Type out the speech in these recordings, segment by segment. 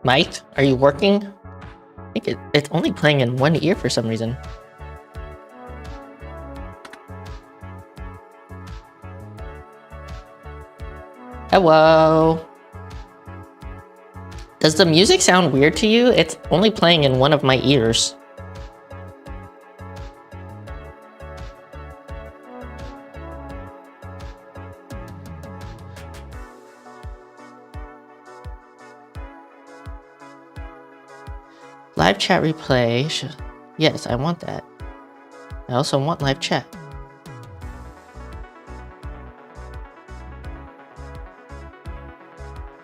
Mike, are you working? I think it's only playing in one ear for some reason. Hello. Does the music sound weird to you? It's only playing in one of my ears. Live chat replay. Yes, I want that. I also want live chat.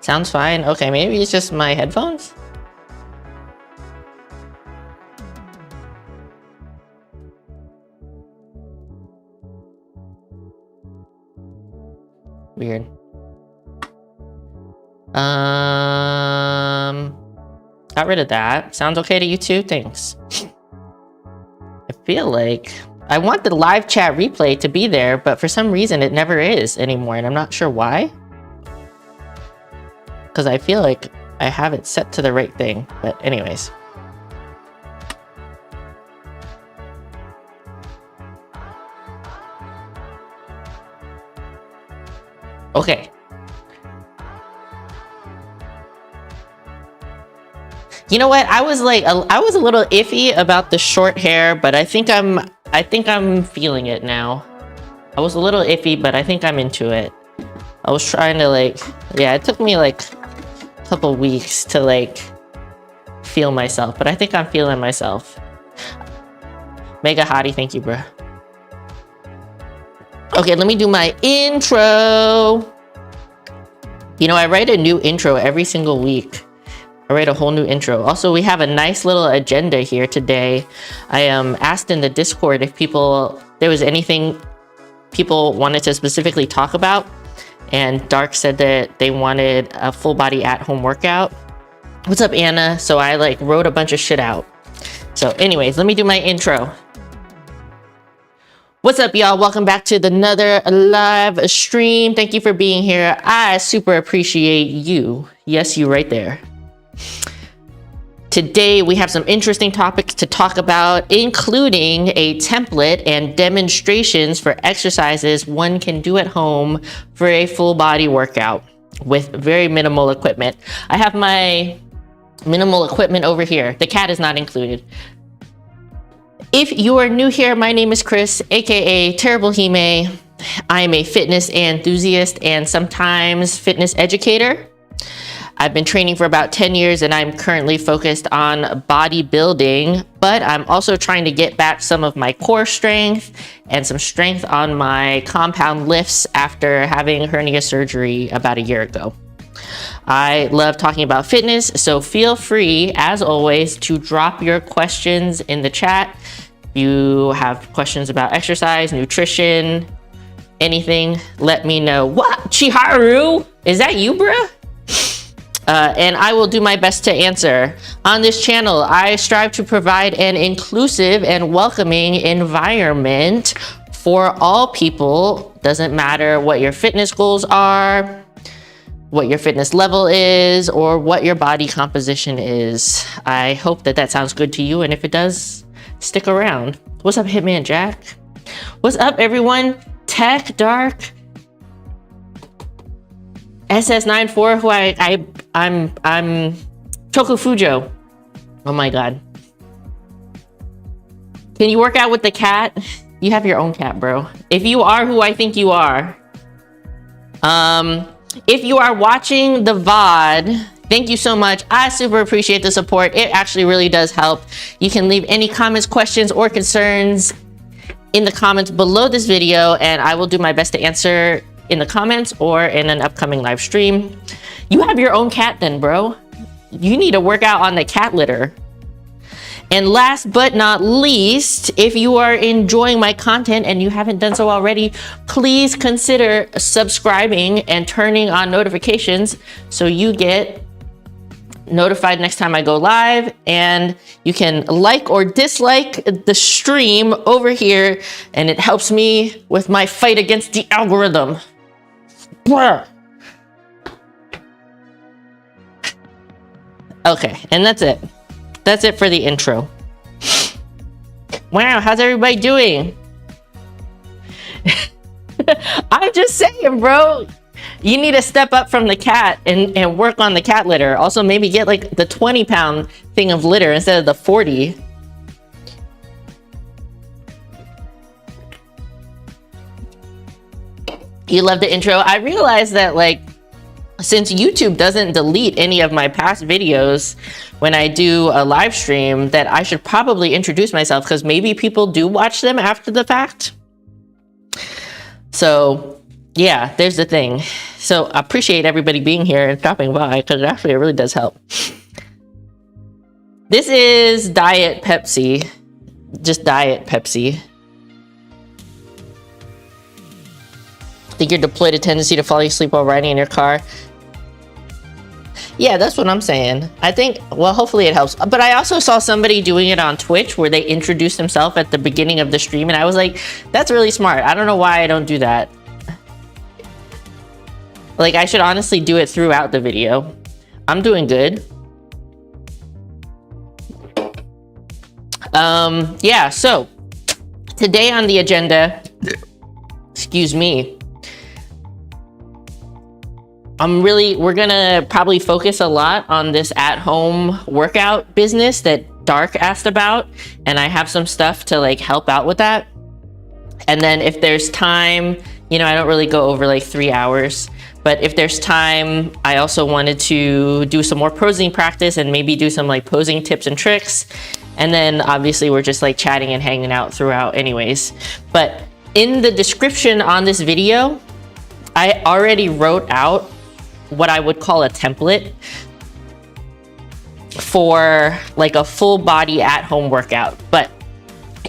Sounds fine. Okay, maybe it's just my headphones? Weird. Got rid of that. Sounds okay to you too? Thanks. I feel like I want the live chat replay to be there, but for some reason it never is anymore, and I'm not sure why. Because I feel like I have it set to the right thing, but anyways. Okay. You know what? I was a little iffy about the short hair, but I think I'm feeling it now. I was a little iffy, but I think I'm into it. I was trying to yeah, it took me like a couple weeks to feel myself, but I think I'm feeling myself. Mega hottie, thank you, bro. Okay, let me do my intro. You know, I write a new intro every single week. I write a whole new intro. Also, we have a nice little agenda here today. I asked in the Discord if there was anything people wanted to specifically talk about. And Dark said that they wanted a full body at-home workout. What's up, Anna? So I wrote a bunch of shit out. So anyways, let me do my intro. What's up, y'all? Welcome back to another live stream. Thank you for being here. I super appreciate you. Yes, you right there. Today, we have some interesting topics to talk about, including a template and demonstrations for exercises one can do at home for a full body workout with very minimal equipment. I have my minimal equipment over here. The cat is not included. If you are new here, my name is Chris, aka Terrible Hime. I am a fitness enthusiast and sometimes fitness educator. I've been training for about 10 years and I'm currently focused on bodybuilding, but I'm also trying to get back some of my core strength and some strength on my compound lifts after having hernia surgery about a year ago. I love talking about fitness, so feel free, as always, to drop your questions in the chat. If you have questions about exercise, nutrition, anything, let me know. What? Chiharu? Is that you, bruh? And I will do my best to answer. On this channel, I strive to provide an inclusive and welcoming environment for all people. Doesn't matter what your fitness goals are, what your fitness level is, or what your body composition is. I hope that sounds good to you, and if it does, stick around. What's up, Hitman Jack? What's up, everyone? Tech Dark, SS94, who I'm Choku Fujo. Oh my god. Can you work out with the cat? You have your own cat, bro. If you are who I think you are. If you are watching the VOD, thank you so much. I super appreciate the support. It actually really does help. You can leave any comments, questions, or concerns in the comments below this video, and I will do my best to answer in the comments or in an upcoming live stream. You have your own cat then, bro. You need to work out on the cat litter. And last but not least, if you are enjoying my content and you haven't done so already, please consider subscribing and turning on notifications so you get notified next time I go live, and you can like or dislike the stream over here, and it helps me with my fight against the algorithm. Brr. Okay, and that's it. That's it for the intro. Wow, how's everybody doing? I'm just saying, bro. You need to step up from the cat and work on the cat litter. Also, maybe get like the 20-pound thing of litter instead of the 40. You love the intro. I realized that, like, since YouTube doesn't delete any of my past videos when I do a live stream, that I should probably introduce myself, because maybe people do watch them after the fact. So yeah, there's the thing. So I appreciate everybody being here and stopping by, because actually it really does help. This is Diet Pepsi, just Diet Pepsi. Think you're deployed a tendency to fall asleep while riding in your car? Yeah, that's what I'm saying. I think, well, hopefully it helps. But I also saw somebody doing it on Twitch where they introduced themselves at the beginning of the stream, and I was like, that's really smart. I don't know why I don't do that. Like, I should honestly do it throughout the video. I'm doing good. Yeah, so today on the agenda, excuse me, we're gonna probably focus a lot on this at-home workout business that Dark asked about, and I have some stuff to like help out with that. And then if there's time, you know, I don't really go over like 3 hours, but if there's time, I also wanted to do some more posing practice and maybe do some like posing tips and tricks. And then obviously we're just like chatting and hanging out throughout anyways. But in the description on this video, I already wrote out what I would call a template for like a full body at-home workout, but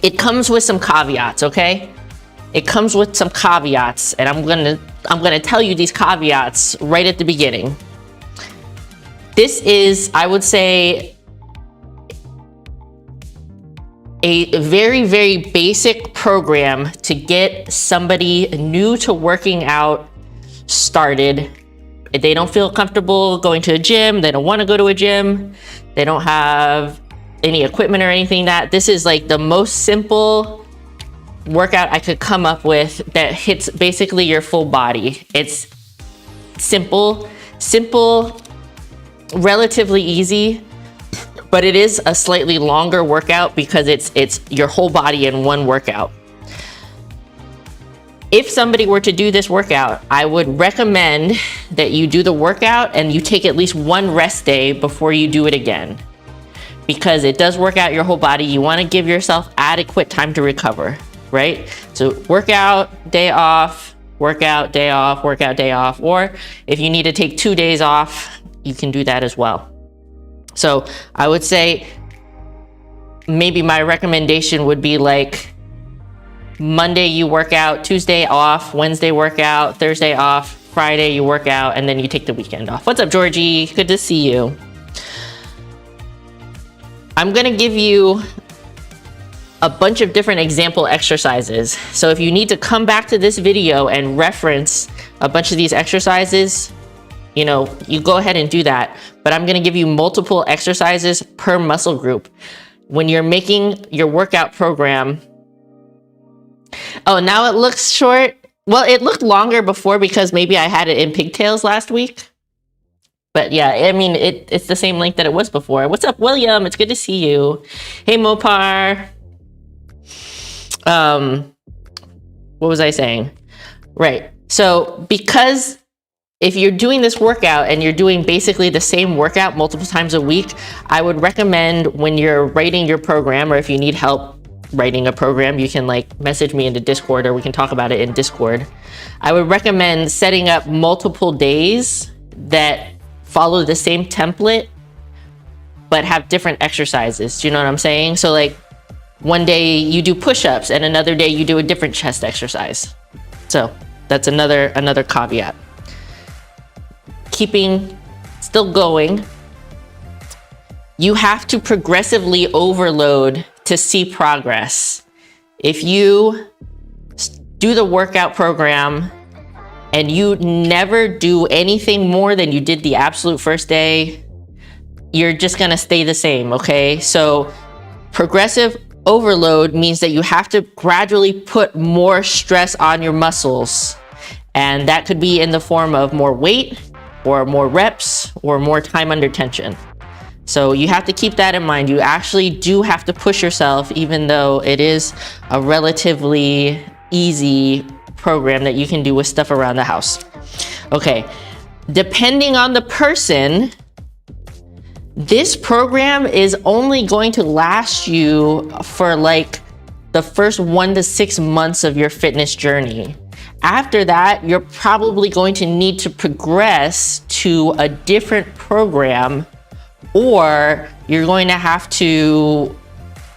it comes with some caveats, okay? It comes with some caveats, and I'm gonna tell you these caveats right at the beginning. This is, I would say, a very, very basic program to get somebody new to working out started. If they don't feel comfortable going to a gym, they don't want to go to a gym, they don't have any equipment or anything, that this is like the most simple workout I could come up with that hits basically your full body. It's simple, relatively easy, but it is a slightly longer workout because it's your whole body in one workout. If somebody were to do this workout, I would recommend that you do the workout and you take at least one rest day before you do it again, because it does work out your whole body. You want to give yourself adequate time to recover, right? So workout, day off, workout, day off, workout, day off, or if you need to take 2 days off, you can do that as well. So I would say maybe my recommendation would be like Monday you work out, Tuesday off, Wednesday workout, Thursday off, Friday you work out, and then you take the weekend off. What's up, Georgie? Good to see you. I'm gonna give you a bunch of different example exercises. So if you need to come back to this video and reference a bunch of these exercises, you know, you go ahead and do that. But I'm gonna give you multiple exercises per muscle group. When you're making your workout program, oh, now it looks short. Well, it looked longer before because maybe I had it in pigtails last week. But yeah, I mean, it's the same length that it was before. What's up, William? It's good to see you. Hey, Mopar. What was I saying? Right. So because if you're doing this workout and you're doing basically the same workout multiple times a week, I would recommend when you're writing your program, or if you need help writing a program, you can like message me into Discord, or we can talk about it in Discord. I would recommend setting up multiple days that follow the same template but have different exercises. Do you know what I'm saying? So like one day you do push-ups and another day you do a different chest exercise. So that's another caveat. Keeping still going, you have to progressively overload to see progress. If you do the workout program and you never do anything more than you did the absolute first day, you're just gonna stay the same, okay? So progressive overload means that you have to gradually put more stress on your muscles. And that could be in the form of more weight or more reps or more time under tension. So you have to keep that in mind. You actually do have to push yourself, even though it is a relatively easy program that you can do with stuff around the house. Okay, depending on the person, this program is only going to last you for like the first 1 to 6 months of your fitness journey. After that, you're probably going to need to progress to a different program, or you're going to have to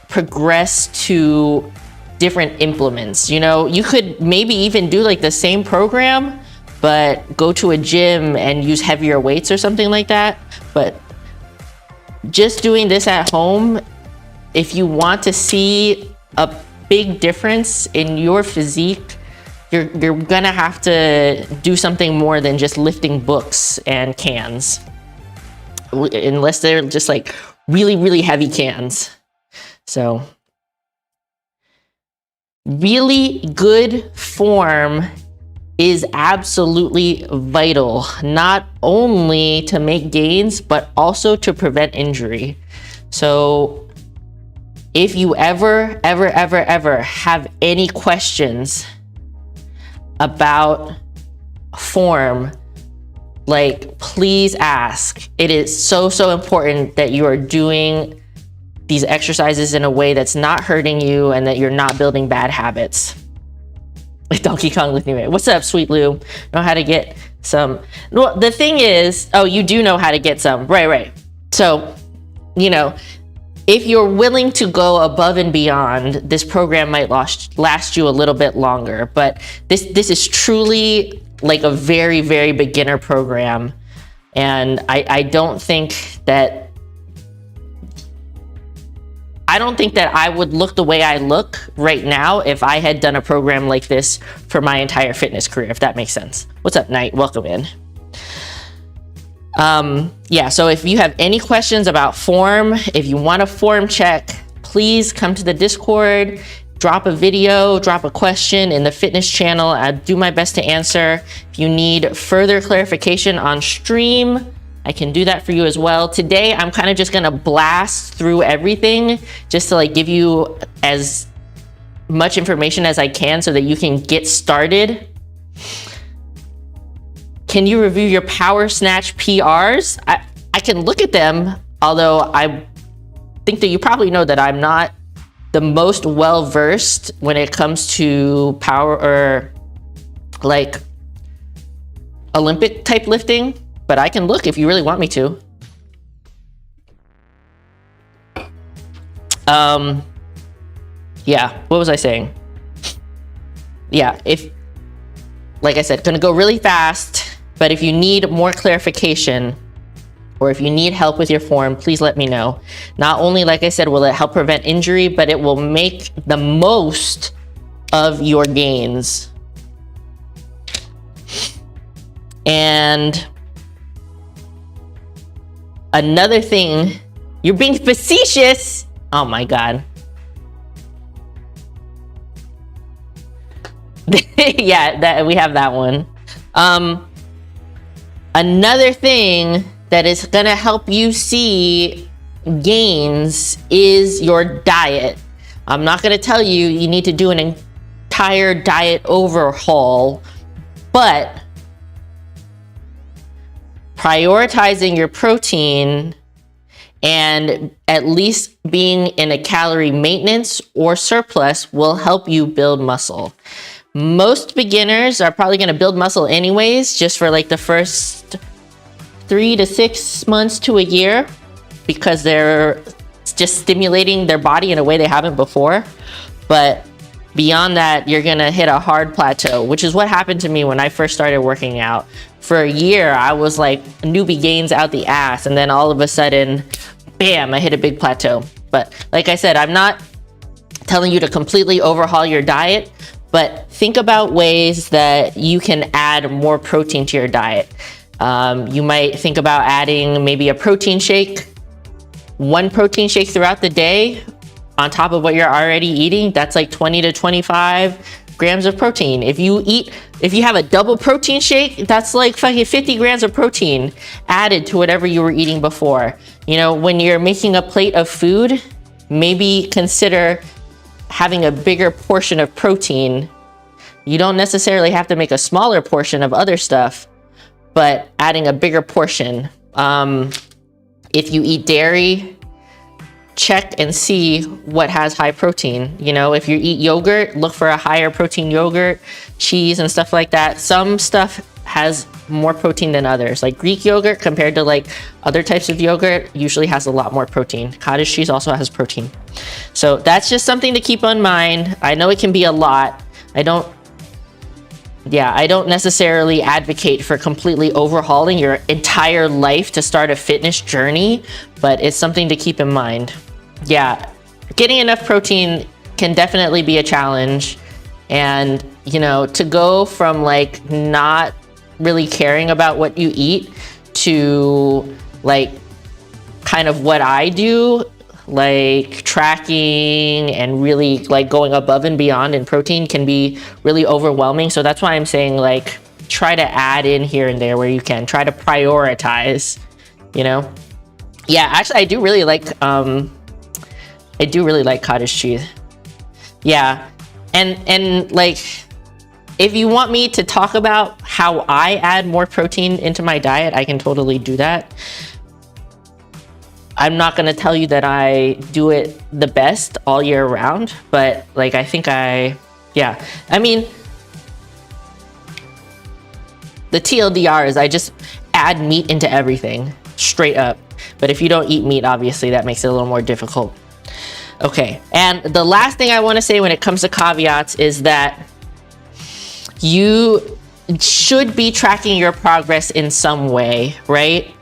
progress to different implements. You know, you could maybe even do like the same program, but go to a gym and use heavier weights or something like that. But just doing this at home, if you want to see a big difference in your physique, you're gonna have to do something more than just lifting books and cans, unless they're just like really, really heavy cans. So really good form is absolutely vital, not only to make gains, but also to prevent injury. So if you ever have any questions about form, like, please ask. It is so important that you are doing these exercises in a way that's not hurting you and that you're not building bad habits. Like Donkey Kong lifting weight. What's up, Sweet Lou? Know how to get some. Well, the thing is, oh, you do know how to get some. Right. So, you know, if you're willing to go above and beyond, this program might last you a little bit longer. But this is truly like a very, very beginner program. And I don't think that I would look the way I look right now if I had done a program like this for my entire fitness career, if that makes sense. What's up, Knight? Welcome in. Yeah, so if you have any questions about form, if you want a form check, please come to the Discord, drop a video, drop a question in the fitness channel. I'll do my best to answer. If you need further clarification on stream, I can do that for you as well. Today, I'm kind of just gonna blast through everything just to like give you as much information as I can so that you can get started. Can you review your power snatch PRs? I can look at them, although I think that you probably know that I'm not the most well-versed when it comes to power or like Olympic type lifting, but I can look if you really want me to. Yeah, what was I saying? Yeah, like I said, gonna go really fast. But if you need more clarification or if you need help with your form, please let me know. Not only, like I said, will it help prevent injury, but it will make the most of your gains. And another thing, you're being facetious. Oh my God. Yeah, we have that one. Another thing that is gonna help you see gains is your diet. I'm not gonna tell you you need to do an entire diet overhaul, but prioritizing your protein and at least being in a calorie maintenance or surplus will help you build muscle. Most beginners are probably going to build muscle anyways, just for like the first 3 to 6 months to a year, because they're just stimulating their body in a way they haven't before. But beyond that, you're going to hit a hard plateau, which is what happened to me when I first started working out. For a year, I was like newbie gains out the ass, and then all of a sudden, bam, I hit a big plateau. But like I said, I'm not telling you to completely overhaul your diet, but think about ways that you can add more protein to your diet. You might think about adding maybe a protein shake one protein shake throughout the day on top of what you're already eating, that's like 20 to 25 grams of protein. If you have a double protein shake, that's like fucking 50 grams of protein added to whatever you were eating before. You know, when you're making a plate of food, maybe consider having a bigger portion of protein. You don't necessarily have to make a smaller portion of other stuff, but adding a bigger portion. If you eat dairy, check and see what has high protein. You know, if you eat yogurt, look for a higher protein yogurt, cheese and stuff like that. Some stuff has more protein than others. Like Greek yogurt compared to like other types of yogurt usually has a lot more protein. Cottage cheese also has protein. So that's just something to keep in mind. I know it can be a lot. I don't necessarily advocate for completely overhauling your entire life to start a fitness journey, but it's something to keep in mind. Yeah, getting enough protein can definitely be a challenge. And, you know, to go from like not really caring about what you eat to like kind of what I do, like tracking and really like going above and beyond in protein can be really overwhelming. So that's why I'm saying like try to add in here and there where you can. Try to prioritize, you know? Yeah, actually I do really like cottage cheese. Yeah. And like if you want me to talk about how I add more protein into my diet, I can totally do that. I'm not gonna tell you that I do it the best all year round, but like I mean, the TLDR is I just add meat into everything, straight up. But if you don't eat meat, obviously that makes it a little more difficult. Okay, and the last thing I wanna say when it comes to caveats is that you should be tracking your progress in some way, right?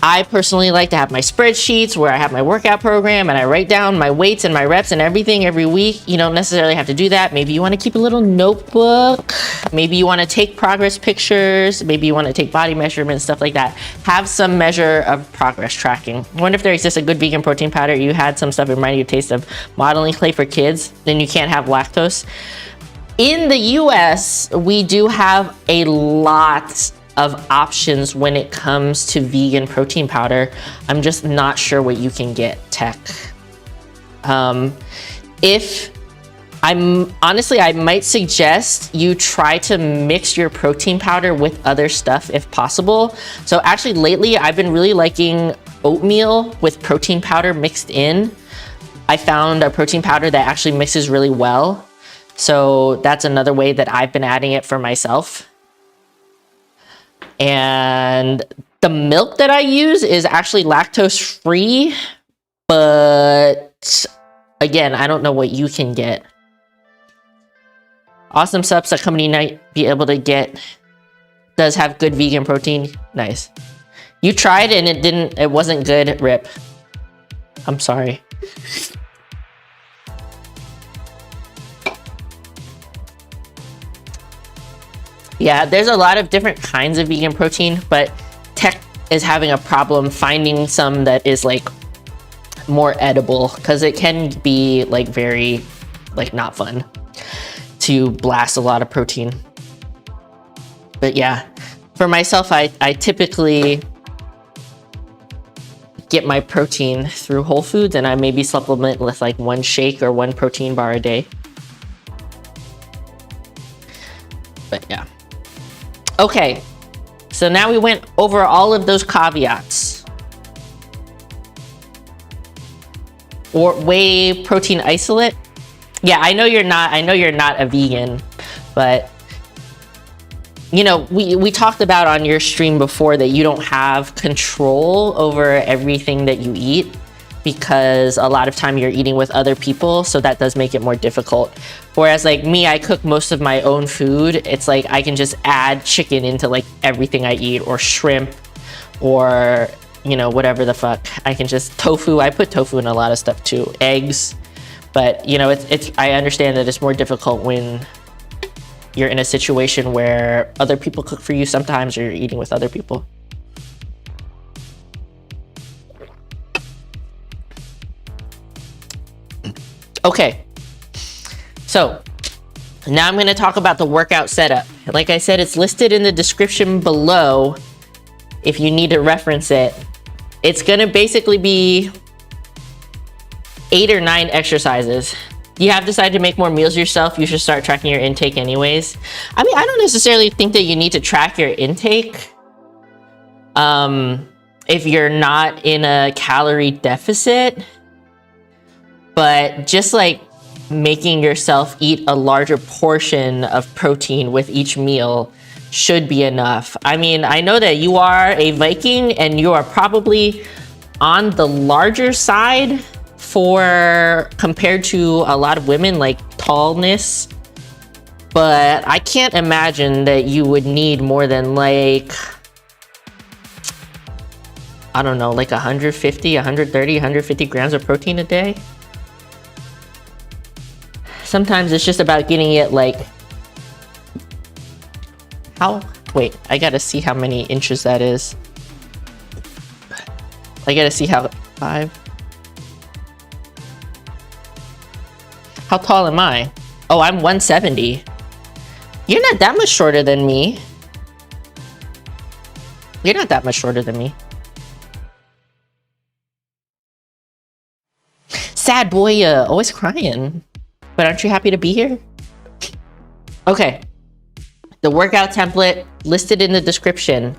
I personally like to have my spreadsheets where I have my workout program and I write down my weights and my reps and everything every week. You don't necessarily have to do that. Maybe you want to keep a little notebook. Maybe you want to take progress pictures. Maybe you want to take body measurements, stuff like that. Have some measure of progress tracking. I wonder if there exists a good vegan protein powder. You had some stuff reminding you of taste of modeling clay for kids. Then you can't have lactose. In the US, we do have a lot of options when it comes to vegan protein powder. I'm just not sure what you can get tech. I might suggest you try to mix your protein powder with other stuff if possible. So actually lately I've been really liking oatmeal with protein powder mixed in. I found a protein powder that actually mixes really well. So that's another way that I've been adding it for myself. And the milk that I use is actually lactose free, but again, I don't know what you can get. Awesome Subs, a company might be able to get, does have good vegan protein. Nice. You tried and it wasn't good, Rip. I'm sorry. Yeah, there's a lot of different kinds of vegan protein, but tech is having a problem finding some that is like more edible because it can be like very like not fun to blast a lot of protein. But yeah, for myself, I typically get my protein through Whole Foods and I maybe supplement with like one shake or one protein bar a day. But yeah. Okay, so now we went over all of those caveats. Or whey protein isolate. Yeah, I know you're not a vegan, but you know, we talked about on your stream before that you don't have control over everything that you eat because a lot of time you're eating with other people, so that does make it more difficult. Whereas like me, I cook most of my own food. It's like I can just add chicken into like everything I eat, or shrimp, or you know, whatever the fuck. I can just tofu. I put tofu in a lot of stuff too. Eggs. But you know, I understand that it's more difficult when you're in a situation where other people cook for you sometimes, or you're eating with other people. Okay, so now I'm going to talk about the workout setup. Like I said, it's listed in the description below if you need to reference it. It's going to basically be 8 or 9 exercises. You have decided to make more meals yourself, you should start tracking your intake anyways. I mean, I don't necessarily think that you need to track your intake if you're not in a calorie deficit, but just like making yourself eat a larger portion of protein with each meal should be enough. I mean, I know that you are a Viking and you are probably on the larger side compared to a lot of women, like tallness, but I can't imagine that you would need more than like, I don't know, like 150, 130, 150 grams of protein a day. Sometimes it's just about getting it like, wait, I gotta see how many inches that is. I gotta see how, 5. How tall am I? Oh, I'm 170. You're not that much shorter than me. You're not that much shorter than me. Sad boy, always crying. But aren't you happy to be here? Okay. The workout template listed in the description.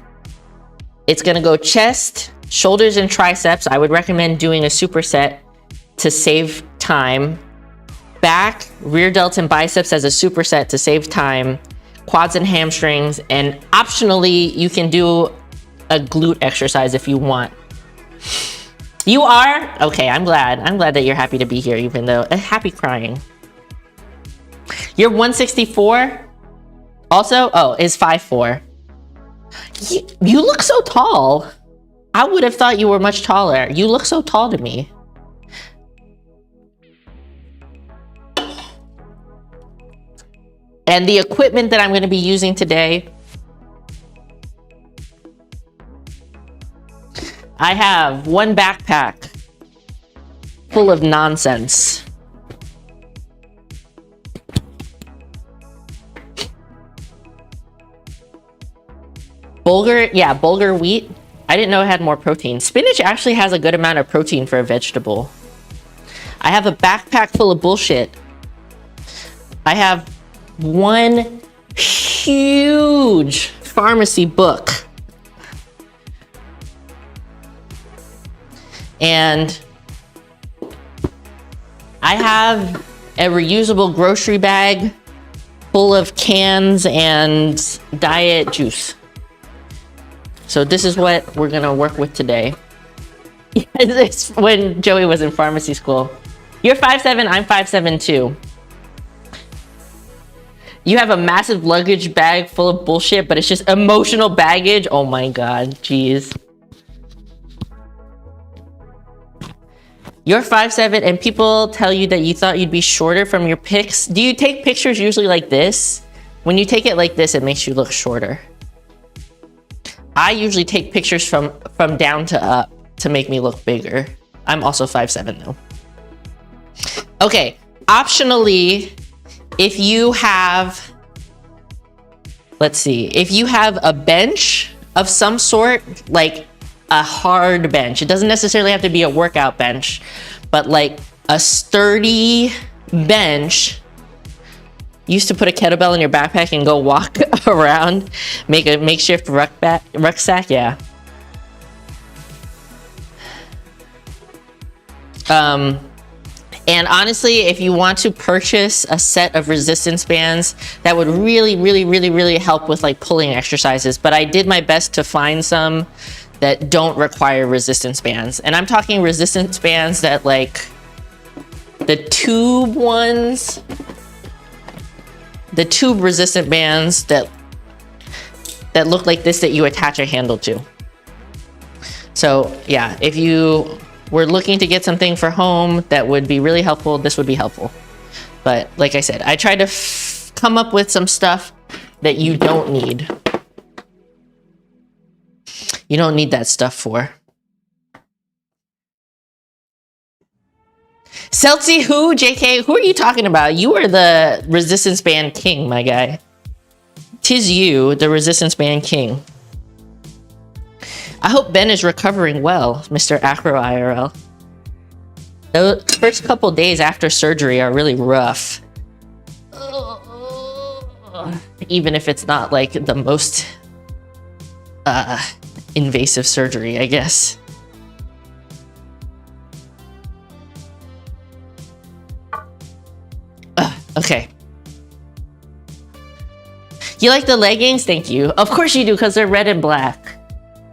It's gonna go chest, shoulders, and triceps. I would recommend doing a superset to save time. Back, rear delts, and biceps as a superset to save time. Quads and hamstrings, and optionally, you can do a glute exercise if you want. You are? Okay, I'm glad. I'm glad that you're happy to be here, even though happy crying. You're 164? Also, oh, is 5'4". You look so tall. I would have thought you were much taller. You look so tall to me. And the equipment that I'm going to be using today, I have one backpack full of nonsense. Bulgur wheat. I didn't know it had more protein. Spinach actually has a good amount of protein for a vegetable. I have a backpack full of bullshit. I have one huge pharmacy book. And I have a reusable grocery bag full of cans and diet juice. So this is what we're gonna work with today. It's when Joey was in pharmacy school. You're 5'7", I'm 5'7" too. You have a massive luggage bag full of bullshit, but it's just emotional baggage. Oh my God, jeez. You're 5'7", and people tell you that you thought you'd be shorter from your pics. Do you take pictures usually like this? When you take it like this, it makes you look shorter. I usually take pictures from down to up to make me look bigger. I'm also 5'7" though. Okay, optionally, if you have, let's see, if you have a bench of some sort, like a hard bench, it doesn't necessarily have to be a workout bench, but like a sturdy bench, you used to put a kettlebell in your backpack and go walk around, make a makeshift rucksack, yeah. And honestly, if you want to purchase a set of resistance bands, that would really help with like pulling exercises. But I did my best to find some that don't require resistance bands. And I'm talking resistance bands that like the tube ones, the tube resistant bands that look like this that you attach a handle to. So yeah, if you were looking to get something for home that would be really helpful, this would be helpful. But like I said, I tried to come up with some stuff that you don't need. You don't need that stuff for. Celsi who? JK, who are you talking about? You are the resistance band king, my guy. Tis you, the resistance band king. I hope Ben is recovering well, Mr. Acro IRL. The first couple days after surgery are really rough. Even if it's not like the most invasive surgery, I guess. Okay. You like the leggings? Thank you. Of course you do, because they're red and black.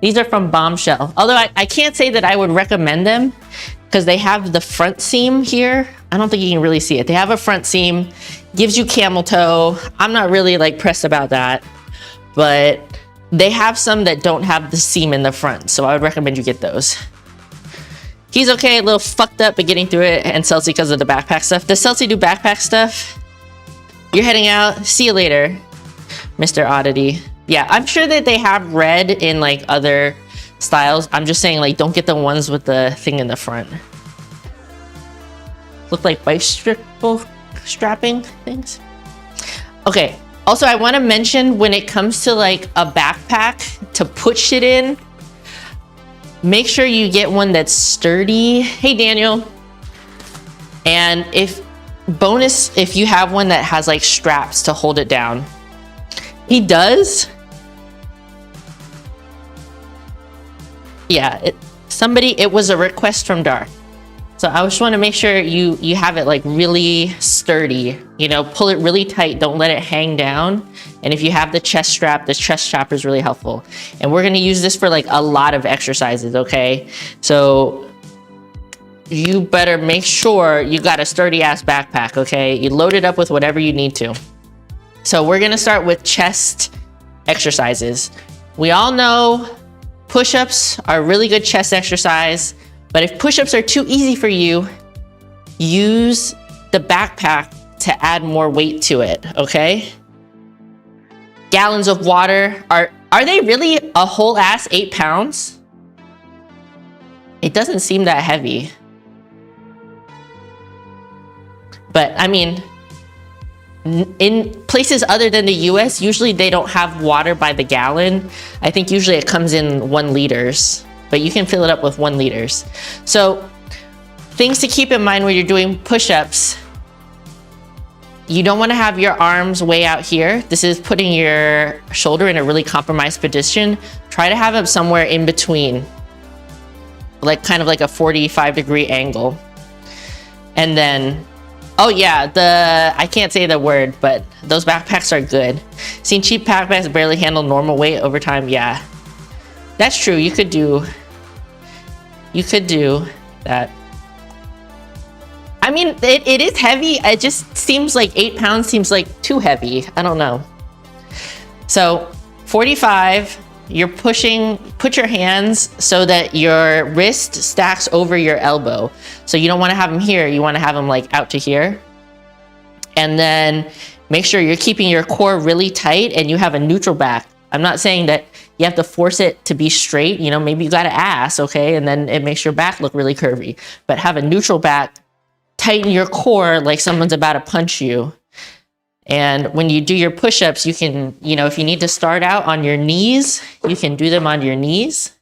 These are from Bombshell. Although I can't say that I would recommend them because they have the front seam here. I don't think you can really see it. They have a front seam, gives you camel toe. I'm not really like pressed about that, but they have some that don't have the seam in the front. So I would recommend you get those. He's okay, a little fucked up, but getting through it, and Celsi because of the backpack stuff. Does Celsi do backpack stuff? You're heading out. See you later, Mr. Oddity. Yeah, I'm sure that they have red in like other styles. I'm just saying, like, don't get the ones with the thing in the front. Look like bicycle strapping things. Okay, also I want to mention when it comes to like a backpack to put shit in, make sure you get one that's sturdy. Hey, Daniel. And if you have one that has like straps to hold it down. He does. Yeah, it was a request from Dark. So I just want to make sure you have it like really sturdy, you know, pull it really tight. Don't let it hang down. And if you have the chest strap is really helpful. And we're going to use this for like a lot of exercises. Okay. So you better make sure you got a sturdy ass backpack. Okay. You load it up with whatever you need to. So we're going to start with chest exercises. We all know push-ups are a really good chest exercise, but if push-ups are too easy for you, use the backpack to add more weight to it, okay? Gallons of water, are they really a whole ass 8 pounds? It doesn't seem that heavy. But I mean, in places other than the US, usually they don't have water by the gallon. I think usually it comes in 1 liters, but you can fill it up with 1 liters. So things to keep in mind when you're doing push-ups. You don't want to have your arms way out here. This is putting your shoulder in a really compromised position. Try to have it somewhere in between, like kind of like a 45-degree angle. And then, oh yeah, I can't say the word, but those backpacks are good. Seen cheap backpacks barely handle normal weight over time. Yeah, that's true. You could do that. I mean, it is heavy. It just seems like 8 pounds seems like too heavy. I don't know. So 45, you're pushing, put your hands so that your wrist stacks over your elbow. So you don't want to have them here. You want to have them like out to here. And then make sure you're keeping your core really tight and you have a neutral back. I'm not saying that you have to force it to be straight. You know, maybe you got an ass, okay? And then it makes your back look really curvy. But have a neutral back. Tighten your core like someone's about to punch you. And when you do your push-ups, you can, you know, if you need to start out on your knees, you can do them on your knees.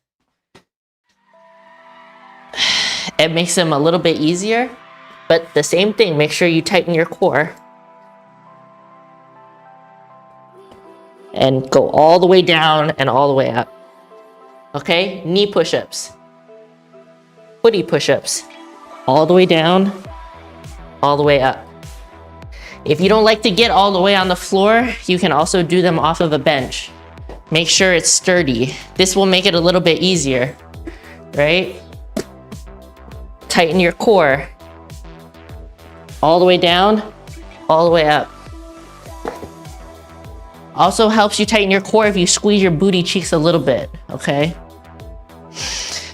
It makes them a little bit easier, but the same thing, make sure you tighten your core. And go all the way down and all the way up. Okay, knee push-ups. Footy push-ups. All the way down, all the way up. If you don't like to get all the way on the floor, you can also do them off of a bench. Make sure it's sturdy. This will make it a little bit easier, right? Tighten your core. All the way down, all the way up. Also helps you tighten your core if you squeeze your booty cheeks a little bit, okay?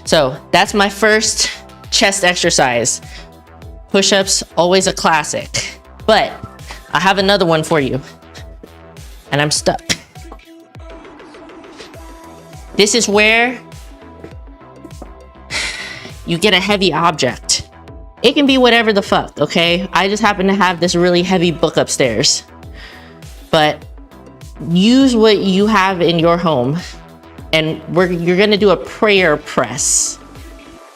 So that's my first chest exercise. Push-ups, always a classic. But I have another one for you. And I'm stuck. This is where you get a heavy object. It can be whatever the fuck, okay? I just happen to have this really heavy book upstairs. But use what you have in your home. And you're gonna do a prayer press,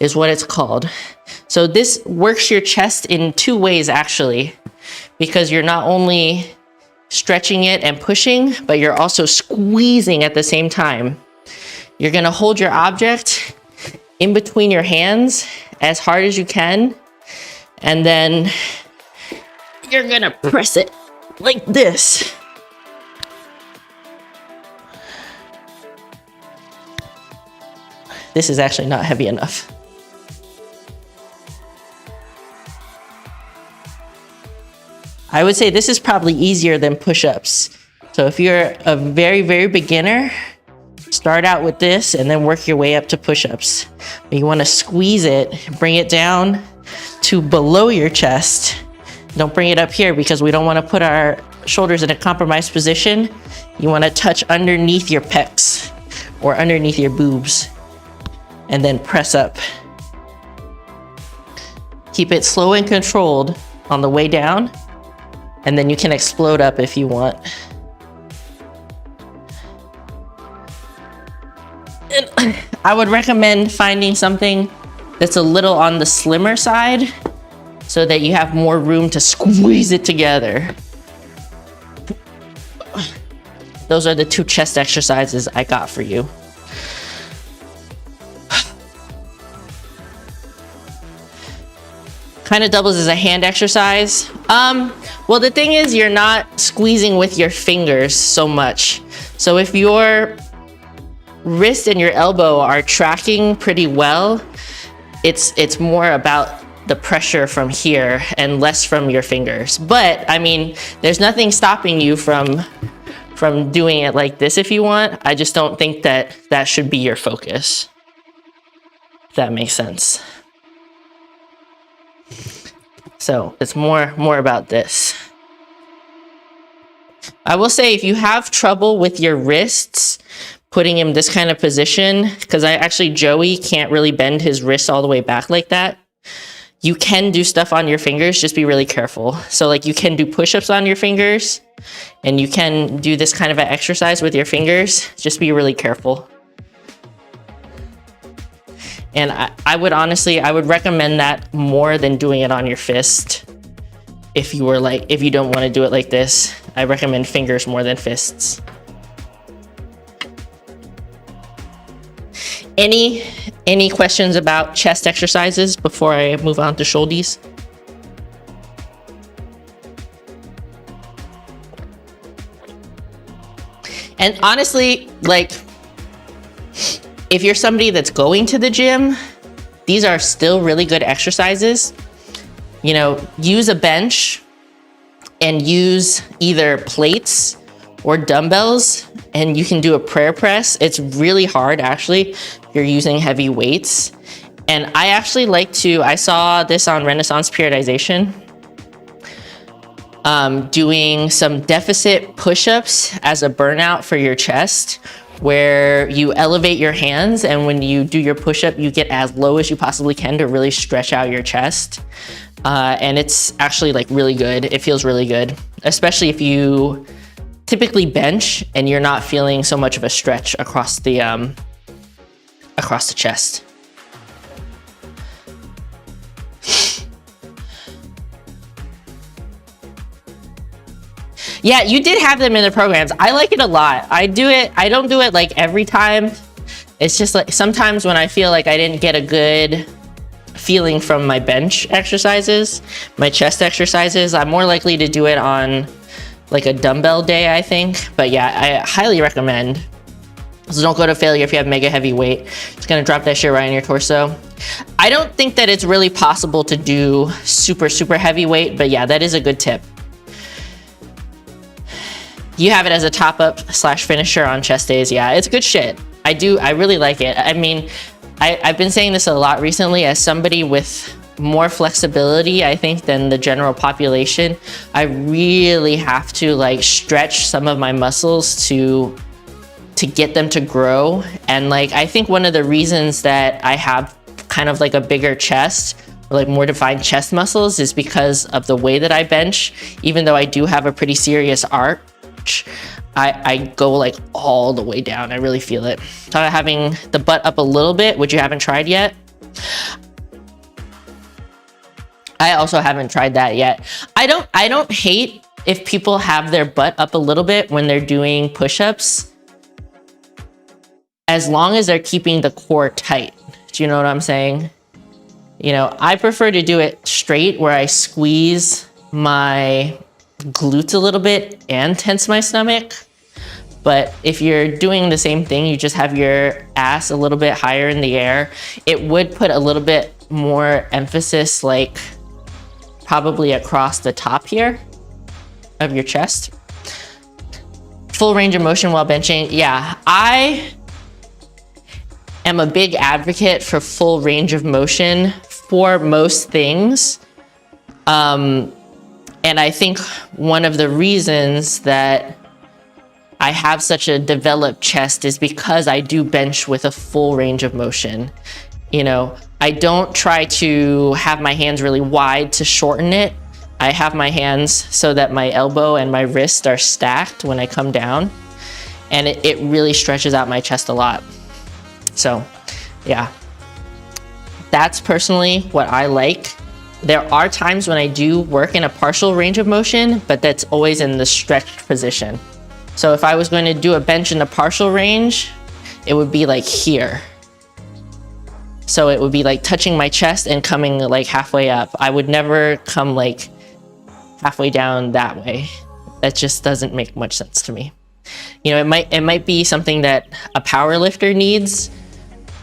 is what it's called. So this works your chest in two ways actually, because you're not only stretching it and pushing, but you're also squeezing at the same time. You're gonna hold your object in between your hands as hard as you can, and then you're gonna press it like this. This is actually not heavy enough. I would say this is probably easier than push-ups. So if you're a very, very beginner, start out with this and then work your way up to push-ups. You wanna squeeze it, bring it down to below your chest. Don't bring it up here because we don't wanna put our shoulders in a compromised position. You wanna touch underneath your pecs or underneath your boobs and then press up. Keep it slow and controlled on the way down, and then you can explode up if you want. And I would recommend finding something that's a little on the slimmer side so that you have more room to squeeze it together. Those are the two chest exercises I got for you. Kind of doubles as a hand exercise. Well, the thing is you're not squeezing with your fingers so much. So if your wrist and your elbow are tracking pretty well, it's more about the pressure from here and less from your fingers. But I mean, there's nothing stopping you from doing it like this if you want. I just don't think that that should be your focus, if that makes sense. So it's more about this. I will say if you have trouble with your wrists, putting him this kind of position, because Joey can't really bend his wrists all the way back like that. You can do stuff on your fingers, just be really careful. So like you can do push-ups on your fingers and you can do this kind of an exercise with your fingers, just be really careful. And I would recommend that more than doing it on your fist. If you don't want to do it like this, I recommend fingers more than fists. Any questions about chest exercises before I move on to shoulders? And honestly, like, if you're somebody that's going to the gym, these are still really good exercises. You know, use a bench and use either plates or dumbbells, and you can do a prayer press. It's really hard, actually. You're using heavy weights. And I actually I saw this on Renaissance Periodization, doing some deficit push-ups as a burnout for your chest, where you elevate your hands, and when you do your push-up, you get as low as you possibly can to really stretch out your chest. And it's actually like really good. It feels really good, especially if you typically bench and you're not feeling so much of a stretch across the chest. Yeah, you did have them in the programs. I like it a lot. I don't do it like every time. It's just like sometimes when I feel like I didn't get a good feeling from my bench exercises, my chest exercises, I'm more likely to do it on like a dumbbell day, I think. But yeah, I highly recommend. So don't go to failure if you have mega heavy weight. It's gonna drop that shit right in your torso. I don't think that it's really possible to do super, super heavy weight, but yeah, that is a good tip. You have it as a top up / finisher on chest days. Yeah, it's good shit. I really like it. I mean, I've been saying this a lot recently as somebody with more flexibility, I think, than the general population. I really have to like stretch some of my muscles to get them to grow. And like, I think one of the reasons that I have kind of like a bigger chest like more defined chest muscles is because of the way that I bench. Even though I do have a pretty serious arch, I go like all the way down. I really feel it. So having the butt up a little bit, which you haven't tried yet. I also haven't tried that yet. I don't hate if people have their butt up a little bit when they're doing push-ups, as long as they're keeping the core tight. Do you know what I'm saying? You know, I prefer to do it straight where I squeeze my glutes a little bit and tense my stomach. But if you're doing the same thing, you just have your ass a little bit higher in the air, it would put a little bit more emphasis, like probably across the top here of your chest. Full range of motion while benching. Yeah, I am a big advocate for full range of motion for most things. And I think one of the reasons that I have such a developed chest is because I do bench with a full range of motion. You know, I don't try to have my hands really wide to shorten it. I have my hands so that my elbow and my wrist are stacked when I come down, and it really stretches out my chest a lot. So yeah, that's personally what I like. There are times when I do work in a partial range of motion, but that's always in the stretched position. So if I was going to do a bench in the partial range, it would be like here. So it would be like touching my chest and coming like halfway up. I would never come like halfway down that way. That just doesn't make much sense to me. You know, it might be something that a power lifter needs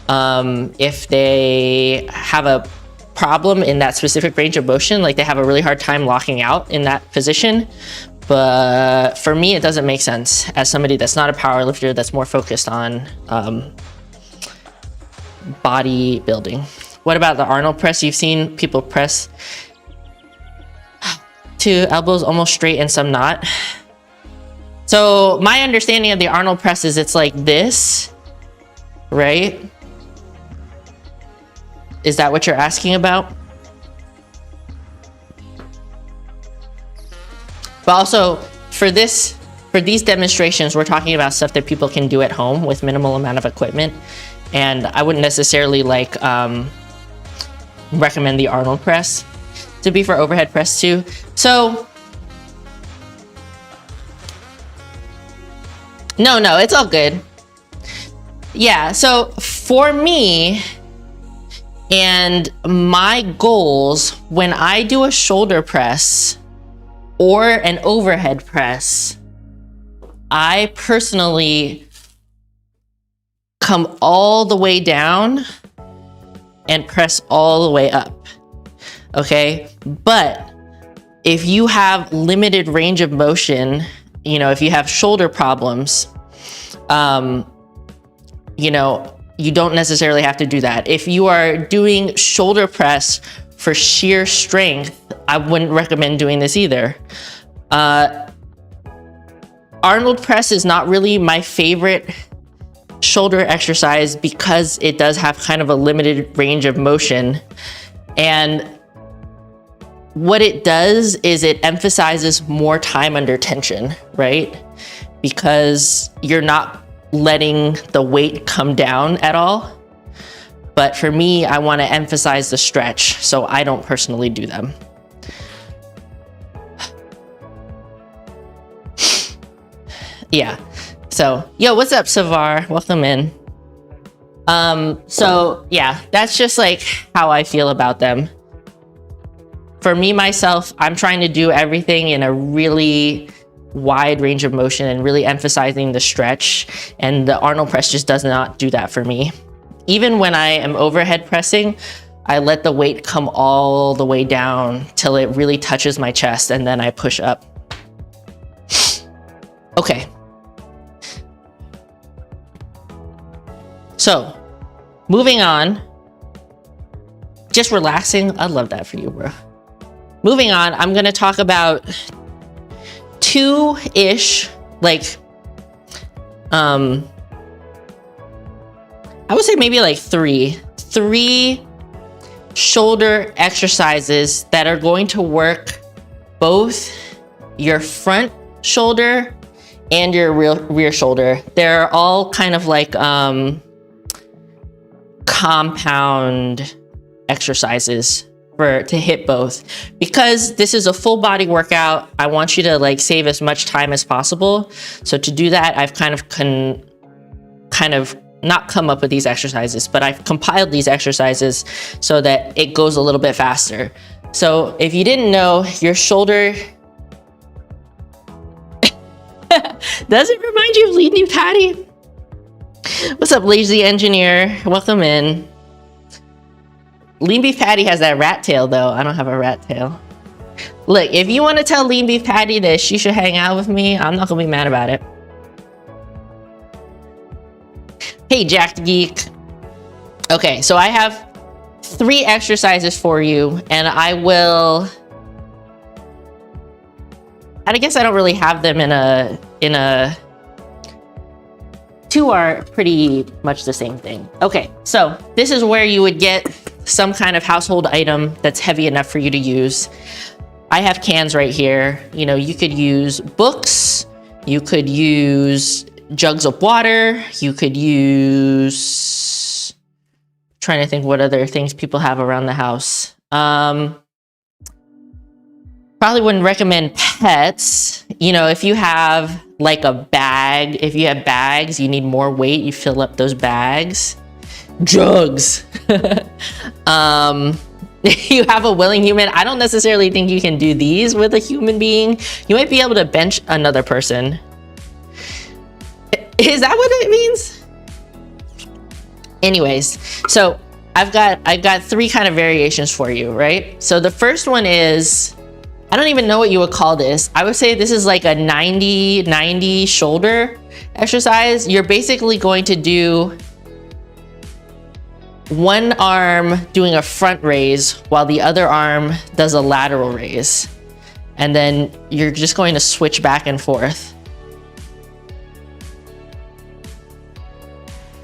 if they have a problem in that specific range of motion, like they have a really hard time locking out in that position. But for me, it doesn't make sense as somebody that's not a power lifter, that's more focused on bodybuilding. What about the Arnold press? You've seen people press to elbows almost straight and some not. So my understanding of the Arnold press is it's like this, right? Is that what you're asking about? But also for these demonstrations, we're talking about stuff that people can do at home with minimal amount of equipment. And I wouldn't necessarily like recommend the Arnold press to be for overhead press too. So no, it's all good. Yeah, so for me and my goals, when I do a shoulder press or an overhead press, I personally come all the way down and press all the way up, okay? But if you have limited range of motion, you know, if you have shoulder problems, you know, you don't necessarily have to do that. If you are doing shoulder press for sheer strength, I wouldn't recommend doing this either. Arnold press is not really my favorite shoulder exercise because it does have kind of a limited range of motion. And what it does is it emphasizes more time under tension, right? Because you're not letting the weight come down at all. But for me, I want to emphasize the stretch, so I don't personally do them. Yeah. So, yo, what's up, Savar? Welcome in. So yeah, that's just like how I feel about them. For me, myself, I'm trying to do everything in a really wide range of motion and really emphasizing the stretch. And the Arnold press just does not do that for me. Even when I am overhead pressing, I let the weight come all the way down till it really touches my chest, and then I push up. Okay. So, moving on. Just relaxing. I love that for you, bro. Moving on, I'm gonna talk about two-ish, like, I would say maybe like three shoulder exercises that are going to work both your front shoulder and your rear shoulder. They're all kind of like compound exercises to hit both. Because this is a full body workout, I want you to like save as much time as possible. So to do that, I've kind of not come up with these exercises, but I've compiled these exercises so that it goes a little bit faster. So if you didn't know, your shoulder, does it remind you of Lean Beef Patty? What's up, lazy engineer? Welcome in. Lean Beef Patty has that rat tail though. I don't have a rat tail. Look, if you want to tell Lean Beef Patty that she should hang out with me, I'm not gonna be mad about it. Hey, Jack Geek. Okay, so I have 3 exercises for you, and I guess I don't really have them in a 2 are pretty much the same thing. Okay, so this is where you would get some kind of household item that's heavy enough for you to use. I have cans right here. You know, you could use books, you could use jugs of water, you could use, trying to think what other things people have around the house. Probably wouldn't recommend pets. You know, if you have like a bag, if you have bags, you need more weight, you fill up those bags. Drugs. You have a willing human. I don't necessarily think you can do these with a human being. You might be able to bench another person. Is that what it means? Anyways, so I've got 3 kind of variations for you, right? So the first one is, I don't even know what you would call this. I would say this is like a 90-90 shoulder exercise. You're basically going to do one arm doing a front raise while the other arm does a lateral raise. And then you're just going to switch back and forth.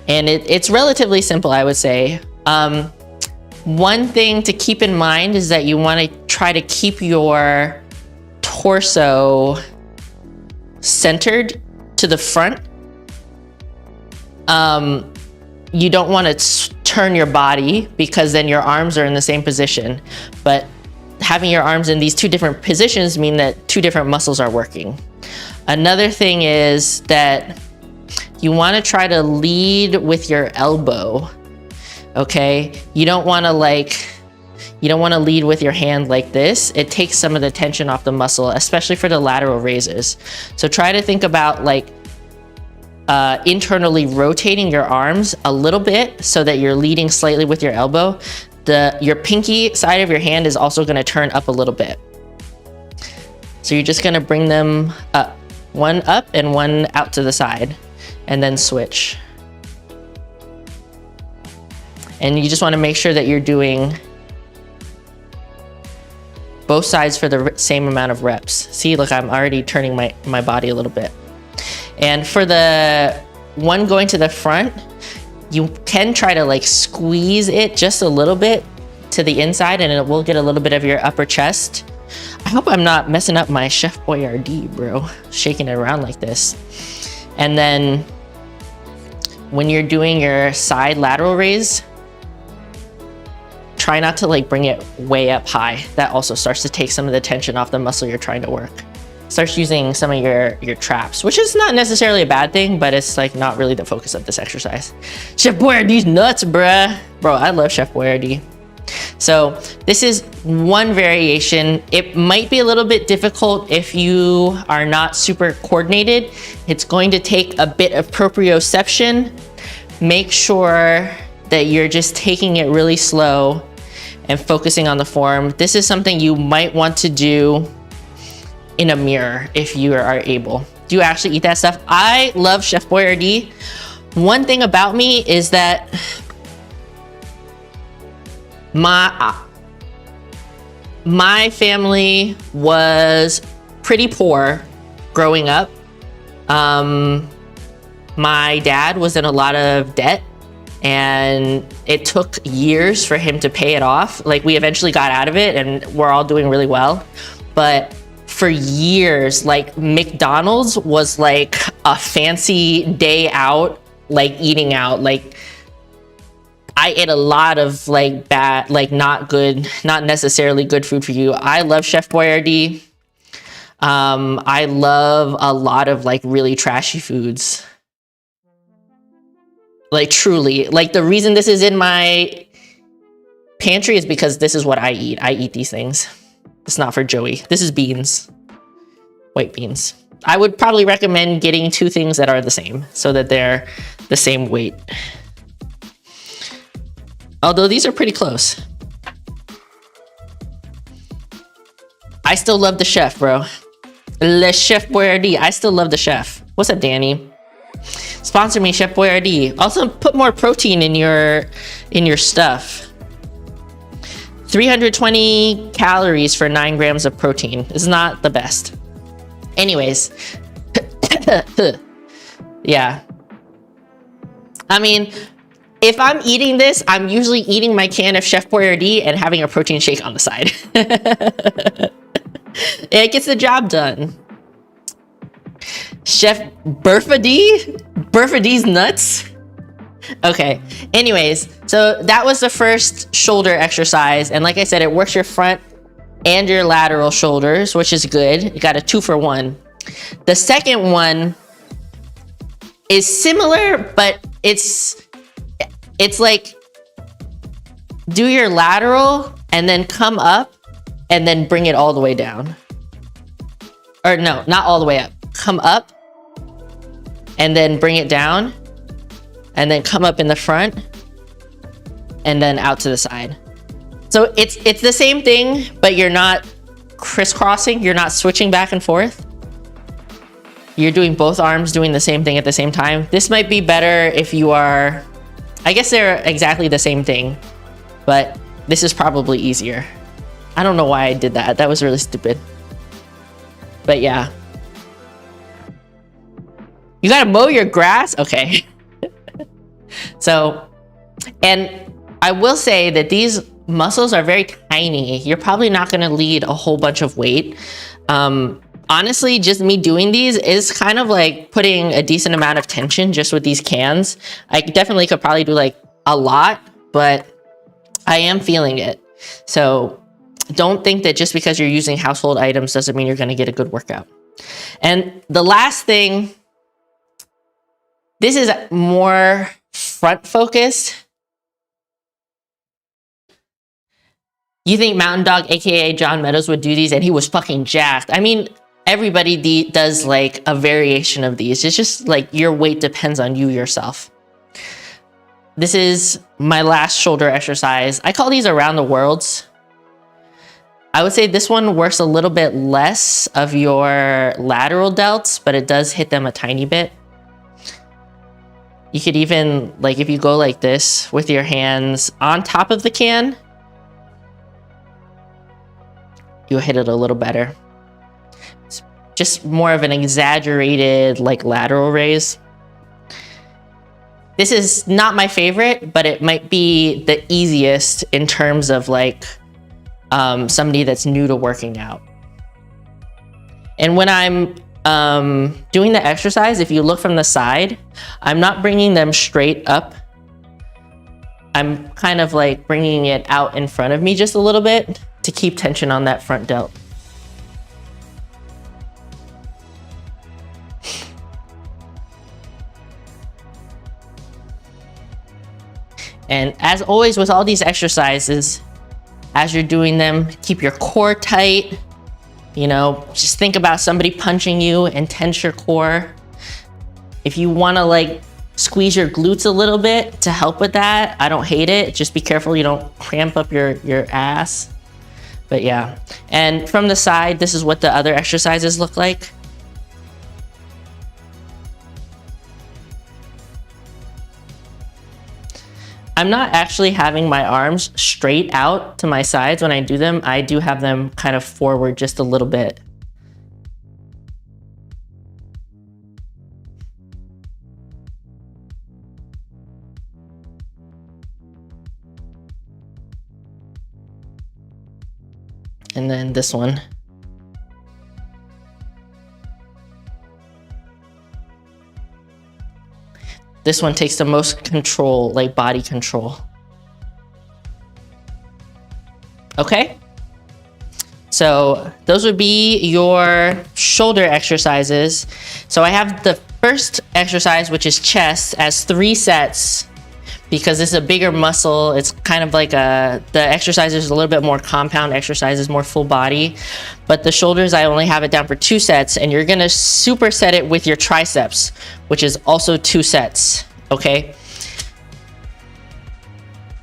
And it's relatively simple, I would say. One thing to keep in mind is that you want to try to keep your torso centered to the front. You don't want to turn your body because then your arms are in the same position. But having your arms in these 2 different positions mean that 2 different muscles are working. Another thing is that you want to try to lead with your elbow. Okay, you don't want to lead with your hand like this. It takes some of the tension off the muscle, especially for the lateral raises. So try to think about like internally rotating your arms a little bit so that you're leading slightly with your elbow. Your pinky side of your hand is also going to turn up a little bit. So you're just going to bring them up, one up and one out to the side, and then switch. And you just want to make sure that you're doing both sides for the same amount of reps. See, look, I'm already turning my body a little bit. And for the one going to the front, you can try to like squeeze it just a little bit to the inside, and it will get a little bit of your upper chest. I hope I'm not messing up my Chef Boyardee, bro, shaking it around like this. And then when you're doing your side lateral raise, try not to like bring it way up high. That also starts to take some of the tension off the muscle you're trying to work. Starts using some of your traps, which is not necessarily a bad thing, but it's like not really the focus of this exercise. Chef Boyardee's nuts, bruh. Bro, I love Chef Boyardee. So this is one variation. It might be a little bit difficult if you are not super coordinated. It's going to take a bit of proprioception. Make sure that you're just taking it really slow and focusing on the form. This is something you might want to do in a mirror if you are able. Do you actually eat that stuff? I love Chef Boyardee. One thing about me is that my family was pretty poor growing up. My dad was in a lot of debt and it took years for him to pay it off. Like, we eventually got out of it and we're all doing really well. But for years, like, McDonald's was like a fancy day out, like eating out. Like, I ate a lot of like bad, like not good, not necessarily good food for you. I love Chef Boyardee. I love a lot of like really trashy foods. Like, truly, like, the reason this is in my pantry is because this is what I eat. I eat these things. It's not for Joey. This is beans, white beans. I would probably recommend getting 2 things that are the same so that they're the same weight. Although these are pretty close. I still love the chef, bro. Le Chef Boyardee. I still love the chef. What's up, Danny? Sponsor me, Chef Boyardee. Also, put more protein in your stuff. 320 calories for 9 grams of protein is not the best. Anyways, yeah. I mean, if I'm eating this, I'm usually eating my can of Chef Boyardee and having a protein shake on the side. It gets the job done. Chef Burfadee? Burfadee's nuts? Okay, anyways, so that was the first shoulder exercise. And like I said, it works your front and your lateral shoulders, which is good. You got a 2 for 1. The second one is similar, but it's like, do your lateral and then come up and then bring it all the way down. Or no, not all the way up. Come up and then bring it down, and then come up in the front and then out to the side. So it's the same thing, but you're not crisscrossing. You're not switching back and forth. You're doing both arms doing the same thing at the same time. This might be better if you are, I guess they're exactly the same thing, but this is probably easier. I don't know why I did that. That was really stupid. But yeah. You gotta mow your grass? Okay. So, and I will say that these muscles are very tiny. You're probably not gonna need a whole bunch of weight. Honestly, just me doing these is kind of like putting a decent amount of tension just with these cans. I definitely could probably do like a lot, but I am feeling it. So don't think that just because you're using household items doesn't mean you're gonna get a good workout. And the last thing, this is more front focused. You think Mountain Dog, AKA John Meadows, would do these and he was fucking jacked. I mean, everybody does like a variation of these. It's just like your weight depends on you yourself. This is my last shoulder exercise. I call these around the worlds. I would say this one works a little bit less of your lateral delts, but it does hit them a tiny bit. You could even, like, if you go like this with your hands on top of the can, you'll hit it a little better. It's just more of an exaggerated, like, lateral raise. This is not my favorite, but it might be the easiest in terms of, like, somebody that's new to working out. And when I'm doing the exercise, if you look from the side, I'm not bringing them straight up. I'm kind of like bringing it out in front of me just a little bit to keep tension on that front delt. And as always with all these exercises, as you're doing them, keep your core tight. You know, just think about somebody punching you and tense your core. If you wanna like squeeze your glutes a little bit to help with that, I don't hate it. Just be careful you don't cramp up your ass. But yeah, and from the side, this is what the other exercises look like. I'm not actually having my arms straight out to my sides when I do them. I do have them kind of forward just a little bit. and then this one. This one takes the most control, like body control. Okay? So those would be your shoulder exercises. So I have the first exercise, which is chest, as 3 sets, because it's a bigger muscle. It's kind of like the exercise is a little bit more compound exercises, more full body. But the shoulders, I only have it down for 2 sets, and you're gonna superset it with your triceps, which is also 2 sets, okay?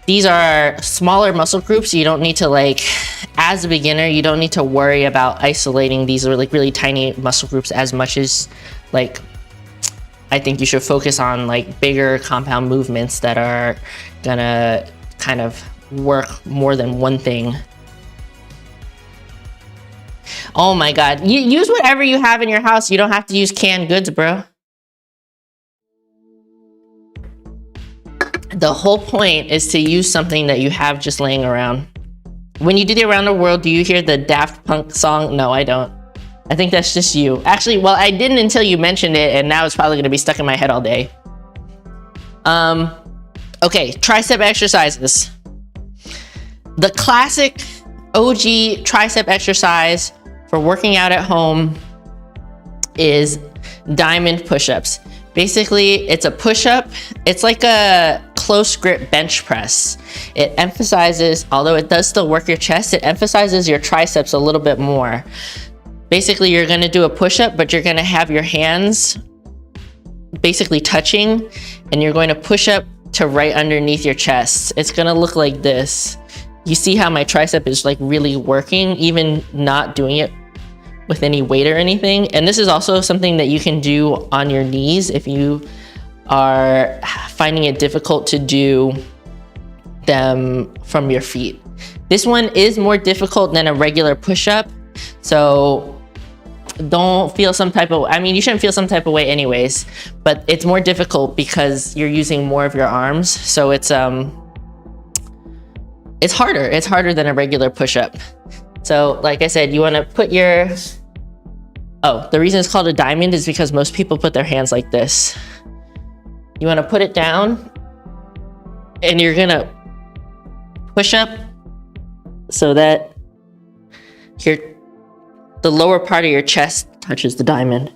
These are smaller muscle groups. You don't need to, like, as a beginner, you don't need to worry about isolating these are like really tiny muscle groups as much as, like, I think you should focus on like bigger compound movements that are gonna kind of work more than one thing. Oh my God, use whatever you have in your house. You don't have to use canned goods, bro. The whole point is to use something that you have just laying around. When you do the Around the World, do you hear the Daft Punk song? No, I don't. I think that's just you. Actually, well, I didn't until you mentioned it, and now it's probably gonna be stuck in my head all day. Okay, tricep exercises. The classic OG tricep exercise for working out at home is diamond push-ups. Basically, it's a push-up. It's like a close grip bench press. It emphasizes, although it does still work your chest, it emphasizes your triceps a little bit more. Basically, you're gonna do a push-up, but you're gonna have your hands basically touching, and you're going to push up to right underneath your chest. It's gonna look like this. You see how my tricep is like really working, even not doing it with any weight or anything. And this is also something that you can do on your knees if you are finding it difficult to do them from your feet. This one is more difficult than a regular push-up, so don't feel some type of, I mean, you shouldn't feel some type of way anyways, but it's more difficult because you're using more of your arms. So it's harder than a regular push-up. So like I said, you want to put your, oh, the reason it's called a diamond is because most people put their hands like this. You want to put it down, and you're gonna push up so that the lower part of your chest touches the diamond.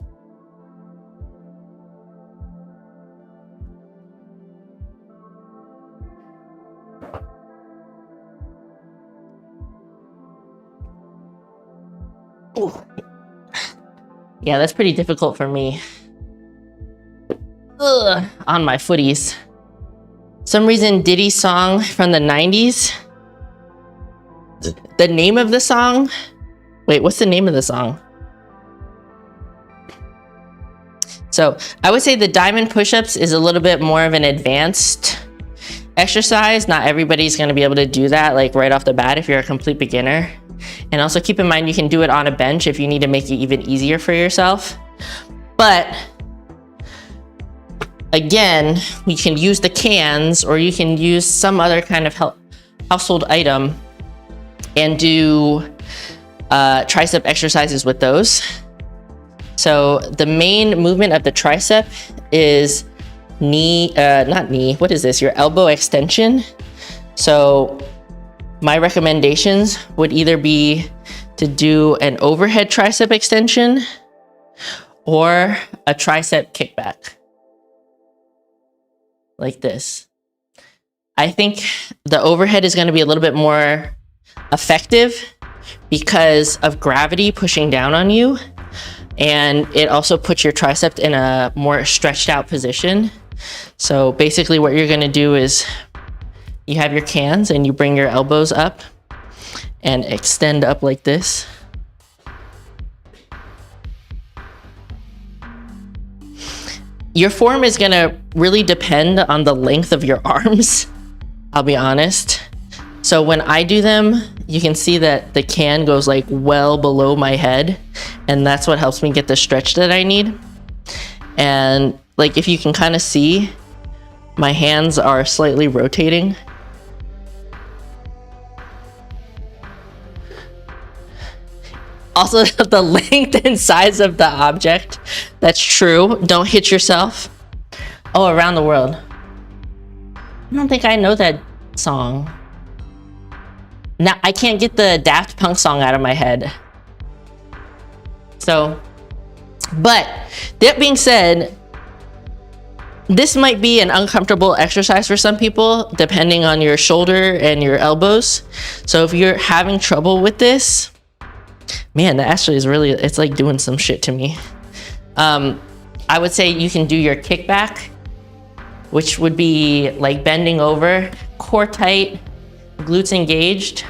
Ooh. Yeah, that's pretty difficult for me. Ugh, on my footies. Some reason Diddy's song from the 90s, the name of the song, wait, what's the name of the song? So I would say the diamond push-ups is a little bit more of an advanced exercise. Not everybody's gonna be able to do that like right off the bat if you're a complete beginner. And also keep in mind, you can do it on a bench if you need to make it even easier for yourself. But again, you can use the cans, or you can use some other kind of household item and do tricep exercises with those. So the main movement of the tricep is your elbow extension. So my recommendations would either be to do an overhead tricep extension or a tricep kickback, like this. I think the overhead is going to be a little bit more effective because of gravity pushing down on you, and it also puts your tricep in a more stretched out position. So basically what you're going to do is you have your cans and you bring your elbows up and extend up like this. Your form is gonna really depend on the length of your arms, I'll be honest. So when I do them, you can see that the can goes like well below my head, and that's what helps me get the stretch that I need. And like if you can kind of see, my hands are slightly rotating. Also, the length and size of the object. That's true. Don't hit yourself. Oh, Around the World. I don't think I know that song. Now, I can't get the Daft Punk song out of my head. So, but that being said, this might be an uncomfortable exercise for some people, depending on your shoulder and your elbows. So if you're having trouble with this, man, that actually is really, it's like doing some shit to me. I would say you can do your kickback, which would be like bending over, core tight, glutes engaged,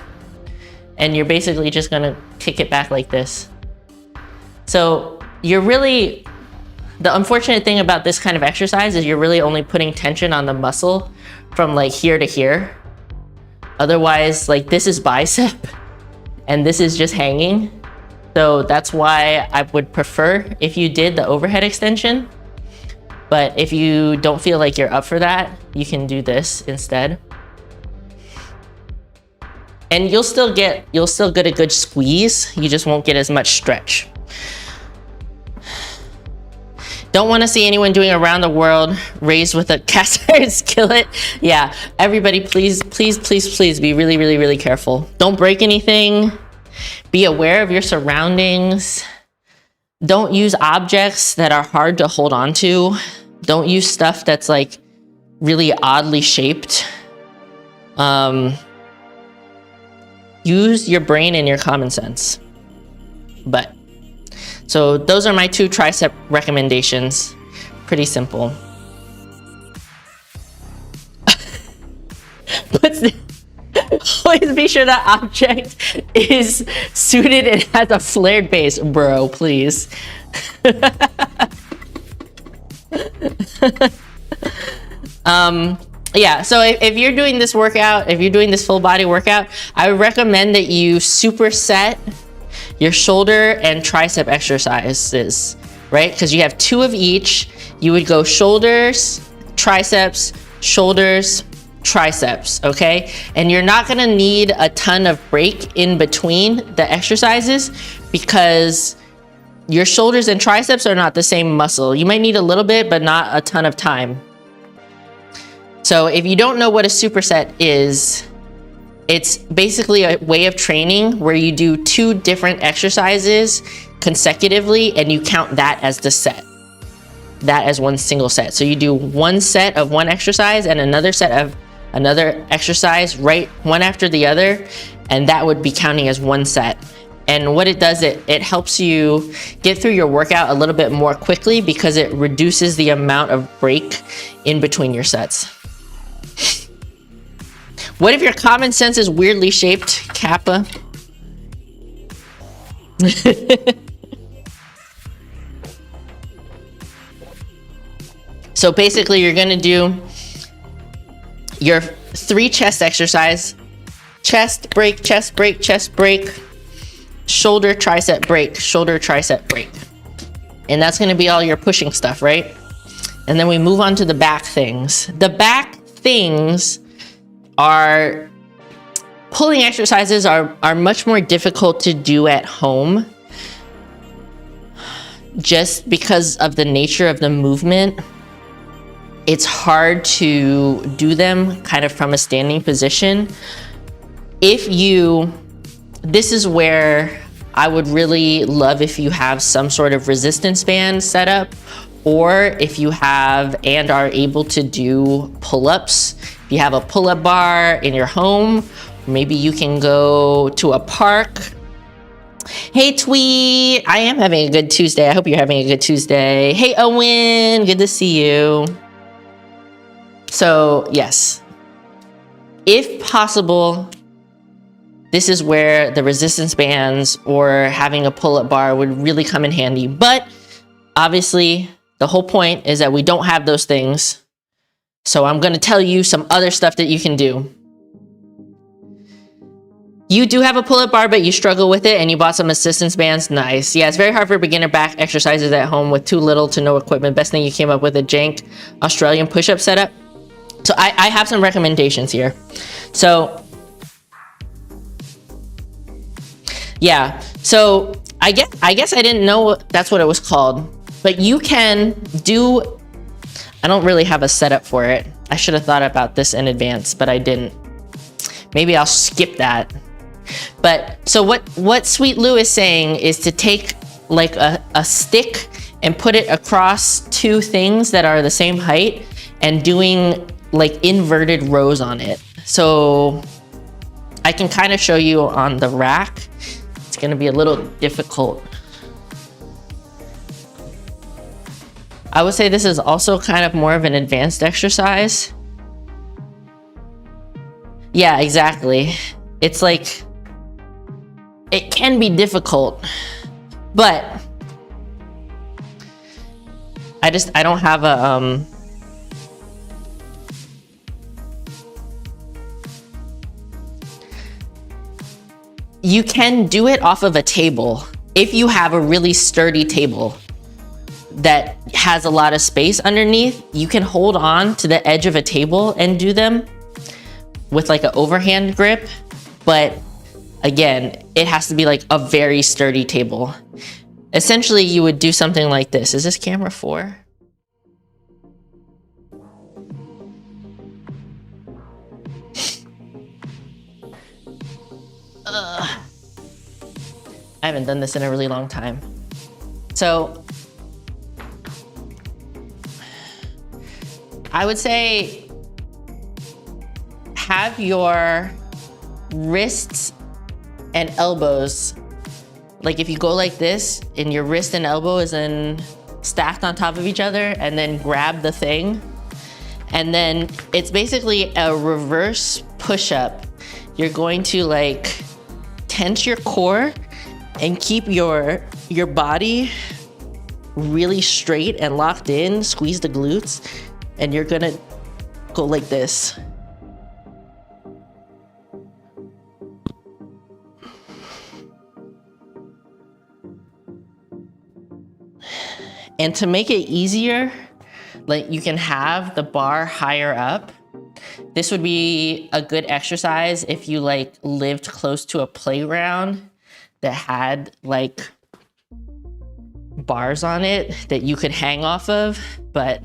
and you're basically just gonna kick it back like this. So you're really, the unfortunate thing about this kind of exercise is you're really only putting tension on the muscle from like here to here. Otherwise, like this is bicep and this is just hanging. So that's why I would prefer if you did the overhead extension. But if you don't feel like you're up for that, you can do this instead. And you'll still get a good squeeze. You just won't get as much stretch. Don't want to see anyone doing Around the World raised with a cast iron skillet. Yeah, everybody, please, please, please, please be really, really, really careful. Don't break anything. Be aware of your surroundings. Don't use objects that are hard to hold on to. Don't use stuff that's like really oddly shaped. Use your brain and your common sense. But so those are my 2 tricep recommendations. Pretty simple. Always be sure that object is suited and has a flared base, bro, please. Yeah, so if you're doing this workout, if you're doing this full body workout, I would recommend that you superset your shoulder and tricep exercises, right? Because you have 2 of each. You would go shoulders, triceps, shoulders, triceps, okay? And you're not gonna need a ton of break in between the exercises because your shoulders and triceps are not the same muscle. You might need a little bit, but not a ton of time. So if you don't know what a superset is, it's basically a way of training where you do 2 different exercises consecutively and you count that as the set. That as one single set. So you do 1 set of 1 exercise and another set of another exercise right one after the other, and that would be counting as 1 set. And what it does, it helps you get through your workout a little bit more quickly because it reduces the amount of break in between your sets. What if your common sense is weirdly shaped, Kappa? So basically you're gonna do your 3 chest exercise, chest break, chest break, chest break, shoulder, tricep break, shoulder, tricep break. And that's gonna be all your pushing stuff, right? And then we move on to the back things. The back things are, pulling exercises are much more difficult to do at home just because of the nature of the movement. It's hard to do them kind of from a standing position. This is where I would really love if you have some sort of resistance band set up, or if you have and are able to do pull-ups. If you have a pull-up bar in your home, maybe you can go to a park. Hey Tweet, I am having a good Tuesday. I hope you're having a good Tuesday. Hey Owen, good to see you. So yes, if possible, this is where the resistance bands or having a pull-up bar would really come in handy. But obviously, the whole point is that we don't have those things. So I'm gonna tell you some other stuff that you can do. You do have a pull-up bar, but you struggle with it and you bought some assistance bands. Nice. Yeah, it's very hard for beginner back exercises at home with too little to no equipment. Best thing you came up with a jank Australian push-up setup. So I have some recommendations here. So yeah, so I guess I didn't know that's what it was called, but you can do, I don't really have a setup for it. I should have thought about this in advance, but I didn't. Maybe I'll skip that. But so what Sweet Lou is saying is to take like a stick and put it across two things that are the same height and doing like inverted rows on it. So I can kind of show you on the rack. It's gonna be a little difficult. I would say this is also kind of more of an advanced exercise. Yeah, exactly. It's like, it can be difficult, but I don't have a, you can do it off of a table if you have a really sturdy table that has a lot of space underneath. You can hold on to the edge of a table and do them with like an overhand grip, but again, it has to be like a very sturdy table. Essentially, you would do something like this. Is this camera 4? I haven't done this in a really long time. So I would say have your wrists and elbows, like if you go like this and your wrist and elbow is in stacked on top of each other, and then grab the thing, and then it's basically a reverse push-up. You're going to like tense your core and keep your body really straight and locked in, squeeze the glutes, and you're gonna go like this. And to make it easier, like you can have the bar higher up. This would be a good exercise if you like lived close to a playground that had like bars on it that you could hang off of. But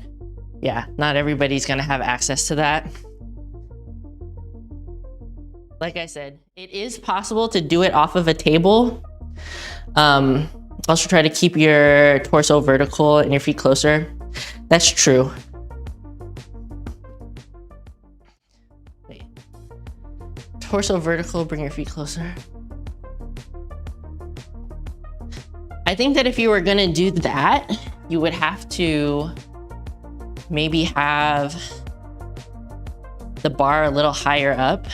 yeah, not everybody's gonna have access to that. Like I said, it is possible to do it off of a table. Also try to keep your torso vertical and your feet closer. That's true. Wait. Torso vertical, bring your feet closer. I think that if you were gonna do that, you would have to maybe have the bar a little higher up.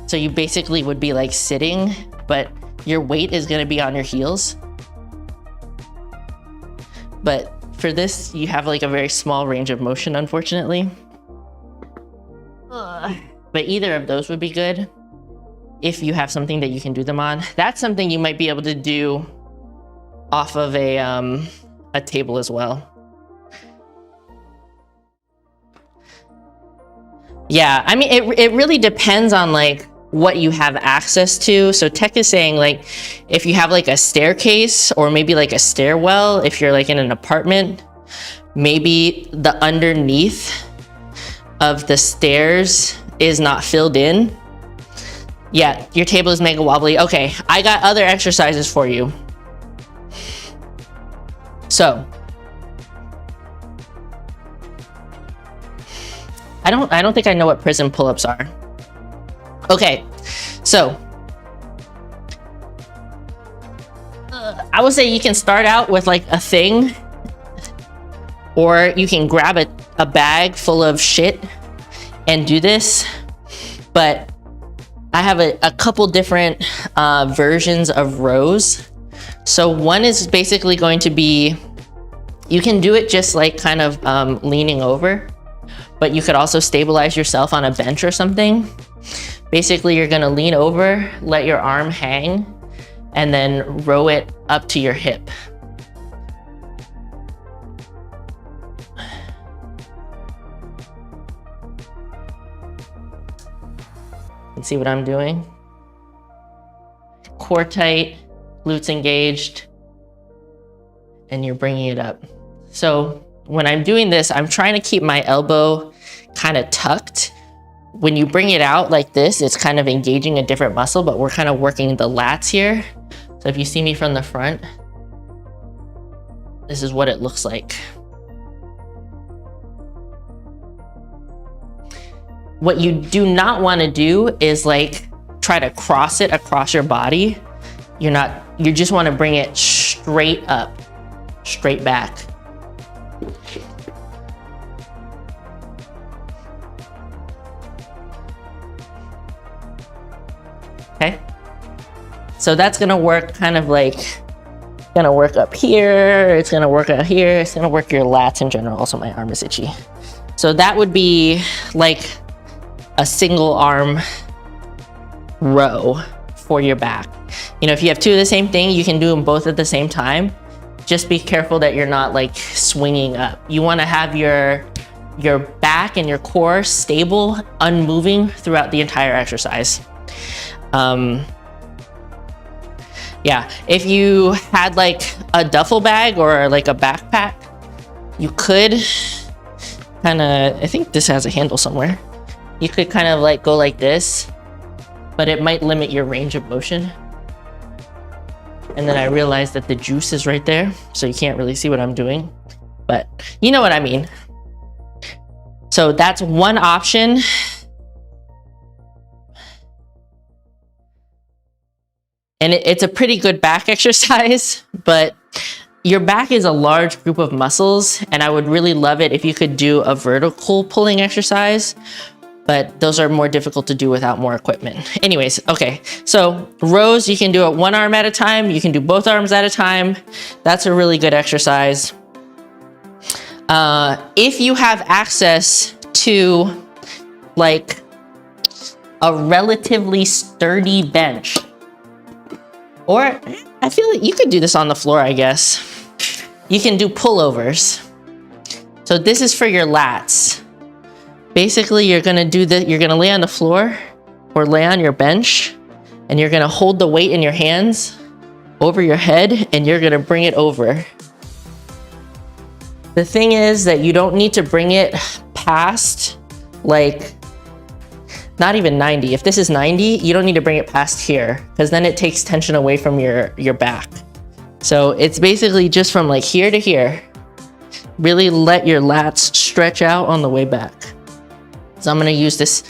So you basically would be like sitting, but your weight is gonna be on your heels. But for this, you have like a very small range of motion, unfortunately. But either of those would be good if you have something that you can do them on. That's something you might be able to do off of a table as well. Yeah, I mean, it really depends on like what you have access to. So Tech is saying like, if you have like a staircase or maybe like a stairwell, if you're like in an apartment, maybe the underneath of the stairs is not filled in. Yeah, your table is mega wobbly. Okay, I got other exercises for you. So, I don't think I know what prison pull-ups are. Okay, so I would say you can start out with like a thing, or you can grab a bag full of shit and do this. But I have a couple different versions of rows. So one is basically going to be, you can do it just like kind of leaning over, but you could also stabilize yourself on a bench or something. Basically, you're gonna lean over, let your arm hang, and then row it up to your hip. You see what I'm doing? Core tight, glutes engaged, and you're bringing it up. So when I'm doing this, I'm trying to keep my elbow kind of tucked. When you bring it out like this, it's kind of engaging a different muscle, but we're kind of working the lats here. So if you see me from the front, this is what it looks like. What you do not want to do is like try to cross it across your body. You just want to bring it straight up, straight back. Okay, so that's gonna work kind of like, gonna work up here, it's gonna work out here, it's gonna work your lats in general. Also, my arm is itchy. So that would be like a single arm row for your back. You know, if you have two of the same thing, you can do them both at the same time. Just be careful that you're not like swinging up. You wanna have your back and your core stable, unmoving throughout the entire exercise. Yeah, if you had like a duffel bag or like a backpack, you could kind of, I think this has a handle somewhere. You could kind of like go like this, but it might limit your range of motion. And then I realized that the juice is right there, so you can't really see what I'm doing, but you know what I mean. So that's one option. And it's a pretty good back exercise, but your back is a large group of muscles, and I would really love it if you could do a vertical pulling exercise, but those are more difficult to do without more equipment. Anyways, okay, so rows, you can do it one arm at a time, you can do both arms at a time. That's a really good exercise. If you have access to like a relatively sturdy bench, or I feel like you could do this on the floor, I guess. You can do pullovers. So this is for your lats. Basically, you're gonna lay on the floor or lay on your bench, and you're gonna hold the weight in your hands over your head, and you're gonna bring it over. The thing is that you don't need to bring it past like, not even 90. If this is 90, you don't need to bring it past here, because then it takes tension away from your back. So it's basically just from like here to here. Really let your lats stretch out on the way back. So I'm gonna use this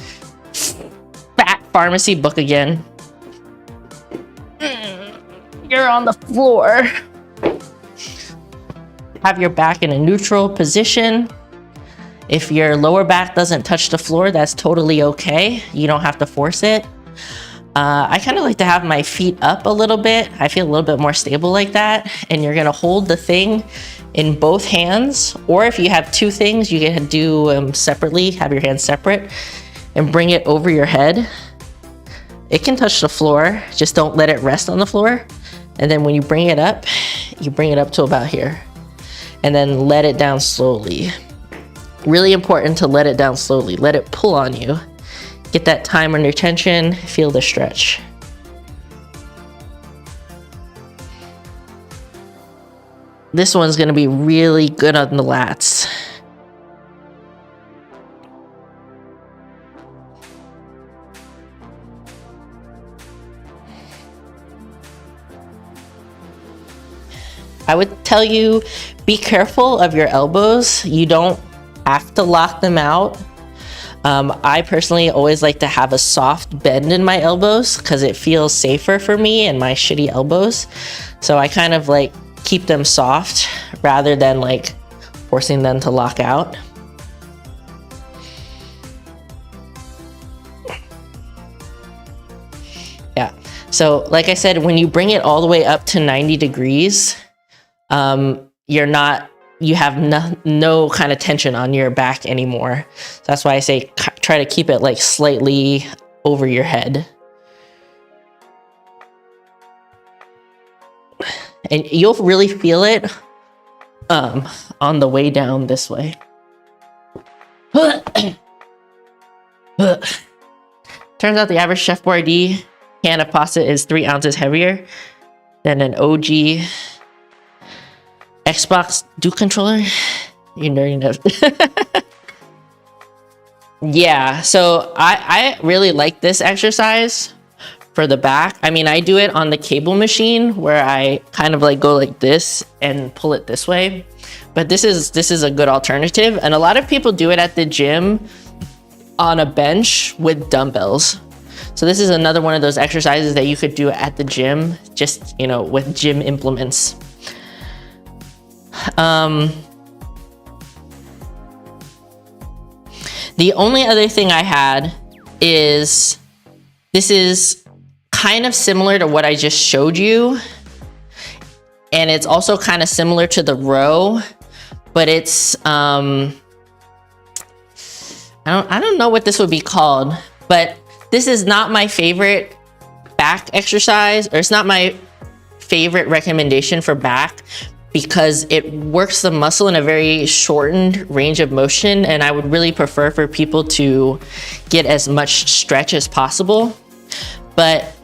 fat pharmacy book again. You're on the floor. Have your back in a neutral position. If your lower back doesn't touch the floor, that's totally okay. You don't have to force it. I kind of like to have my feet up a little bit. I feel a little bit more stable like that. And you're gonna hold the thing in both hands, or if you have two things, you can do them separately, have your hands separate, and bring it over your head. It can touch the floor, just don't let it rest on the floor. And then when you bring it up to about here, and then let it down slowly. Really important to let it down slowly. Let it pull on you. Get that time under tension, feel the stretch. This one's gonna be really good on the lats. I would tell you, be careful of your elbows. You don't have to lock them out. I personally always like to have a soft bend in my elbows because it feels safer for me and my shitty elbows. So I kind of like keep them soft rather than like forcing them to lock out. Yeah, so like I said, when you bring it all the way up to 90 degrees, you have no kind of tension on your back anymore. So that's why I say try to keep it like slightly over your head. And you'll really feel it on the way down this way. Turns out the average Chef Boyardee can of pasta is 3 ounces heavier. Then an OG Xbox Duke controller. You nerdy enough. Yeah, so I really like this exercise for the back. I mean, I do it on the cable machine where I kind of like go like this and pull it this way. But this is a good alternative. And a lot of people do it at the gym on a bench with dumbbells. So this is another one of those exercises that you could do at the gym, just, you know, with gym implements. The only other thing I had is, this is kind of similar to what I just showed you. And it's also kind of similar to the row, but it's, I don't know what this would be called, but this is not my favorite back exercise, or it's not my favorite recommendation for back, because it works the muscle in a very shortened range of motion, and I would really prefer for people to get as much stretch as possible. But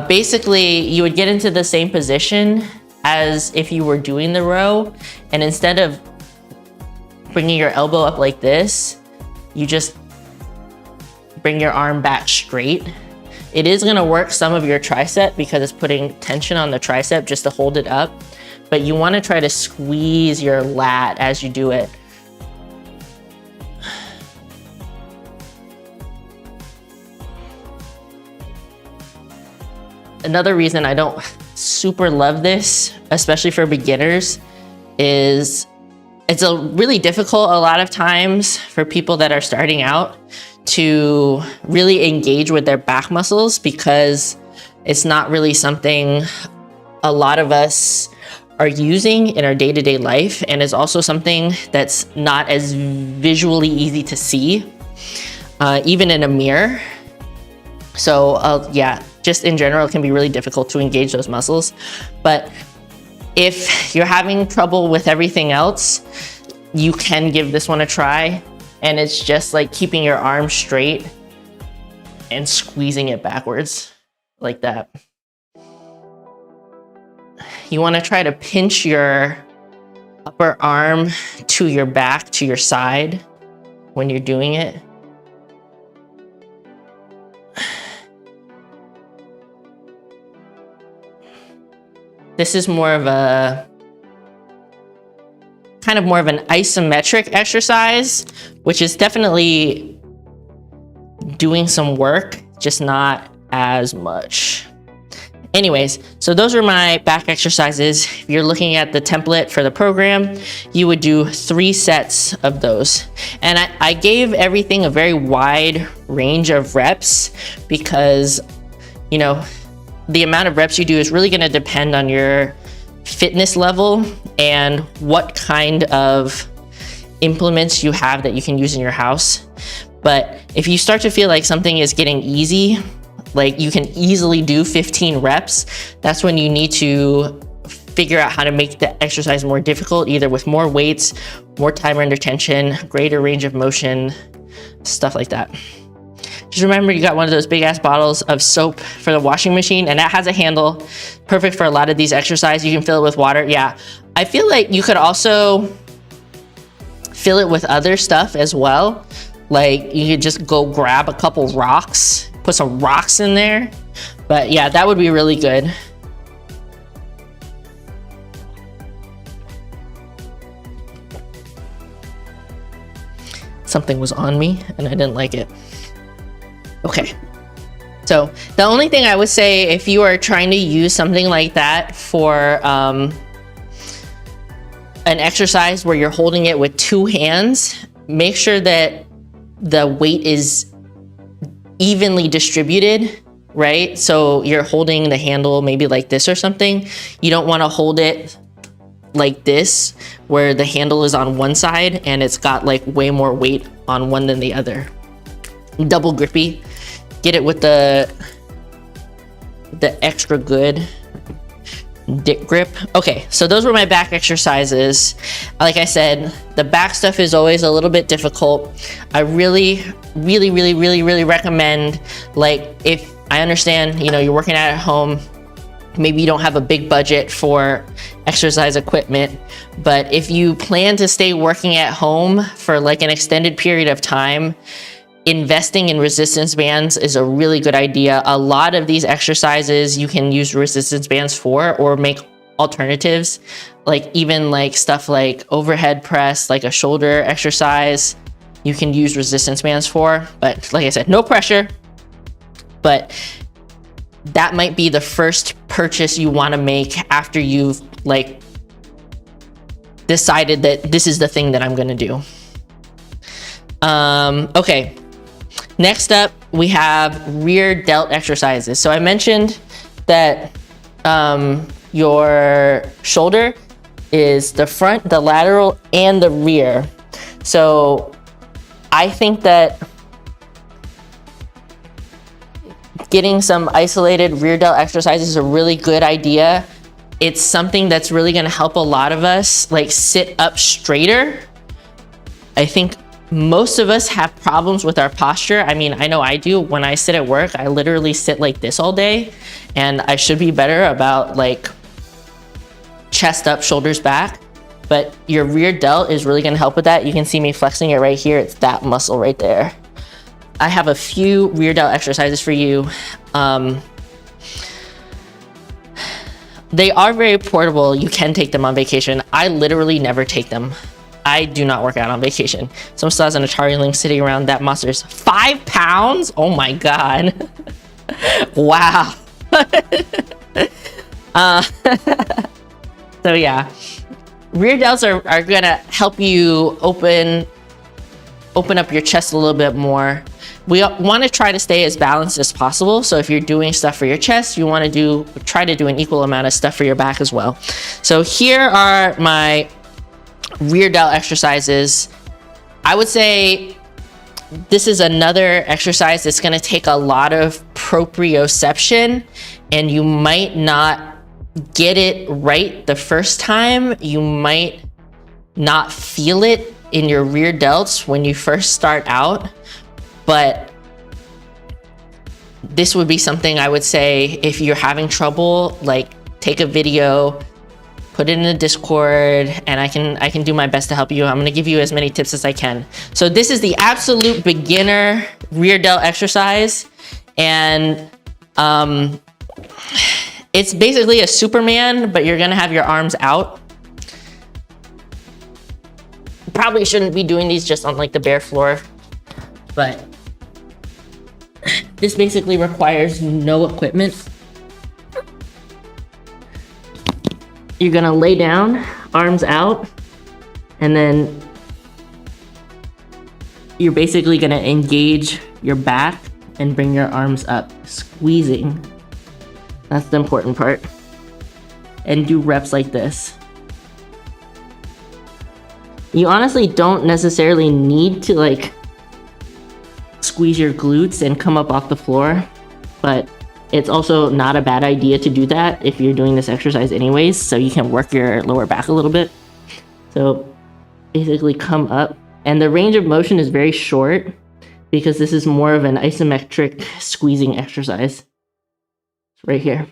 basically, you would get into the same position as if you were doing the row, and instead of bringing your elbow up like this, you just bring your arm back straight. It is gonna work some of your tricep because it's putting tension on the tricep just to hold it up. But you want to try to squeeze your lat as you do it. Another reason I don't super love this, especially for beginners, is it's really difficult a lot of times for people that are starting out to really engage with their back muscles, because it's not really something a lot of us are using in our day-to-day life, and is also something that's not as visually easy to see, even in a mirror. So yeah, just in general, it can be really difficult to engage those muscles. But if you're having trouble with everything else, you can give this one a try. And it's just like keeping your arm straight and squeezing it backwards like that. You want to try to pinch your upper arm to your back, to your side when you're doing it. This is more of a kind of more of an isometric exercise, which is definitely doing some work, just not as much. Anyways, so those are my back exercises. If you're looking at the template for the program, you would do 3 sets of those. And I gave everything a very wide range of reps because, you know, the amount of reps you do is really gonna depend on your fitness level and what kind of implements you have that you can use in your house. But if you start to feel like something is getting easy, like you can easily do 15 reps, that's when you need to figure out how to make the exercise more difficult, either with more weights, more time under tension, greater range of motion, stuff like that. Just remember, you got one of those big ass bottles of soap for the washing machine, and that has a handle, perfect for a lot of these exercises. You can fill it with water. Yeah, I feel like you could also fill it with other stuff as well. Like you could just go grab a couple rocks, put some rocks in there. But yeah, that would be really good. Something was on me and I didn't like it. Okay, so the only thing I would say, if you are trying to use something like that for an exercise where you're holding it with 2 hands, make sure that the weight is evenly distributed, right? So you're holding the handle maybe like this or something. You don't want to hold it like this, where the handle is on one side and it's got like way more weight on one than the other. Double grippy. Get it with the extra good dick grip. Okay, so those were my back exercises. Like I said, the back stuff is always a little bit difficult. I really recommend, like, if I understand, you know, you're working out at home, maybe you don't have a big budget for exercise equipment, but if you plan to stay working at home for like an extended period of time, investing in resistance bands is a really good idea. A lot of these exercises you can use resistance bands for, or make alternatives, like even like stuff like overhead press, like a shoulder exercise, you can use resistance bands for. But like I said, no pressure, but that might be the first purchase you want to make after you've like decided that this is the thing that I'm going to do. Okay. Next up, we have rear delt exercises. So I mentioned that your shoulder is the front, the lateral, and the rear. So I think that getting some isolated rear delt exercises is a really good idea. It's something that's really gonna help a lot of us like sit up straighter. I think most of us have problems with our posture. I mean, I know I do. When I sit at work, I literally sit like this all day, and I should be better about like chest up, shoulders back. But your rear delt is really gonna help with that. You can see me flexing it right here. It's that muscle right there. I have a few rear delt exercises for you. They are very portable. You can take them on vacation. I literally never take them. I do not work out on vacation. Someone still has an Atari Link sitting around. That monster's 5 pounds. Oh my God. Wow. So yeah, rear delts are gonna help you open up your chest a little bit more. We want to try to stay as balanced as possible. So if you're doing stuff for your chest, you want to try to do an equal amount of stuff for your back as well. So here are my rear delt exercises. I would say this is another exercise that's going to take a lot of proprioception, and you might not get it right the first time. You might not feel it in your rear delts when you first start out, but this would be something I would say, if you're having trouble, like take a video, put it in the Discord, and I can do my best to help you. I'm gonna give you as many tips as I can. So this is the absolute beginner rear delt exercise, and it's basically a Superman, but you're gonna have your arms out. Probably shouldn't be doing these just on like the bare floor, but this basically requires no equipment. You're gonna lay down, arms out, and then you're basically gonna engage your back and bring your arms up, squeezing. That's the important part. And do reps like this. You honestly don't necessarily need to like squeeze your glutes and come up off the floor, but it's also not a bad idea to do that if you're doing this exercise anyways, so you can work your lower back a little bit. So basically come up, and the range of motion is very short because this is more of an isometric squeezing exercise. Right here.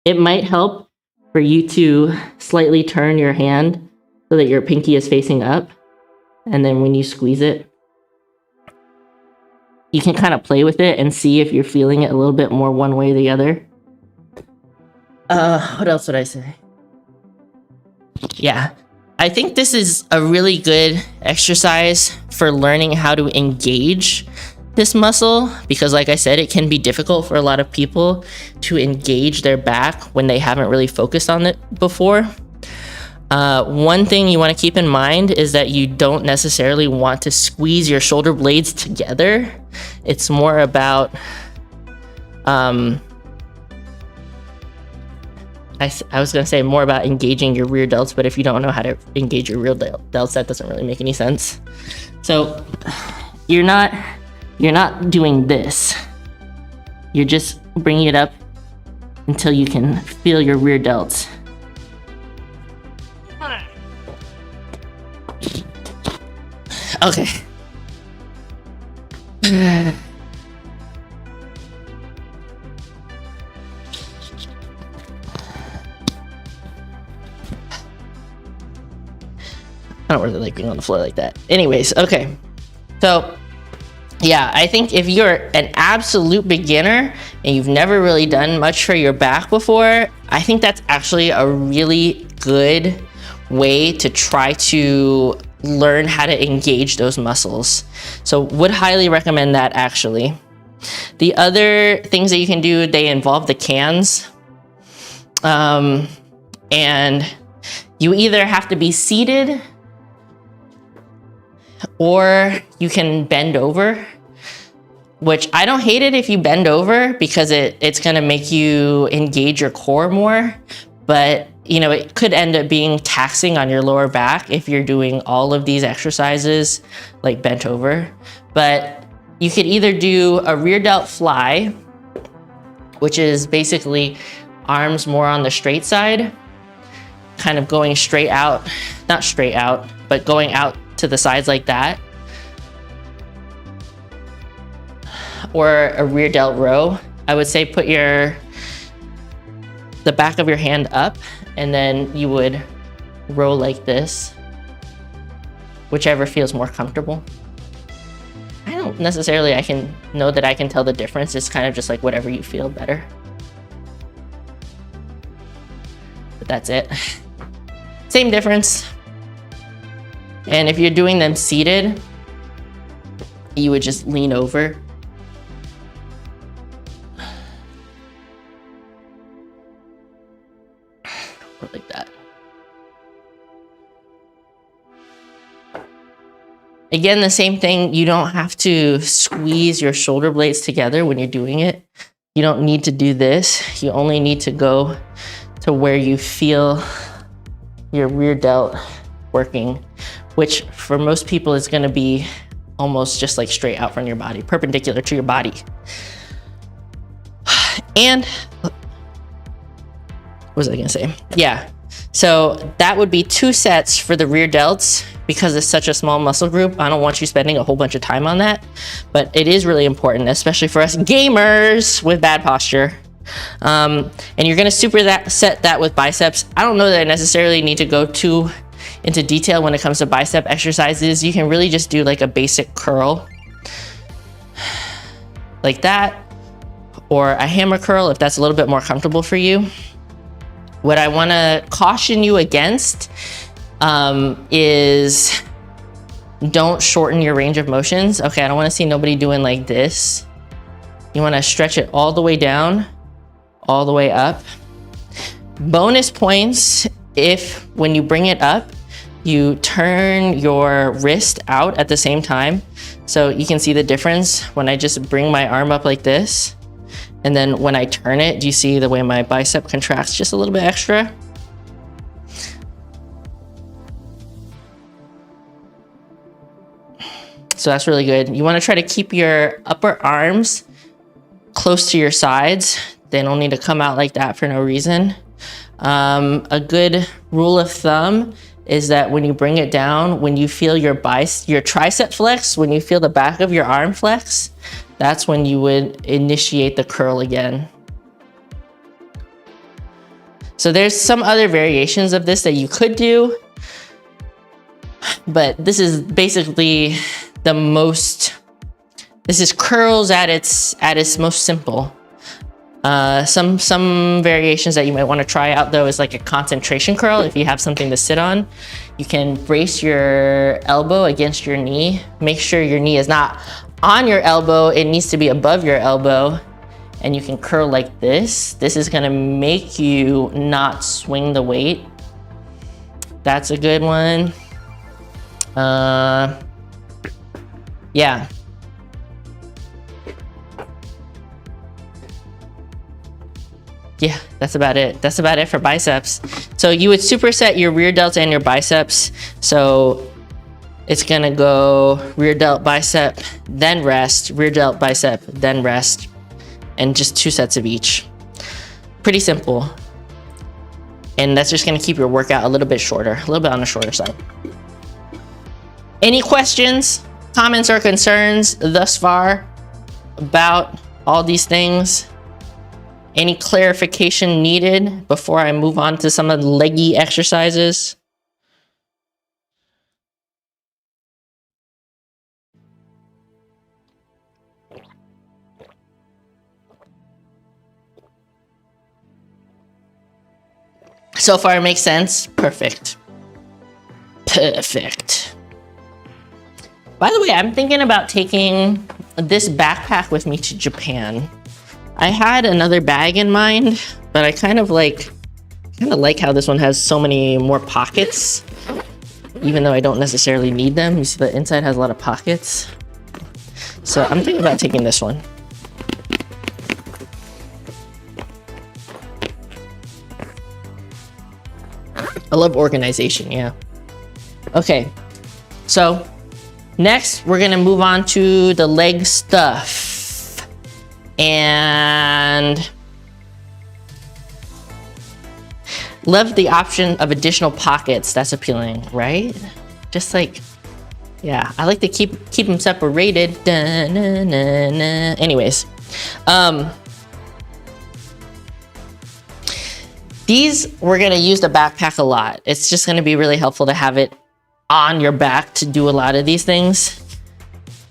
It might help for you to slightly turn your hand so that your pinky is facing up, and then when you squeeze it, you can kind of play with it and see if you're feeling it a little bit more one way or the other. What else would I say? Yeah, I think this is a really good exercise for learning how to engage this muscle, because like I said, it can be difficult for a lot of people to engage their back when they haven't really focused on it before. One thing you want to keep in mind is that you don't necessarily want to squeeze your shoulder blades together. It's more about I was going to say more about engaging your rear delts, but if you don't know how to engage your rear delts, that doesn't really make any sense. So you're not doing this. You're just bringing it up until you can feel your rear delts. Okay. I don't really like being on the floor like that. Anyways, okay. So yeah, I think if you're an absolute beginner and you've never really done much for your back before, I think that's actually a really good way to try to learn how to engage those muscles. So would highly recommend that actually. The other things that you can do, they involve the cans. And you either have to be seated or you can bend over, which I don't hate it if you bend over because it's gonna make you engage your core more, but you know, it could end up being taxing on your lower back if you're doing all of these exercises like bent over. But you could either do a rear delt fly, which is basically arms more on the straight side, kind of going straight out, not straight out, but going out to the sides like that. Or a rear delt row. I would say put the back of your hand up and then you would row like this, whichever feels more comfortable. I don't necessarily, I can tell the difference. It's kind of just like whatever you feel better. But that's it. Same difference. And if you're doing them seated, you would just lean over. Or like that. Again, the same thing, you don't have to squeeze your shoulder blades together when you're doing it. You don't need to do this. You only need to go to where you feel your rear delt working, which for most people is gonna be almost just like straight out from your body, perpendicular to your body. And what was I gonna say? Yeah, so that would be 2 sets for the rear delts. Because it's such a small muscle group, I don't want you spending a whole bunch of time on that, but it is really important, especially for us gamers with bad posture. And you're gonna superset that with biceps. I don't know that I necessarily need to go too into detail when it comes to bicep exercises. You can really just do like a basic curl like that, or a hammer curl if that's a little bit more comfortable for you. What I wanna caution you against is don't shorten your range of motions. Okay, I don't wanna see nobody doing like this. You wanna stretch it all the way down, all the way up. Bonus points if when you bring it up, you turn your wrist out at the same time. So you can see the difference when I just bring my arm up like this. And then when I turn it, do you see the way my bicep contracts just a little bit extra? So that's really good. You wanna try to keep your upper arms close to your sides. They don't need to come out like that for no reason. A good rule of thumb is that when you bring it down, when you feel your tricep flex, when you feel the back of your arm flex, that's when you would initiate the curl again. So there's some other variations of this that you could do, but this is basically this is curls at its most simple. Some variations that you might want to try out though is like a concentration curl. If you have something to sit on, you can brace your elbow against your knee. Make sure your knee is not on your elbow, it needs to be above your elbow, and you can curl like this. This is gonna make you not swing the weight. That's a good one. Yeah. Yeah, that's about it. That's about it for biceps. So you would superset your rear delts and your biceps. So it's gonna go rear delt, bicep, then rest, rear delt, bicep, then rest, and just 2 sets of each. Pretty simple. And that's just gonna keep your workout a little bit shorter, a little bit on the shorter side. Any questions, comments, or concerns thus far about all these things? Any clarification needed before I move on to some of the leggy exercises? So far it makes sense? Perfect. Perfect. By the way, I'm thinking about taking this backpack with me to Japan. I had another bag in mind, but I kind of like how this one has so many more pockets, even though I don't necessarily need them. You see the inside has a lot of pockets. So I'm thinking about taking this one. I love organization, yeah. Okay, so next we're gonna move on to the leg stuff. And love the option of additional pockets. That's appealing, right? Just like, yeah, I like to keep them separated. Anyways, these, we're gonna use the backpack a lot. It's just gonna be really helpful to have it on your back to do a lot of these things.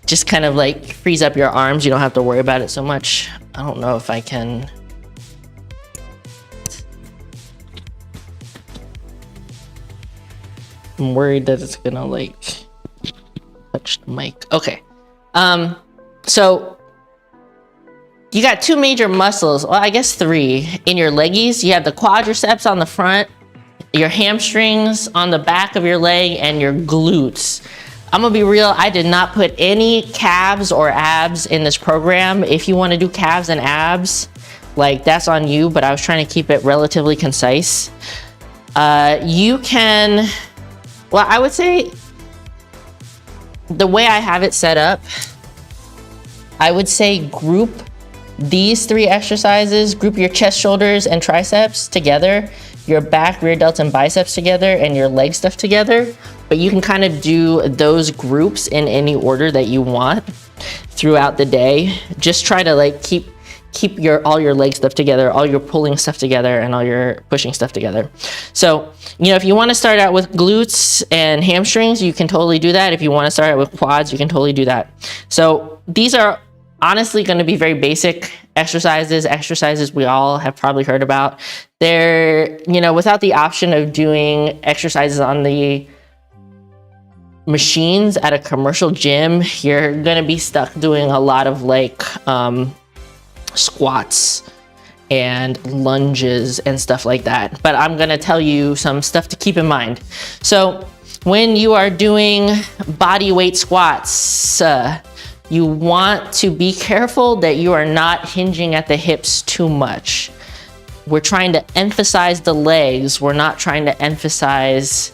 Just kind of like frees up your arms. You don't have to worry about it so much. I don't know if I can. I'm worried that it's gonna like touch the mic. Okay. So you got two major muscles, well, I guess three, in your leggies. You have the quadriceps on the front, your hamstrings on the back of your leg, and your glutes. I'm gonna be real, I did not put any calves or abs in this program. If you wanna do calves and abs, like that's on you, but I was trying to keep it relatively concise. You can, well, I would say the way I have it set up, I would say group these three exercises, group your chest, shoulders, and triceps together, your back, rear delts, and biceps together, and your leg stuff together. But you can kind of do those groups in any order that you want throughout the day. Just try to like keep all your leg stuff together, all your pulling stuff together, and all your pushing stuff together. So, you know, if you want to start out with glutes and hamstrings, you can totally do that. If you want to start out with quads, you can totally do that. So these are honestly going to be very basic exercises we all have probably heard about. They're, you know, without the option of doing exercises on the machines at a commercial gym, you're going to be stuck doing a lot of like squats and lunges and stuff like that. But I'm going to tell you some stuff to keep in mind. So when you are doing body weight squats, you want to be careful that you are not hinging at the hips too much. We're trying to emphasize the legs. We're not trying to emphasize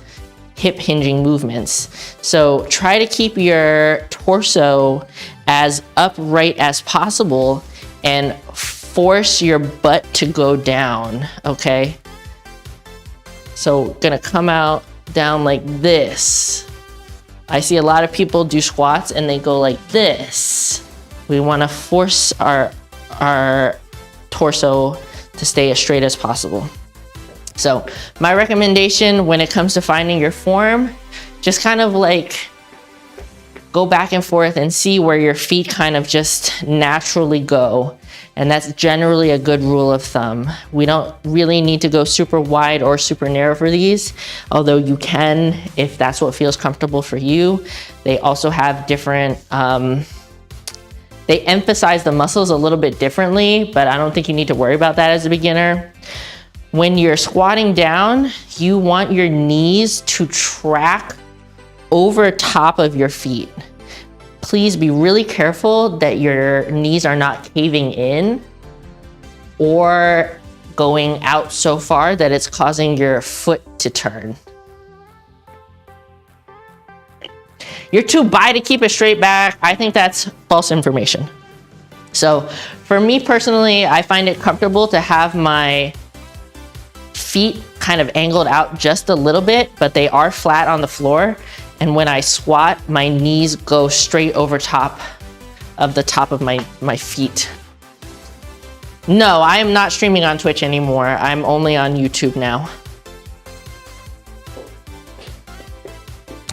hip hinging movements. So try to keep your torso as upright as possible and force your butt to go down, okay? So gonna come out down like this. I see a lot of people do squats and they go like this. We wanna force our torso to stay as straight as possible. So my recommendation when it comes to finding your form, just kind of like go back and forth and see where your feet kind of just naturally go. And that's generally a good rule of thumb. We don't really need to go super wide or super narrow for these, although you can if that's what feels comfortable for you. They also have different, they emphasize the muscles a little bit differently, but I don't think you need to worry about that as a beginner. When you're squatting down, you want your knees to track over top of your feet. Please be really careful that your knees are not caving in or going out so far that it's causing your foot to turn. You're too bi to keep a straight back. I think that's false information. So for me personally, I find it comfortable to have my feet kind of angled out just a little bit, but they are flat on the floor. And when I squat, my knees go straight over top of my feet. No, I am not streaming on Twitch anymore. I'm only on YouTube now.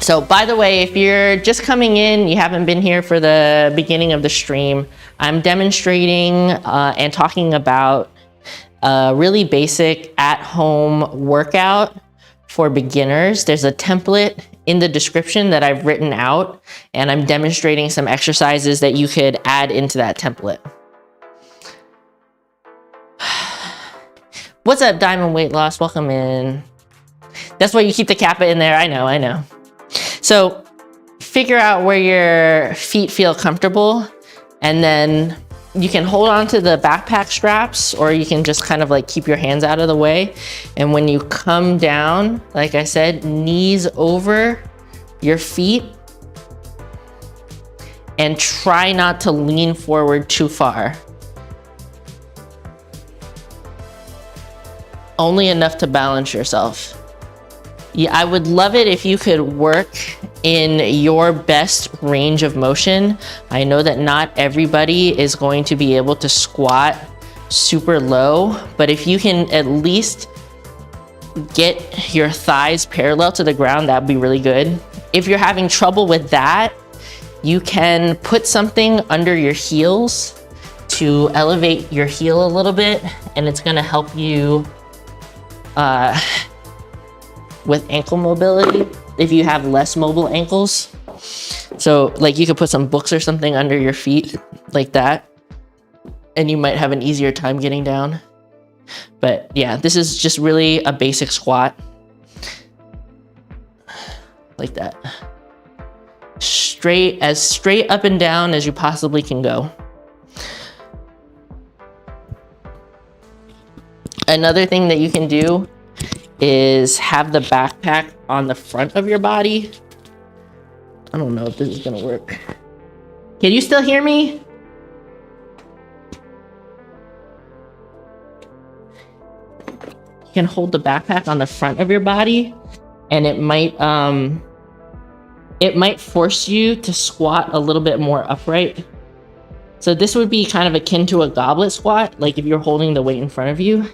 So by the way, if you're just coming in, you haven't been here for the beginning of the stream, I'm demonstrating and talking about A really basic at-home workout for beginners. There's a template in the description that I've written out, and I'm demonstrating some exercises that you could add into that template. What's up, Diamond Weight Loss? Welcome in. That's why you keep the kappa in there. I know. So figure out where your feet feel comfortable, and then you can hold on to the backpack straps, or you can just kind of like keep your hands out of the way. And when you come down, like I said, knees over your feet, and try not to lean forward too far. Only enough to balance yourself. Yeah, I would love it if you could work in your best range of motion. I know that not everybody is going to be able to squat super low, but if you can at least get your thighs parallel to the ground, that'd be really good. If you're having trouble with that, you can put something under your heels to elevate your heel a little bit, and it's gonna help you with ankle mobility if you have less mobile ankles. So like you could put some books or something under your feet like that, and you might have an easier time getting down. But yeah, this is just really a basic squat. Like that. As straight up and down as you possibly can go. Another thing that you can do is have the backpack on the front of your body. I don't know if this is gonna work. Can you still hear me? You can hold the backpack on the front of your body, and it might force you to squat a little bit more upright. So this would be kind of akin to a goblet squat, like if you're holding the weight in front of you.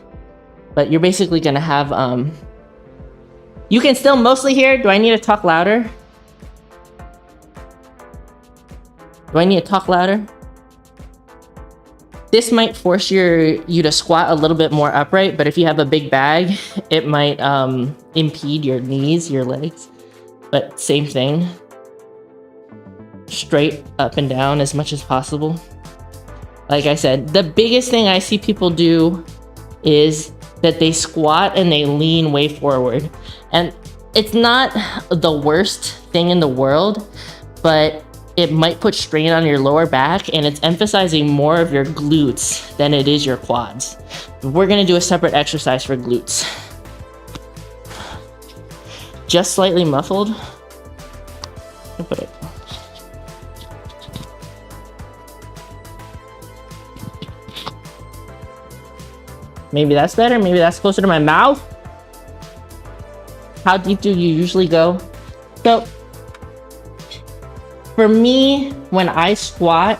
But you're basically gonna have, you can still mostly hear. Do I need to talk louder? Do I need to talk louder? This might force you to squat a little bit more upright, but if you have a big bag, it might impede your knees, your legs. But same thing. Straight up and down as much as possible. Like I said, the biggest thing I see people do is that they squat and they lean way forward. And it's not the worst thing in the world, but it might put strain on your lower back, and it's emphasizing more of your glutes than it is your quads. We're gonna do a separate exercise for glutes. Just slightly muffled. Put it. Maybe that's better. Maybe that's closer to my mouth. How deep do you usually go? So for me, when I squat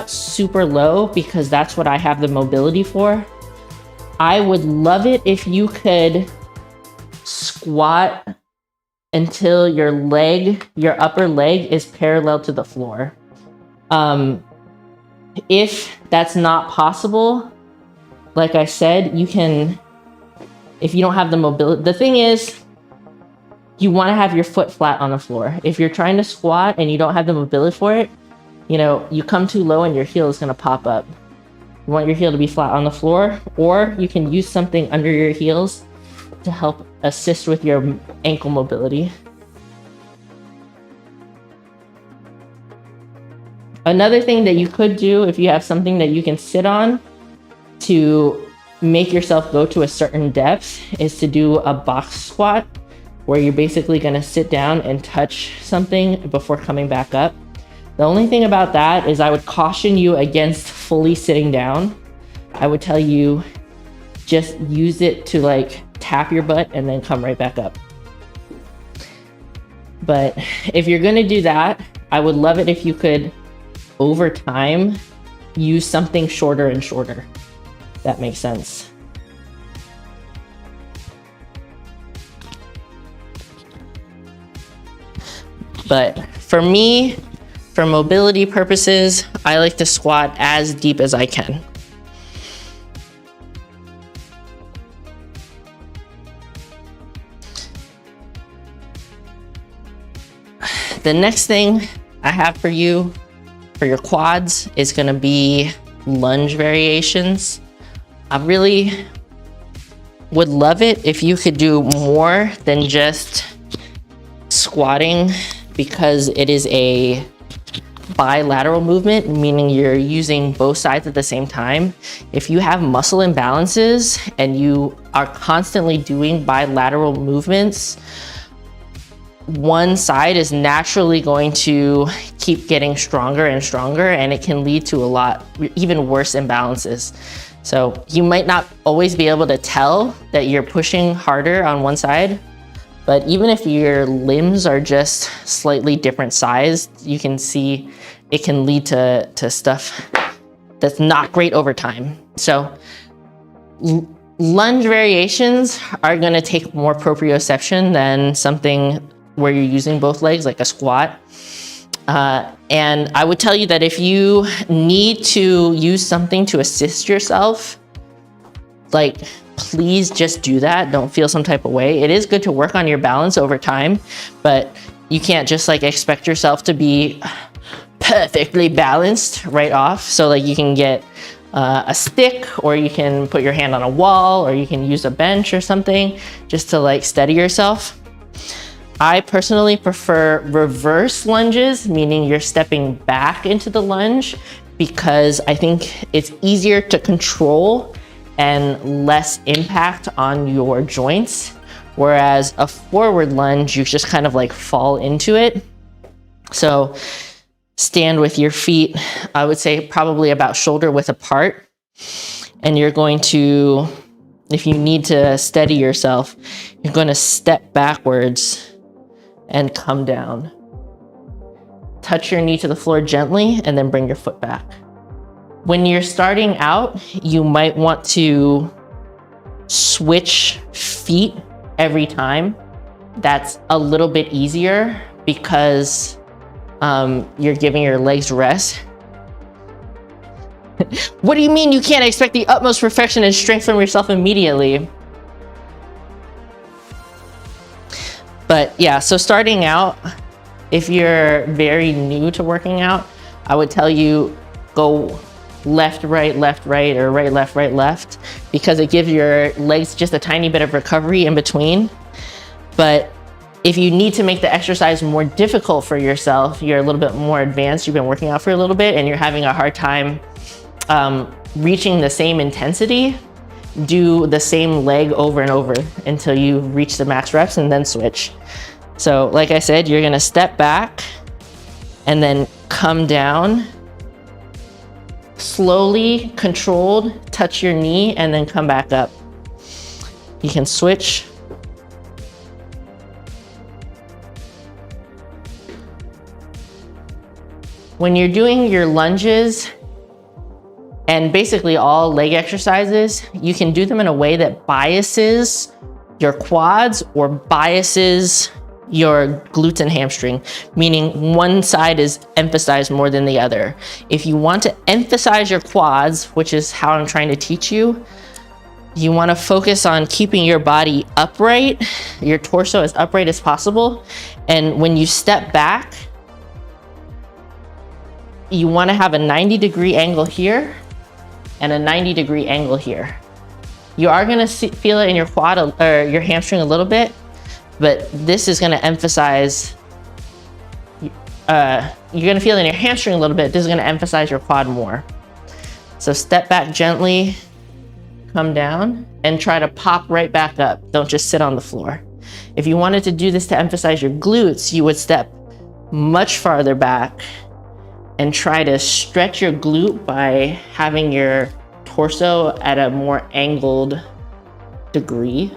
super low because that's what I have the mobility for. I would love it if you could squat until your upper leg is parallel to the floor. If that's not possible, like I said, you can, if you don't have the mobility, the thing is, you want to have your foot flat on the floor. If you're trying to squat and you don't have the mobility for it, you come too low and your heel is going to pop up. You want your heel to be flat on the floor, or you can use something under your heels to help assist with your ankle mobility. Another thing that you could do if you have something that you can sit on to make yourself go to a certain depth is to do a box squat, where you're basically going to sit down and touch something before coming back up. The only thing about that is I would caution you against fully sitting down. I would tell you just use it to like tap your butt and then come right back up. But if you're going to do that, I would love it if you could, over time, use something shorter and shorter. That makes sense. But for me, for mobility purposes, I like to squat as deep as I can. the next thing I have for you, for your quads, is gonna be lunge variations. I really would love it if you could do more than just squatting, because it is a bilateral movement, meaning you're using both sides at the same time. If you have muscle imbalances and you are constantly doing bilateral movements, one side is naturally going to keep getting stronger and stronger, and it can lead to a lot even worse imbalances. So you might not always be able to tell that you're pushing harder on one side, but even if your limbs are just slightly different sized, you can see it can lead to stuff that's not great over time. So lunge variations are gonna take more proprioception than something where you're using both legs, like a squat. And I would tell you that if you need to use something to assist yourself, like, please just do that. Don't feel some type of way. It is good to work on your balance over time, but you can't just like expect yourself to be perfectly balanced right off. So like you can get a stick, or you can put your hand on a wall, or you can use a bench or something just to like steady yourself. I personally prefer reverse lunges, meaning you're stepping back into the lunge, because I think it's easier to control and less impact on your joints. Whereas a forward lunge, you just kind of like fall into it. So stand with your feet, I would say probably about shoulder width apart. And you're going to, if you need to steady yourself, you're going to step backwards and come down. Touch your knee to the floor gently and then bring your foot back. When you're starting out, you might want to switch feet every time. That's a little bit easier because you're giving your legs rest. What do you mean you can't expect the utmost perfection and strength from yourself immediately? But yeah, so starting out, if you're very new to working out, I would tell you go left, right, or right, left, because it gives your legs just a tiny bit of recovery in between. But if you need to make the exercise more difficult for yourself, you're a little bit more advanced, you've been working out for a little bit, and you're having a hard time reaching the same intensity, do the same leg over and over until you reach the max reps and then switch. So like I said, you're gonna step back and then come down, slowly, controlled, touch your knee and then come back up. You can switch. When you're doing your lunges and basically all leg exercises, you can do them in a way that biases your quads or biases your glutes and hamstring, meaning one side is emphasized more than the other. If you want to emphasize your quads, which is how I'm trying to teach you, you want to focus on keeping your body upright, your torso as upright as possible. And when you step back, you want to have a 90-degree angle here and a 90-degree angle here. You are going to feel it in your quad or your hamstring a little bit, but this is going to emphasize, you're going to feel it in your hamstring a little bit. This is going to emphasize your quad more. So step back gently, come down, and try to pop right back up. Don't just sit on the floor. If you wanted to do this to emphasize your glutes, you would step much farther back and try to stretch your glute by having your torso at a more angled degree.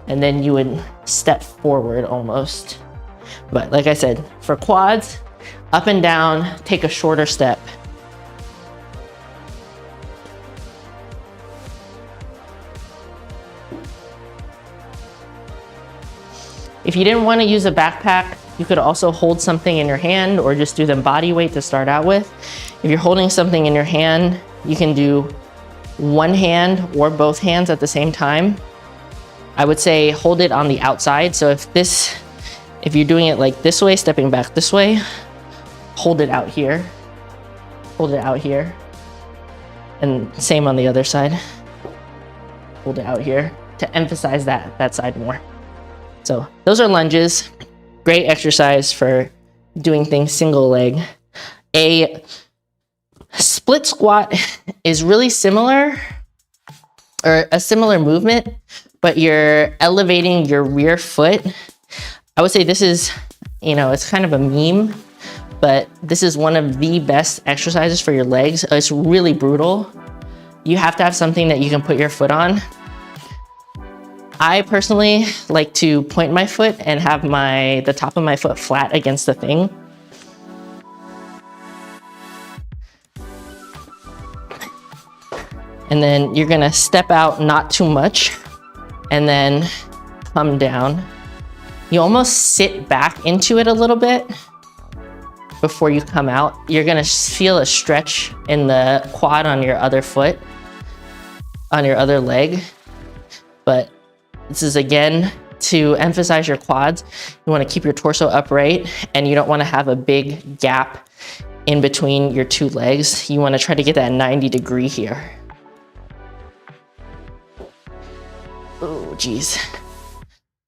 And then you would step forward almost. But like I said, for quads, up and down, take a shorter step. If you didn't want to use a backpack, you could also hold something in your hand or just do them body weight to start out with. If you're holding something in your hand, you can do one hand or both hands at the same time. I would say hold it on the outside. So if this If you're doing it like this way, stepping back this way, hold it out here. Hold it out here. And same on the other side. Hold it out here to emphasize that side more. So those are lunges. Great exercise for doing things single leg. A split squat is really similar, or a similar movement, but you're elevating your rear foot. I would say this is, it's kind of a meme, but this is one of the best exercises for your legs. It's really brutal. You have to have something that you can put your foot on. I personally like to point my foot and have the top of my foot flat against the thing. And then you're gonna step out not too much and then come down. You almost sit back into it a little bit before you come out. You're gonna feel a stretch in the quad on your other foot, on your other leg. But this is again to emphasize your quads. You wanna keep your torso upright and you don't wanna have a big gap in between your two legs. You wanna try to get that 90-degree here. Oh, geez.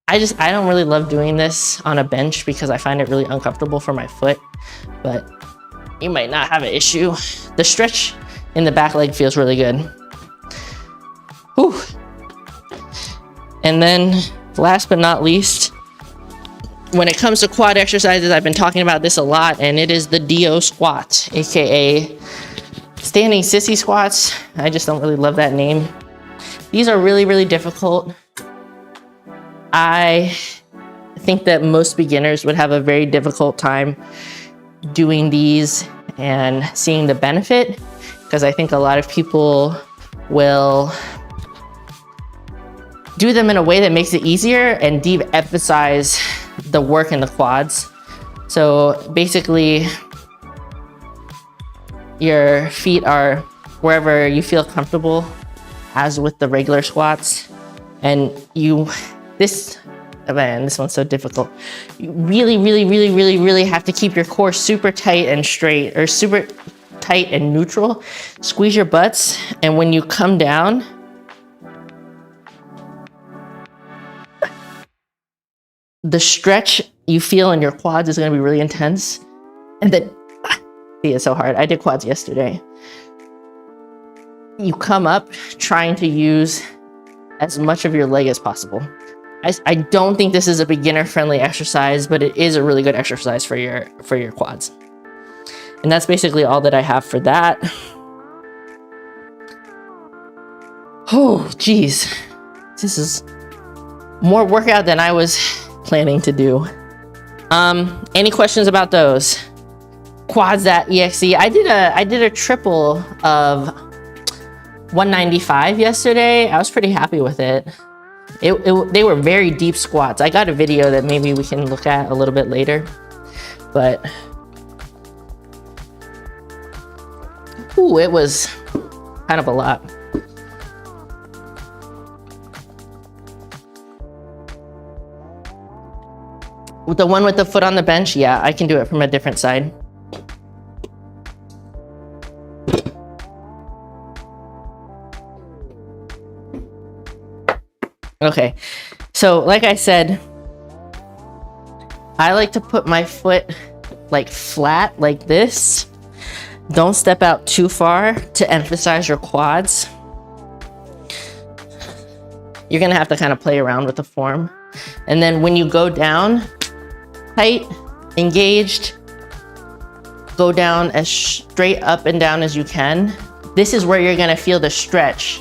I don't really love doing this on a bench because I find it really uncomfortable for my foot, but you might not have an issue. The stretch in the back leg feels really good. Whew. And then last but not least, when it comes to quad exercises, I've been talking about this a lot, and it is the DO squat, AKA standing sissy squats. I just don't really love that name. These are really, really difficult. I think that most beginners would have a very difficult time doing these and seeing the benefit, because I think a lot of people will do them in a way that makes it easier and de-emphasize the work in the quads. So basically, your feet are wherever you feel comfortable, as with the regular squats. And this one's so difficult. You really, really, really, really, really have to keep your core super tight and straight, or super tight and neutral. Squeeze your butts, and when you come down, the stretch you feel in your quads is gonna be really intense. And then, see, it's so hard. I did quads yesterday. You come up trying to use as much of your leg as possible. I don't think this is a beginner-friendly exercise, but it is a really good exercise for your quads. And that's basically all that I have for that. Oh, geez. This is more workout than I was planning to do. Any questions about those? Quads.exe. I did a triple of 195 yesterday. I was pretty happy with it. They were very deep squats. I got a video that maybe we can look at a little bit later, but ooh, it was kind of a lot. With the one with the foot on the bench, yeah, I can do it from a different side. Okay, so like I said, I like to put my foot like flat like this. Don't step out too far to emphasize your quads. You're gonna have to kind of play around with the form. And then when you go down, tight, engaged, go down as straight up and down as you can. This is where you're gonna feel the stretch.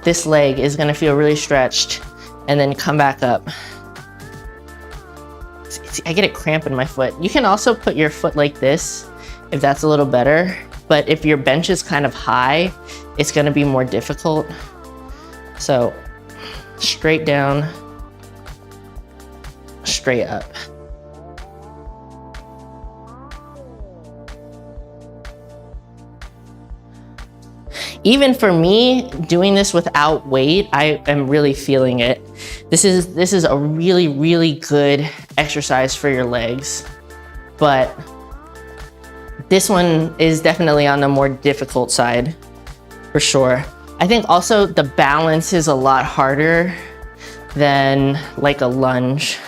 This leg is gonna feel really stretched, and then come back up. See, I get a cramp in my foot. You can also put your foot like this if that's a little better, but if your bench is kind of high, it's gonna be more difficult. So straight down, straight up. Even for me, doing this without weight, I am really feeling it. This is a really, really good exercise for your legs, but this one is definitely on the more difficult side for sure. I think also the balance is a lot harder than like a lunge.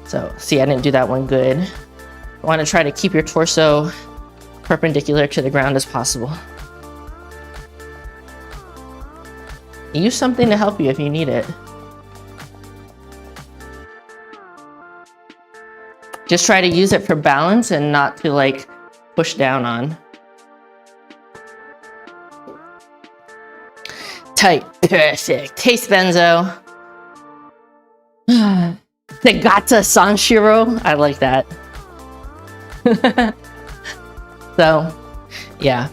So see, I didn't do that one good. I want to try to keep your torso perpendicular to the ground as possible. Use something to help you if you need it. Just try to use it for balance and not to like push down on. Tight, perfect. Taste benzo. Negata Sanshiro. I like that. So, yeah.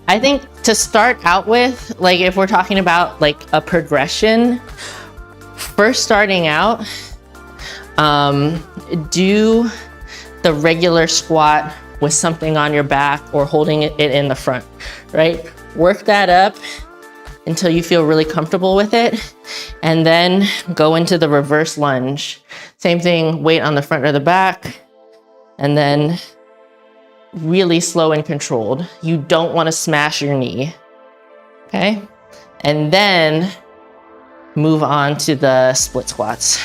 I think to start out with, like if we're talking about like a progression, first starting out, do the regular squat with something on your back or holding it in the front, right? Work that up until you feel really comfortable with it, and then go into the reverse lunge. Same thing, weight on the front or the back, and then really slow and controlled. You don't want to smash your knee, okay? And then move on to the split squats.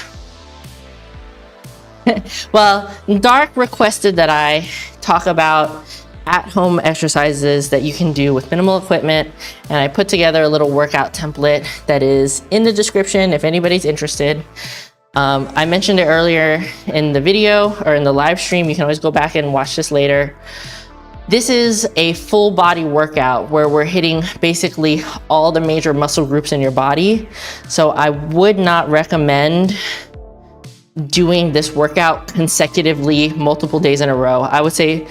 Well, Dark requested that I talk about at-home exercises that you can do with minimal equipment, and I put together a little workout template that is in the description if anybody's interested. I mentioned it earlier in the video or in the live stream. You can always go back and watch this later. This is a full body workout where we're hitting basically all the major muscle groups in your body. So I would not recommend doing this workout consecutively multiple days in a row. I would say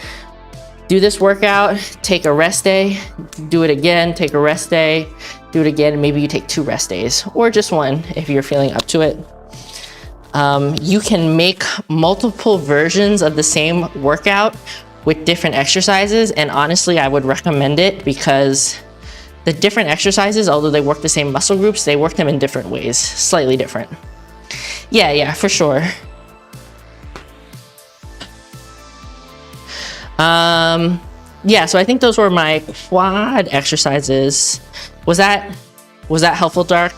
do this workout, take a rest day, do it again, take a rest day, do it again, and maybe you take 2 rest days or just 1 if you're feeling up to it. You can make multiple versions of the same workout with different exercises, and honestly, I would recommend it because the different exercises, although they work the same muscle groups, they work them in different ways, slightly different. Yeah, for sure. Yeah, so I think those were my quad exercises. Was that helpful, Dark?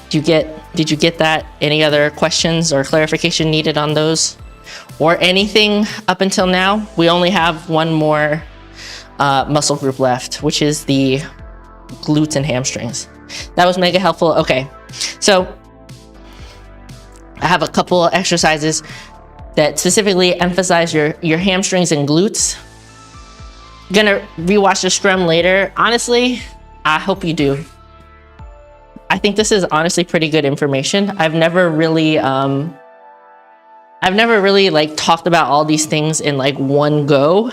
Did you get that? Any other questions or clarification needed on those? Or anything up until now? We only have one more muscle group left, which is the glutes and hamstrings. That was mega helpful. Okay, so I have a couple of exercises that specifically emphasize your hamstrings and glutes. Gonna rewatch the scrum later. Honestly, I hope you do. I think this is honestly pretty good information. I've never really like talked about all these things in like one go.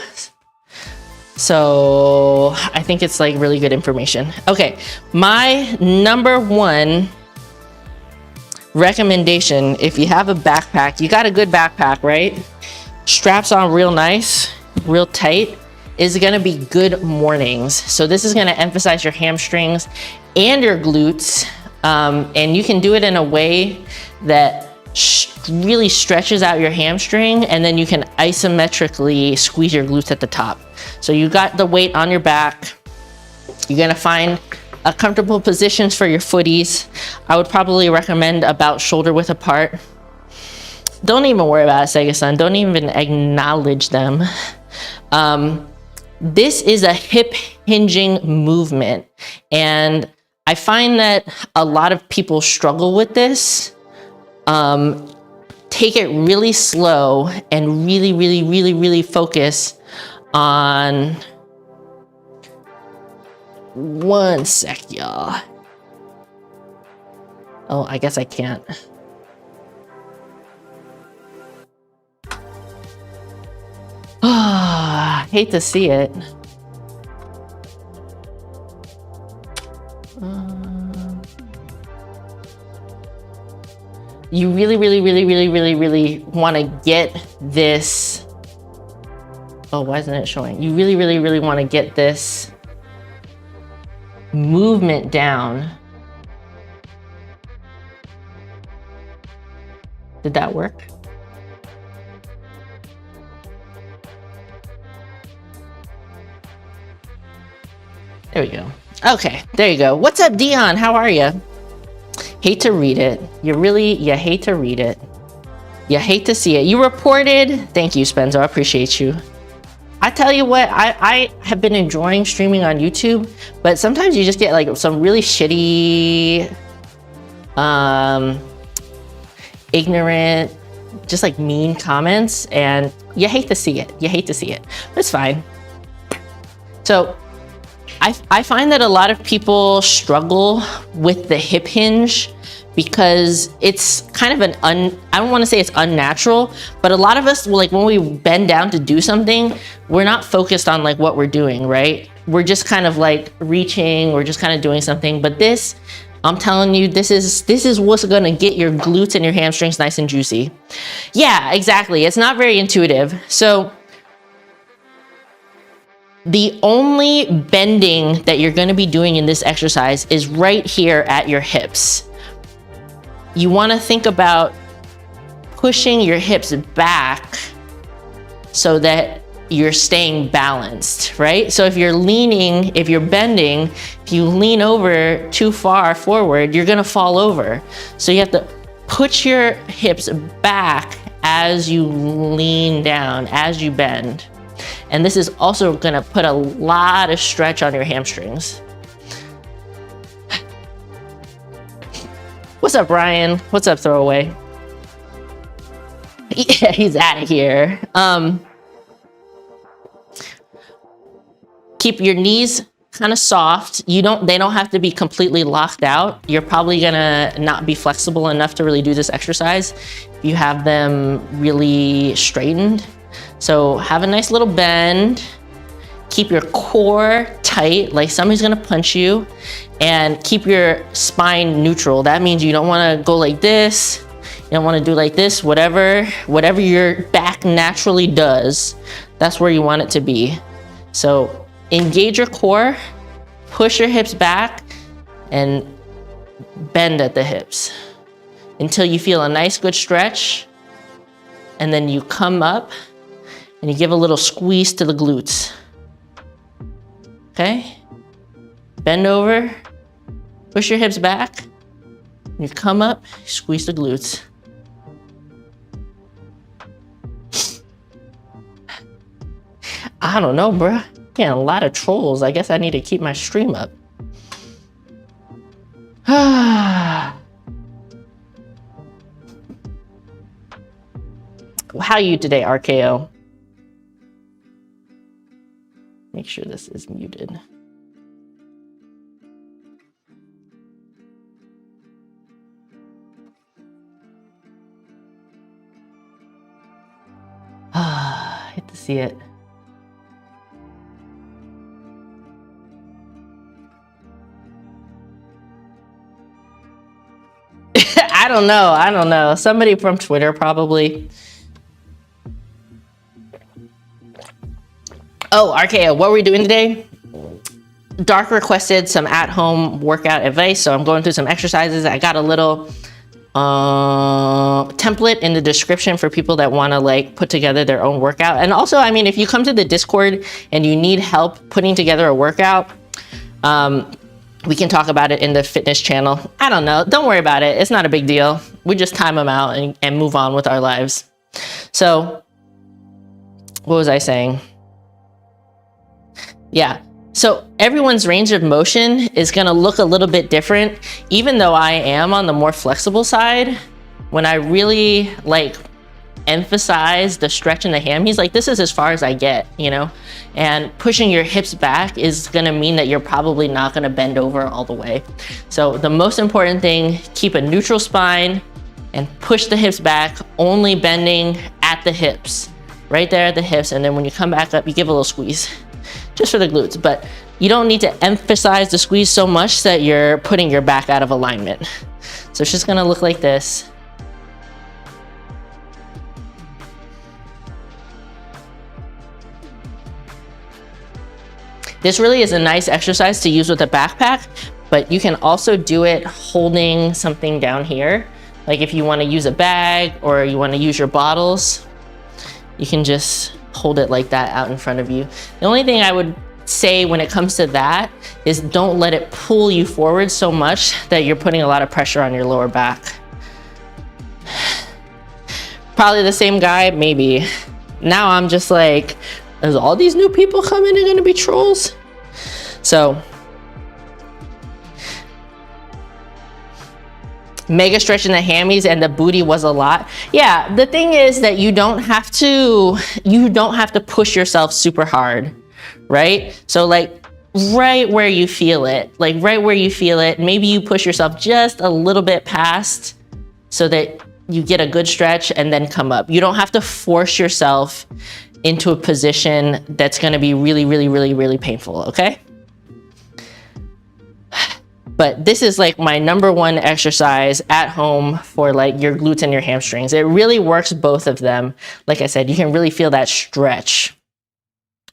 So I think it's like really good information. Okay, my number 1 recommendation, if you have a backpack, you got a good backpack, right? Straps on real nice, real tight, is gonna be good mornings. So this is gonna emphasize your hamstrings and your glutes. And you can do it in a way that really stretches out your hamstring, and then you can isometrically squeeze your glutes at the top. So you got the weight on your back. You're gonna find a comfortable positions for your footies. I would probably recommend about shoulder width apart. Don't even worry about it, Sega-san. Don't even acknowledge them. This is a hip hinging movement, and I find that a lot of people struggle with this. Take it really slow and really focus on, one sec, y'all. Oh, I guess I can't. Ah, hate to see it. You really want to get this. Oh, why isn't it showing? You really want to get this movement down. Did that work? There we go. Okay, there you go. What's up, Dion? How are you? Hate to read it. You hate to read it. You hate to see it. You reported. Thank you, Spencer. I appreciate you. I tell you what, I have been enjoying streaming on YouTube, but sometimes you just get like some really shitty, ignorant, just like mean comments, and you hate to see it. You hate to see it. But it's fine. So I find that a lot of people struggle with the hip hinge because it's kind of I don't want to say it's unnatural, but a lot of us, like when we bend down to do something, we're not focused on like what we're doing, right? We're just kind of like reaching, we're just kind of doing something. But this, I'm telling you, this is what's gonna get your glutes and your hamstrings nice and juicy. Yeah, exactly. It's not very intuitive. So the only bending that you're gonna be doing in this exercise is right here at your hips. You wanna think about pushing your hips back so that you're staying balanced, right? So if you're leaning, if you're bending, if you lean over too far forward, you're gonna fall over. So you have to put your hips back as you lean down, as you bend. And this is also gonna put a lot of stretch on your hamstrings. What's up, Ryan? What's up, Throwaway? Yeah, he's out of here. Keep your knees kind of soft. They don't have to be completely locked out. You're probably gonna not be flexible enough to really do this exercise if you have them really straightened. So have a nice little bend. Keep your core tight, like somebody's gonna punch you, and keep your spine neutral. That means you don't wanna go like this, you don't wanna do like this, whatever your back naturally does, that's where you want it to be. So engage your core, push your hips back, and bend at the hips until you feel a nice good stretch, and then you come up and you give a little squeeze to the glutes. Okay? Bend over, push your hips back, and you come up, squeeze the glutes. I don't know, bruh. Getting a lot of trolls. I guess I need to keep my stream up. How are you today, RKO? Make sure this is muted. Hate to see it. I don't know. Somebody from Twitter probably. Oh, RKO, what were we doing today? Dark requested some at-home workout advice, so I'm going through some exercises. I got a little template in the description for people that want to like put together their own workout. And also, I mean, if you come to the Discord and you need help putting together a workout, we can talk about it in the fitness channel. I don't know. Don't worry about it. It's not a big deal. We just time them out and move on with our lives. So what was I saying? Yeah. So everyone's range of motion is going to look a little bit different. Even though I am on the more flexible side, when I really like emphasize the stretch in the ham, he's like, this is as far as I get, you know? And pushing your hips back is gonna mean that you're probably not gonna bend over all the way. So the most important thing, keep a neutral spine and push the hips back, only bending at the hips, right there at the hips. And then when you come back up, you give a little squeeze just for the glutes, but you don't need to emphasize the squeeze so much that you're putting your back out of alignment. So it's just gonna look like this. This really is a nice exercise to use with a backpack, but you can also do it holding something down here, Like if you want to use a bag or you want to use your bottles, you can just hold it like that out in front of you. The only thing I would say when it comes to that is don't let it pull you forward so much that you're putting a lot of pressure on your lower back. Probably the same guy, maybe. Now I'm just like, is all these new people coming and gonna be trolls? So, mega stretching the hammies and the booty was a lot. Yeah, the thing is that you don't have to push yourself super hard, right? So like right where you feel it, maybe you push yourself just a little bit past so that you get a good stretch and then come up. You don't have to force yourself into a position that's gonna be really, really, really, really painful, okay? But this is like my #1 exercise at home for like your glutes and your hamstrings. It really works both of them. Like I said, you can really feel that stretch.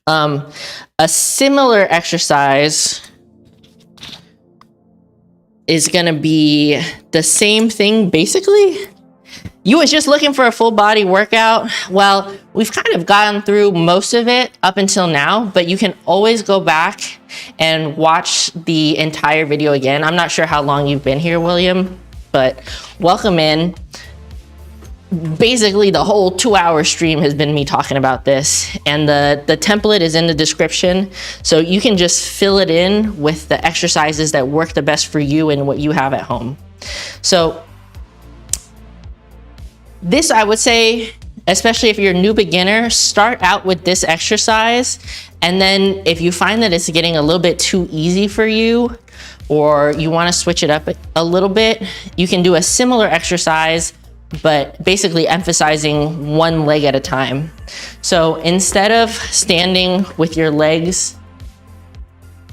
A similar exercise is gonna be the same thing basically. You was just looking for a full body workout. Well, we've kind of gotten through most of it up until now, but you can always go back and watch the entire video again. I'm not sure how long you've been here, William, but welcome in. Basically, the whole 2-hour stream has been me talking about this, and the template is in the description, so you can just fill it in with the exercises that work the best for you and what you have at home. So this, I would say, especially if you're a new beginner, start out with this exercise. And then if you find that it's getting a little bit too easy for you, or you want to switch it up a little bit, you can do a similar exercise, but basically emphasizing one leg at a time. So instead of standing with your legs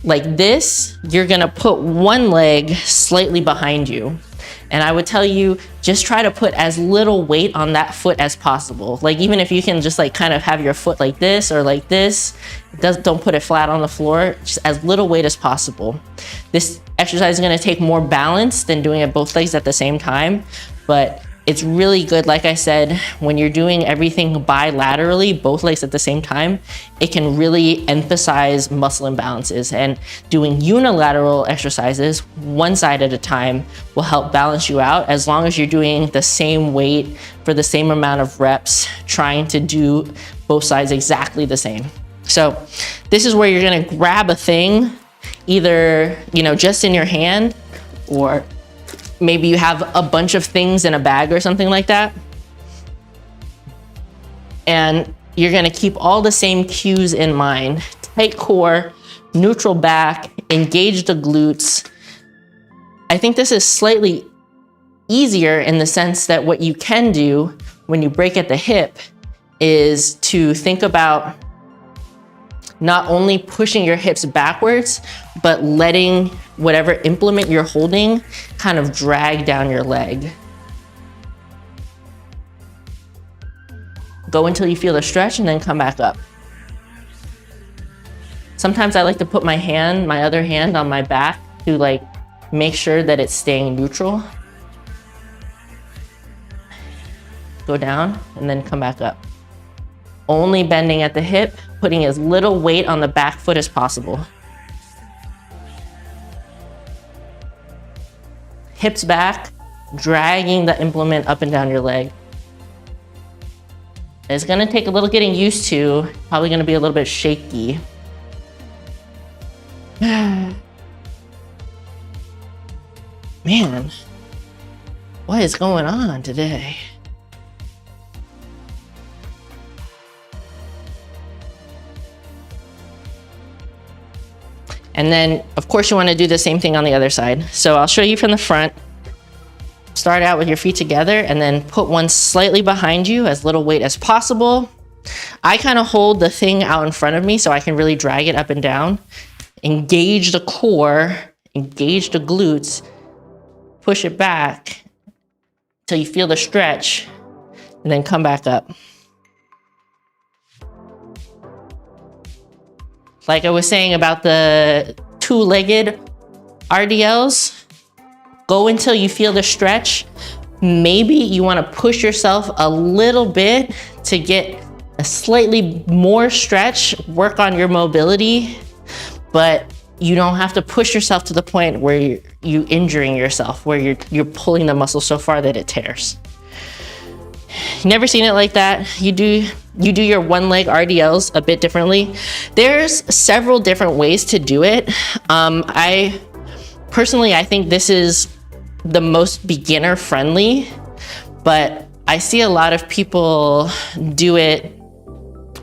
like this, you're gonna put one leg slightly behind you. And I would tell you, just try to put as little weight on that foot as possible. Like even if you can just like kind of have your foot like this or like this, don't put it flat on the floor, just as little weight as possible. This exercise is gonna take more balance than doing it both legs at the same time, but it's really good, like I said, when you're doing everything bilaterally, both legs at the same time, it can really emphasize muscle imbalances. And doing unilateral exercises, one side at a time, will help balance you out as long as you're doing the same weight for the same amount of reps, trying to do both sides exactly the same. So this is where you're gonna grab a thing, either just in your hand, or maybe you have a bunch of things in a bag or something like that. And you're gonna keep all the same cues in mind. Tight core, neutral back, engage the glutes. I think this is slightly easier in the sense that what you can do when you break at the hip is to think about not only pushing your hips backwards, but letting whatever implement you're holding kind of drag down your leg. Go until you feel the stretch and then come back up. Sometimes I like to put my other hand on my back to like make sure that it's staying neutral. Go down and then come back up. Only bending at the hip, putting as little weight on the back foot as possible. Hips back, dragging the implement up and down your leg. It's gonna take a little getting used to, probably gonna be a little bit shaky. Man, what is going on today? And then, of course, you want to do the same thing on the other side. So I'll show you from the front. Start out with your feet together and then put one slightly behind you, as little weight as possible. I kind of hold the thing out in front of me so I can really drag it up and down. Engage the core, engage the glutes, push it back till you feel the stretch, and then come back up. Like I was saying about the two-legged RDLs, go until you feel the stretch, maybe you want to push yourself a little bit to get a slightly more stretch, work on your mobility, but you don't have to push yourself to the point where you're injuring yourself, where you're pulling the muscle so far that it tears. Never seen it like that. You do your one leg RDLs a bit differently. There's several different ways to do it. I think this is the most beginner friendly, but I see a lot of people do it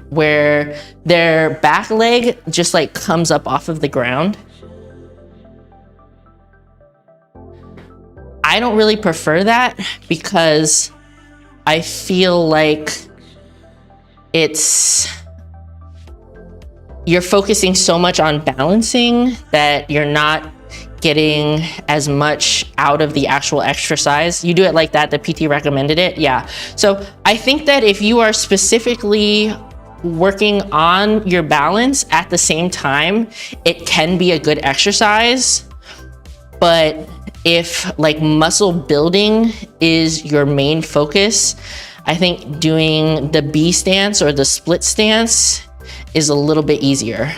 where their back leg just like comes up off of the ground. I don't really prefer that because I feel like you're focusing so much on balancing that you're not getting as much out of the actual exercise. You do it like that, the PT recommended it, yeah. So I think that if you are specifically working on your balance at the same time, it can be a good exercise. But if like muscle building is your main focus, I think doing the B stance or the split stance is a little bit easier.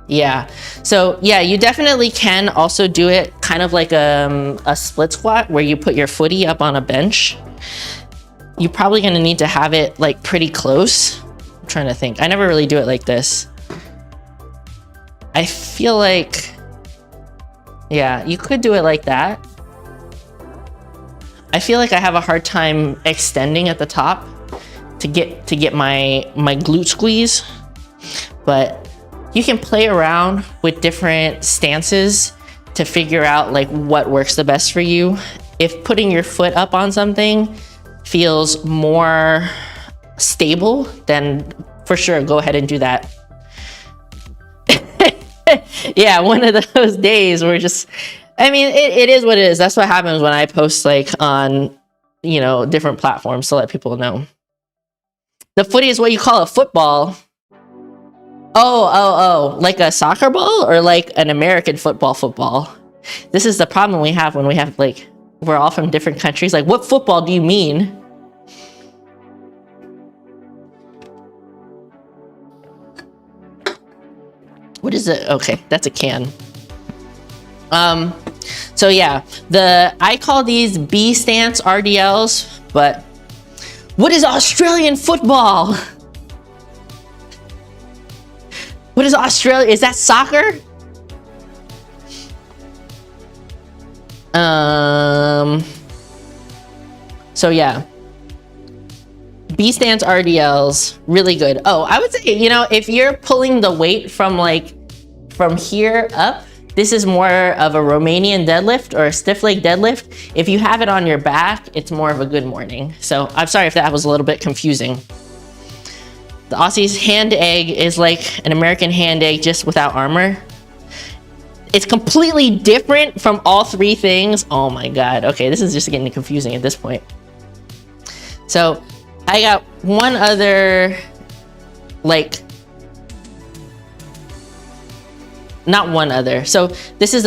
Yeah, so yeah, you definitely can also do it kind of like a split squat where you put your footy up on a bench. You're probably gonna need to have it like pretty close. I'm trying to think. I never really do it like this. I feel like, yeah, you could do it like that. I feel like I have a hard time extending at the top to get my glute squeeze, but you can play around with different stances to figure out like what works the best for you. If putting your foot up on something feels more stable, then for sure, go ahead and do that. Yeah, one of those days where just, I mean, it is what it is. That's what happens when I post like on, different platforms to let people know. The footy is what you call a football. Oh, like a soccer ball or like an American football? This is the problem we have when we have like, we're all from different countries. Like, what football do you mean? What is it? Okay, that's a can. So yeah, I call these B stance RDLs, but what is Australian football? What is Australia? Is that soccer? So yeah, B stance RDLs, really good. Oh, I would say, if you're pulling the weight from here up, this is more of a Romanian deadlift or a stiff leg deadlift. If you have it on your back, it's more of a good morning. So I'm sorry if that was a little bit confusing. The Aussie's hand egg is like an American hand egg just without armor. It's completely different from all three things. Oh my God. Okay, this is just getting confusing at this point. So I got one other, not one other. So this is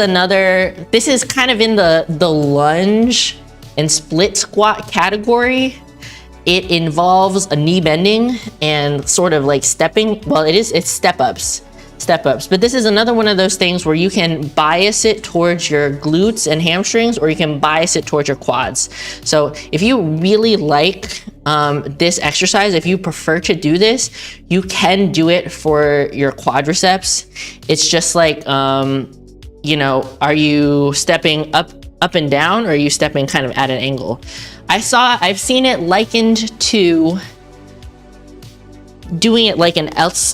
kind of in the lunge and split squat category. It involves a knee bending and sort of like stepping. Well, it's step ups. But this is another one of those things where you can bias it towards your glutes and hamstrings, or you can bias it towards your quads. So if you really like this exercise, if you prefer to do this, you can do it for your quadriceps. It's just like, are you stepping up and down, or are you stepping kind of at an angle? I've seen it likened to doing it like an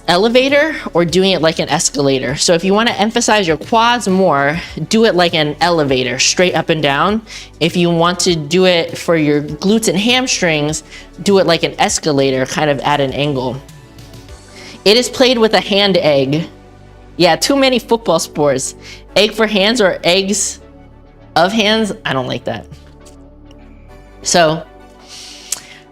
elevator or doing it like an escalator. So if you want to emphasize your quads more, do it like an elevator, straight up and down. If you want to do it for your glutes and hamstrings, do it like an escalator, kind of at an angle. It is played with a hand egg. Yeah, too many football sports. Egg for hands or eggs of hands, I don't like that. So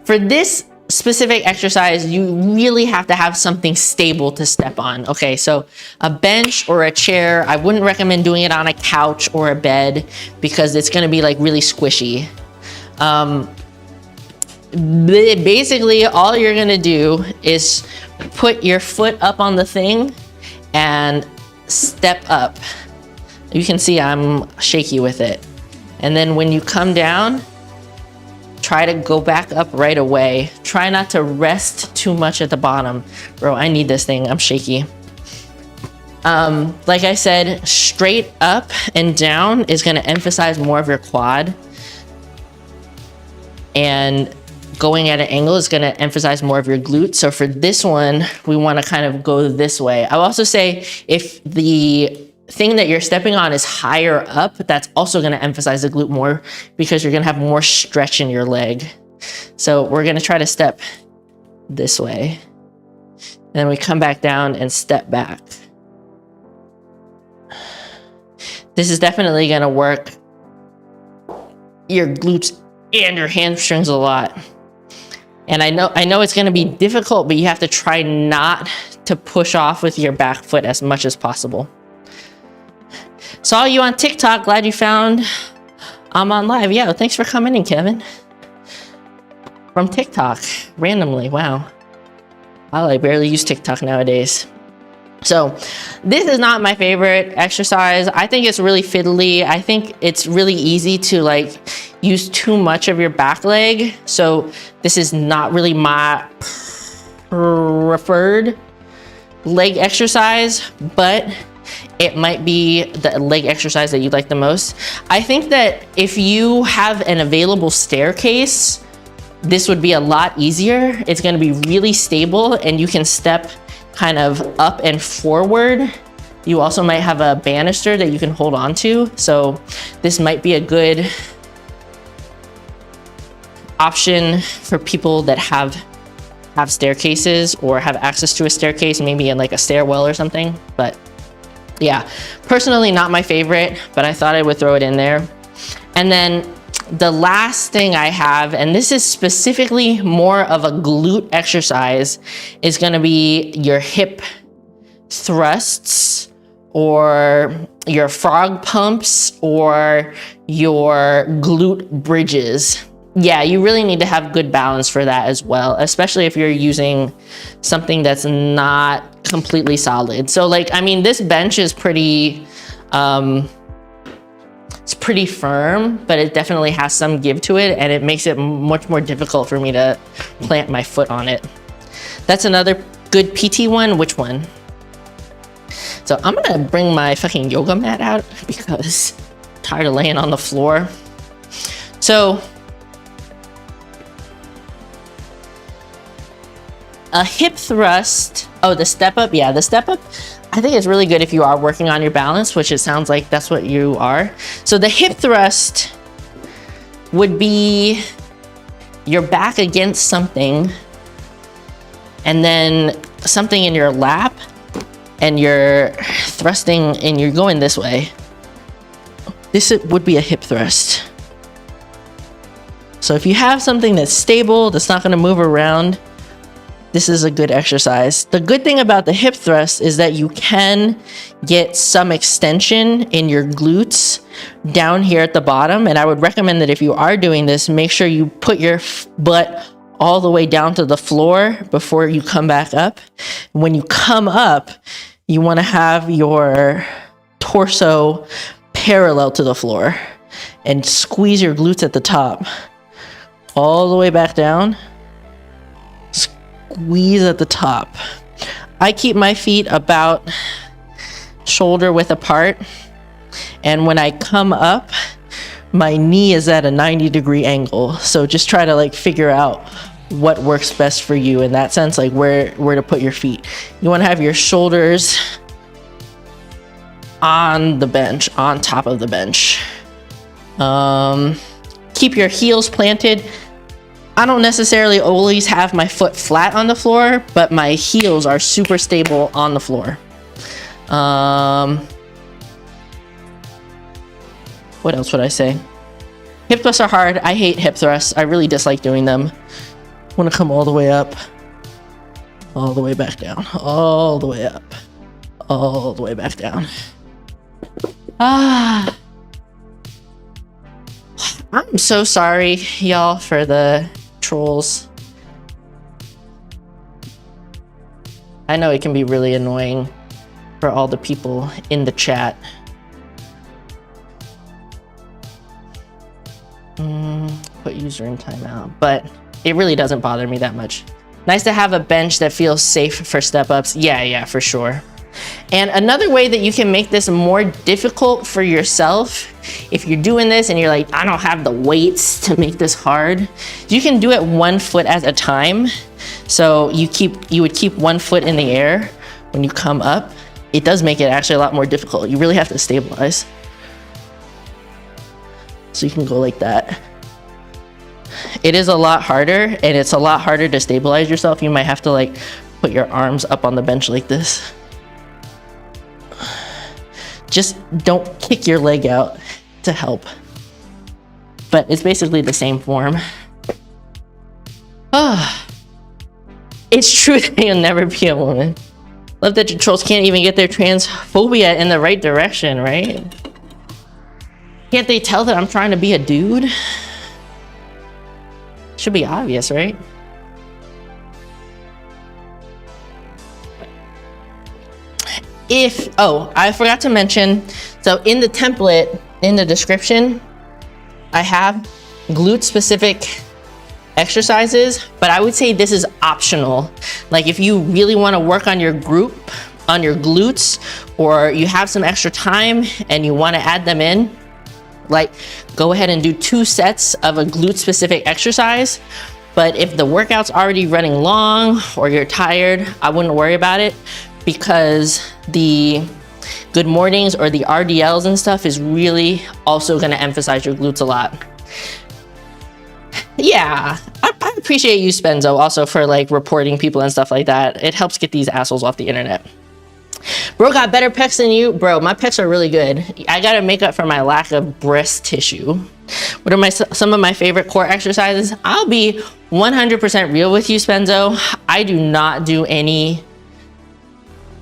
for this specific exercise, you really have to have something stable to step on. Okay, so a bench or a chair, I wouldn't recommend doing it on a couch or a bed because it's gonna be like really squishy. Basically, all you're gonna do is put your foot up on the thing and step up. You can see I'm shaky with it. And then when you come down, try to go back up right away. Try not to rest too much at the bottom. Bro, I need this thing, I'm shaky. Like I said, straight up and down is gonna emphasize more of your quad. And going at an angle is gonna emphasize more of your glute. So for this one, we wanna kind of go this way. I'll also say if the thing that you're stepping on is higher up, that's also gonna emphasize the glute more because you're gonna have more stretch in your leg. So we're gonna try to step this way. And then we come back down and step back. This is definitely gonna work your glutes and your hamstrings a lot. And I know it's gonna be difficult, but you have to try not to push off with your back foot as much as possible. Saw you on TikTok, glad you found I'm on live. Yeah, thanks for coming in, Kevin. From TikTok, randomly, wow. I barely use TikTok nowadays. So this is not my favorite exercise. I think it's really fiddly. I think it's really easy to like use too much of your back leg. So this is not really my preferred leg exercise, but it might be the leg exercise that you like the most. I think that if you have an available staircase, this would be a lot easier. It's gonna be really stable and you can step kind of up and forward. You also might have a banister that you can hold on to. So this might be a good option for people that have staircases or have access to a staircase, maybe in like a stairwell or something. But yeah, personally not my favorite, but I thought I would throw it in there. And then the last thing I have, and this is specifically more of a glute exercise, is gonna be your hip thrusts or your frog pumps or your glute bridges. Yeah, you really need to have good balance for that as well, especially if you're using something that's not completely solid. So like, I mean, this bench is pretty, it's pretty firm, but it definitely has some give to it and it makes it much more difficult for me to plant my foot on it. That's another good PT one. Which one? So I'm gonna bring my fucking yoga mat out because I'm tired of laying on the floor. So a hip thrust, oh, the step up, yeah, the step up, I think it's really good if you are working on your balance, which it sounds like that's what you are. So the hip thrust would be your back against something and then something in your lap and you're thrusting and you're going this way. This would be a hip thrust. So if you have something that's stable, that's not gonna move around, this is a good exercise. The good thing about the hip thrust is that you can get some extension in your glutes down here at the bottom. And I would recommend that if you are doing this, make sure you put your butt all the way down to the floor before you come back up. When you come up, you want to have your torso parallel to the floor and squeeze your glutes at the top all the way back down. Squeeze at the top. I keep my feet about shoulder width apart, and when I come up, my knee is at a 90-degree angle. So just try to like figure out what works best for you in that sense, like where to put your feet. You want to have your shoulders on the bench, on top of the bench. Keep your heels planted. I don't necessarily always have my foot flat on the floor, but my heels are super stable on the floor. What else would I say? Hip thrusts are hard. I hate hip thrusts. I really dislike doing them. I want to come all the way up, all the way back down, all the way up, all the way back down. I'm so sorry, y'all, for the trolls. I know it can be really annoying for all the people in the chat. Put user in timeout, but it really doesn't bother me that much. Nice to have a bench that feels safe for step-ups. Yeah, for sure. And another way that you can make this more difficult for yourself, if you're doing this and you're like, I don't have the weights to make this hard, you can do it 1 foot at a time. So you would keep 1 foot in the air when you come up. It does make it actually a lot more difficult. You really have to stabilize. So you can go like that. It is a lot harder, and it's a lot harder to stabilize yourself. You might have to like put your arms up on the bench like this. Just don't kick your leg out to help. But it's basically the same form. It's true that you'll never be a woman. Love that your trolls can't even get their transphobia in the right direction, right? Can't they tell that I'm trying to be a dude? Should be obvious, right? I forgot to mention, so in the template, in the description, I have glute specific exercises, but I would say this is optional. Like if you really want to work on your glutes, or you have some extra time and you want to add them in, like go ahead and do 2 sets of a glute specific exercise. But if the workout's already running long or you're tired, I wouldn't worry about it, because the good mornings or the RDLs and stuff is really also going to emphasize your glutes a lot. Yeah, I appreciate you, Spenzo, also for like reporting people and stuff like that. It helps get these assholes off the internet. Bro got better pecs than you. Bro, my pecs are really good. I gotta make up for my lack of breast tissue. What are some of my favorite core exercises? I'll be 100% real with you, Spenzo. I do not do any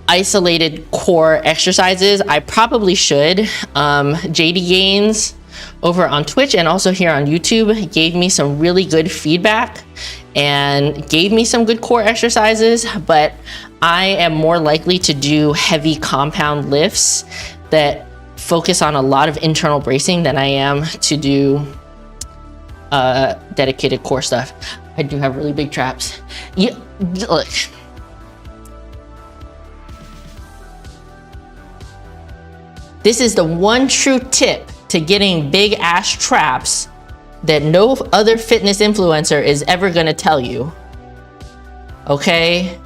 isolated core exercises. I probably should. JD Gaines over on Twitch and also here on YouTube gave me some really good feedback and gave me some good core exercises, but I am more likely to do heavy compound lifts that focus on a lot of internal bracing than I am to do dedicated core stuff. I do have really big traps. Yeah, look. This is the one true tip to getting big ass traps that no other fitness influencer is ever gonna tell you. Okay?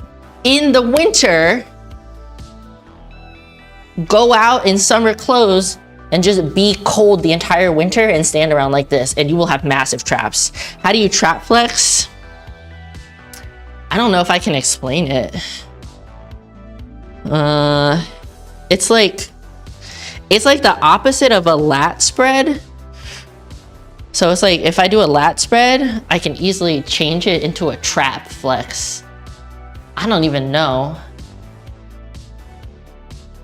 In the winter, go out in summer clothes and just be cold the entire winter and stand around like this, and you will have massive traps. How do you trap flex? I don't know if I can explain it. It's like the opposite of a lat spread. So it's like if I do a lat spread, I can easily change it into a trap flex. I don't even know.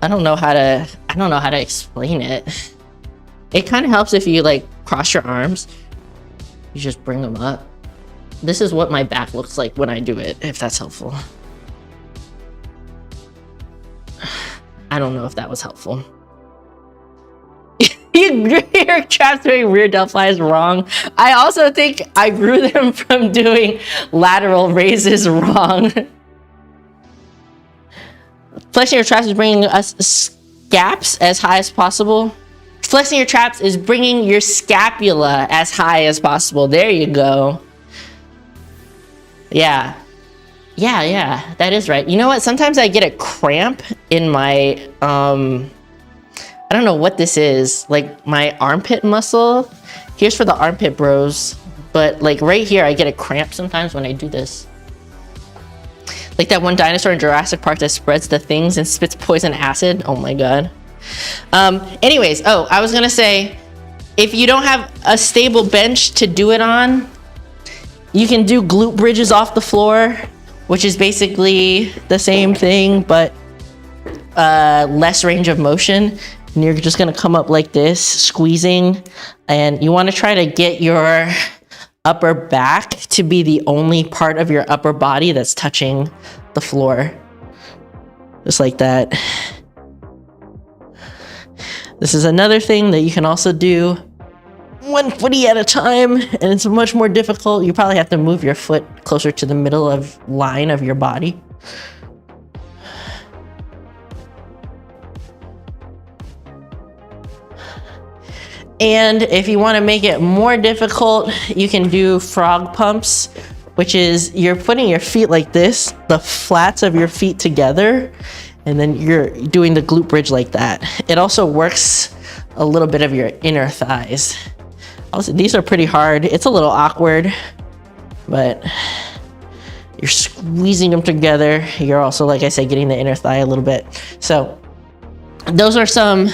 I don't know how to explain it. It kind of helps if you like cross your arms. You just bring them up. This is what my back looks like when I do it, if that's helpful. I don't know if that was helpful. You grew your traps doing rear delt flies wrong. I also think I grew them from doing lateral raises wrong. Flexing your traps is bringing us scaps as high as possible. Flexing your traps is bringing your scapula as high as possible. There you go. Yeah, that is right. You know what? Sometimes I get a cramp in my, I don't know what this is, like my armpit muscle. Here's for the armpit bros, but like right here, I get a cramp sometimes when I do this. Like that one dinosaur in Jurassic Park that spreads the things and spits poison acid. Oh my God. Anyways, I was gonna say, if you don't have a stable bench to do it on, you can do glute bridges off the floor, which is basically the same thing, but less range of motion. And you're just gonna come up like this, squeezing, and you wanna try to get your upper back to be the only part of your upper body that's touching the floor. Just like that. This is another thing that you can also do one footy at a time, and it's much more difficult. You probably have to move your foot closer to the middle of line of your body. And if you want to make it more difficult, you can do frog pumps, which is you're putting your feet like this, the flats of your feet together, and then you're doing the glute bridge like that. It also works a little bit of your inner thighs. Also, these are pretty hard. It's a little awkward, but you're squeezing them together. You're also, like I said, getting the inner thigh a little bit. So those are some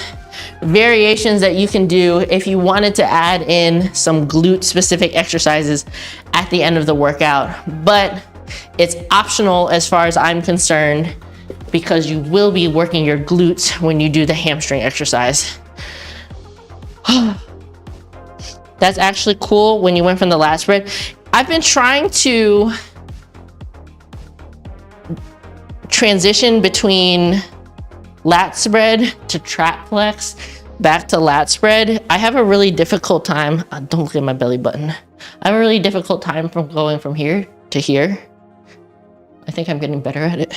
variations that you can do if you wanted to add in some glute specific exercises at the end of the workout, but it's optional as far as I'm concerned, because you will be working your glutes when you do the hamstring exercise. That's actually cool when you went from the lat spread. I've been trying to transition between lat spread to trap flex, back to lat spread. I have a really difficult time. Don't look at my belly button. I have a really difficult time from going from here to here. I think I'm getting better at it.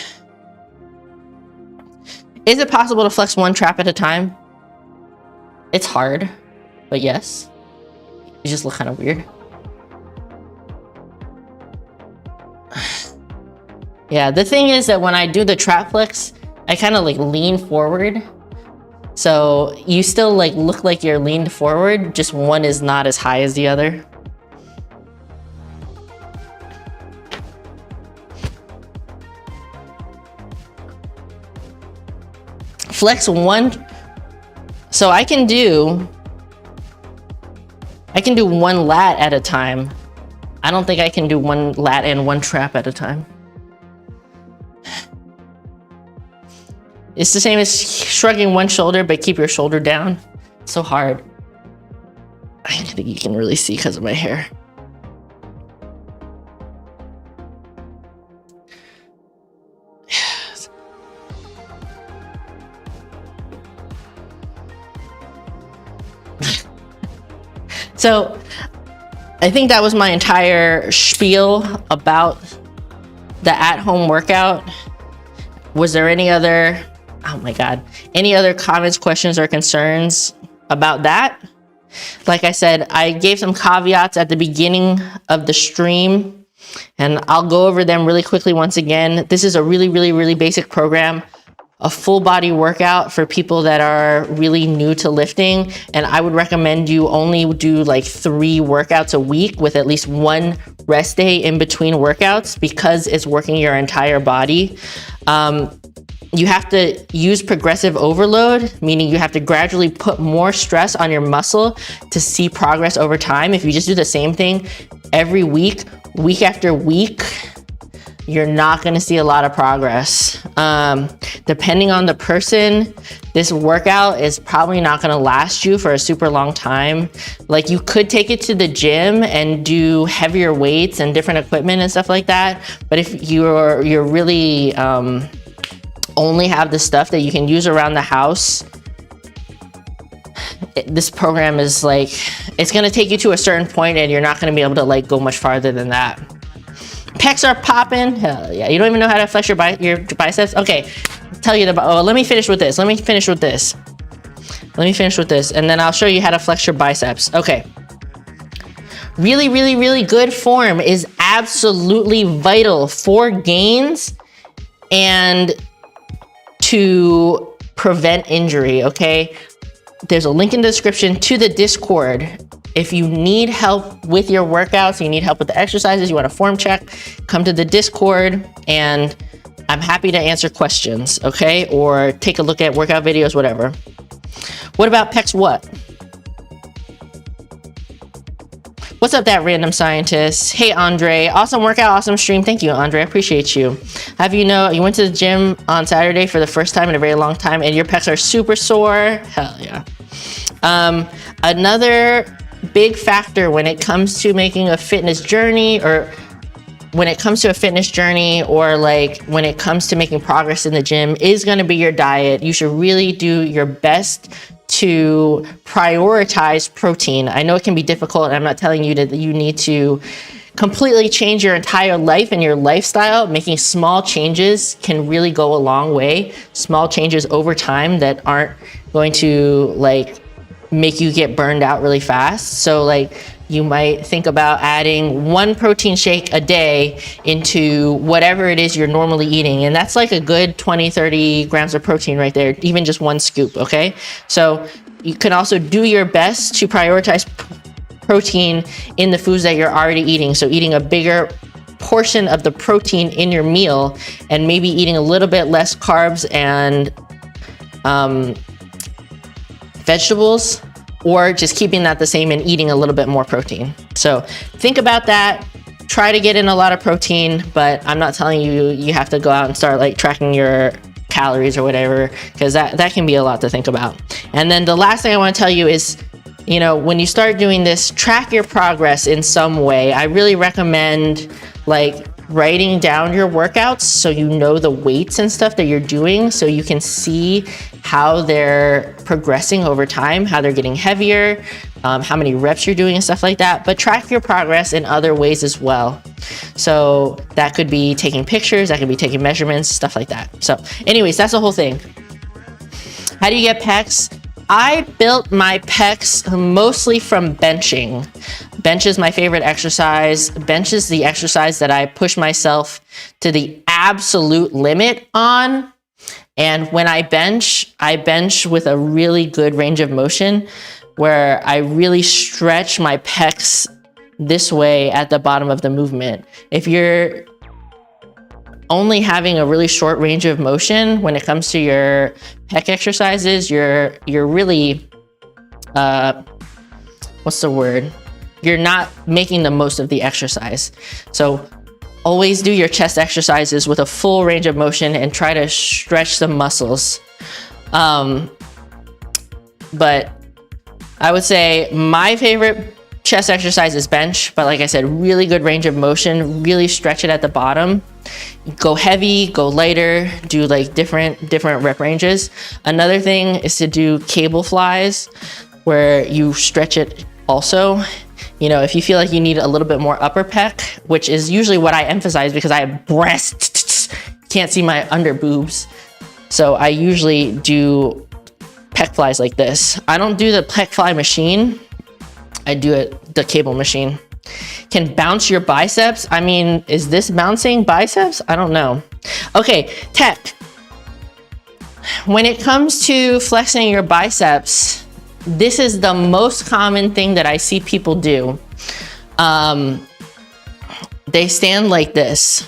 Is it possible to flex one trap at a time? It's hard, but yes. You just look kind of weird. Yeah, the thing is that when I do the trap flex, I kind of like lean forward. So you still like look like you're leaned forward, just one is not as high as the other. Flex one, so I can do one lat at a time. I don't think I can do one lat and one trap at a time. It's the same as shrugging one shoulder, but keep your shoulder down. It's so hard. I think you can really see because of my hair. Yes. So I think that was my entire spiel about the at-home workout. Was there any other, oh my God, any other comments, questions, or concerns about that? Like I said, I gave some caveats at the beginning of the stream, and I'll go over them really quickly once again. This is a really basic program, a full body workout for people that are really new to lifting. And I would recommend you only do like 3 workouts a week with at least 1 rest day in between workouts, because it's working your entire body. You have to use progressive overload, meaning you have to gradually put more stress on your muscle to see progress over time. If you just do the same thing every week, week after week, you're not gonna see a lot of progress. Depending on the person, this workout is probably not gonna last you for a super long time. Like, you could take it to the gym and do heavier weights and different equipment and stuff like that. But if you're really, only have the stuff that you can use around the house, this program is like, it's gonna take you to a certain point and you're not gonna be able to like go much farther than that. Pecs are popping. Hell yeah. You don't even know how to flex your biceps? Okay, I'll tell you about, oh, let me finish with this. Let me finish with this. And then I'll show you how to flex your biceps. Okay. Really good form is absolutely vital for gains and to prevent injury, okay? There's a link in the description to the Discord. If you need help with your workouts, you need help with the exercises, you want a form check, come to the Discord and I'm happy to answer questions, okay? Or take a look at workout videos, whatever. What about pecs what? what's up, that random scientist? Hey, Andre, awesome workout, awesome stream. Thank you, Andre, I appreciate you. You went to the gym on Saturday for the first time in a very long time and your pecs are super sore? Hell yeah. Another big factor when it comes to making a fitness journey, or when it comes to a fitness journey, or like when it comes to making progress in the gym, is going to be your diet. You should really do your best to prioritize protein. I know it can be difficult, and I'm not telling you that you need to completely change your entire life and your lifestyle. Making small changes can really go a long way. Small changes over time that aren't going to like make you get burned out really fast. So like you might think about adding 1 protein shake a day into whatever it is you're normally eating. And that's like a good 20, 30 grams of protein right there, even just 1 scoop, okay? So you can also do your best to prioritize protein in the foods that you're already eating. So eating a bigger portion of the protein in your meal, and maybe eating a little bit less carbs and vegetables, or just keeping that the same and eating a little bit more protein. So think about that. Try to get in a lot of protein, but I'm not telling you you have to go out and start like tracking your calories or whatever, because that can be a lot to think about. And then the last thing I want to tell you is, you know, when you start doing this, track your progress in some way. I really recommend like writing down your workouts so you know the weights and stuff that you're doing, so you can see how they're progressing over time, how they're getting heavier, how many reps you're doing and stuff like that. But track your progress in other ways as well. So that could be taking pictures, that could be taking measurements, stuff like that. So anyways, that's the whole thing. How do you get pecs? I built my pecs mostly from benching. Bench is my favorite exercise. Bench is the exercise that I push myself to the absolute limit on. And when I bench with a really good range of motion where I really stretch my pecs this way at the bottom of the movement. If you're only having a really short range of motion when it comes to your pec exercises, you're really, what's the word? You're not making the most of the exercise. So always do your chest exercises with a full range of motion and try to stretch the muscles. But I would say my favorite chest exercise is bench, but like I said, really good range of motion, really stretch it at the bottom. Go heavy, go lighter, do like different rep ranges. Another thing is to do cable flies where you stretch it also. You know, if you feel like you need a little bit more upper pec, which is usually what I emphasize because I have breasts, can't see my under boobs. So I usually do pec flies like this. I don't do the pec fly machine. I do it the cable machine. Can bounce your biceps. I mean, is this bouncing biceps? I don't know. Okay, tech. When it comes to flexing your biceps, this is the most common thing that I see people do. They stand like this.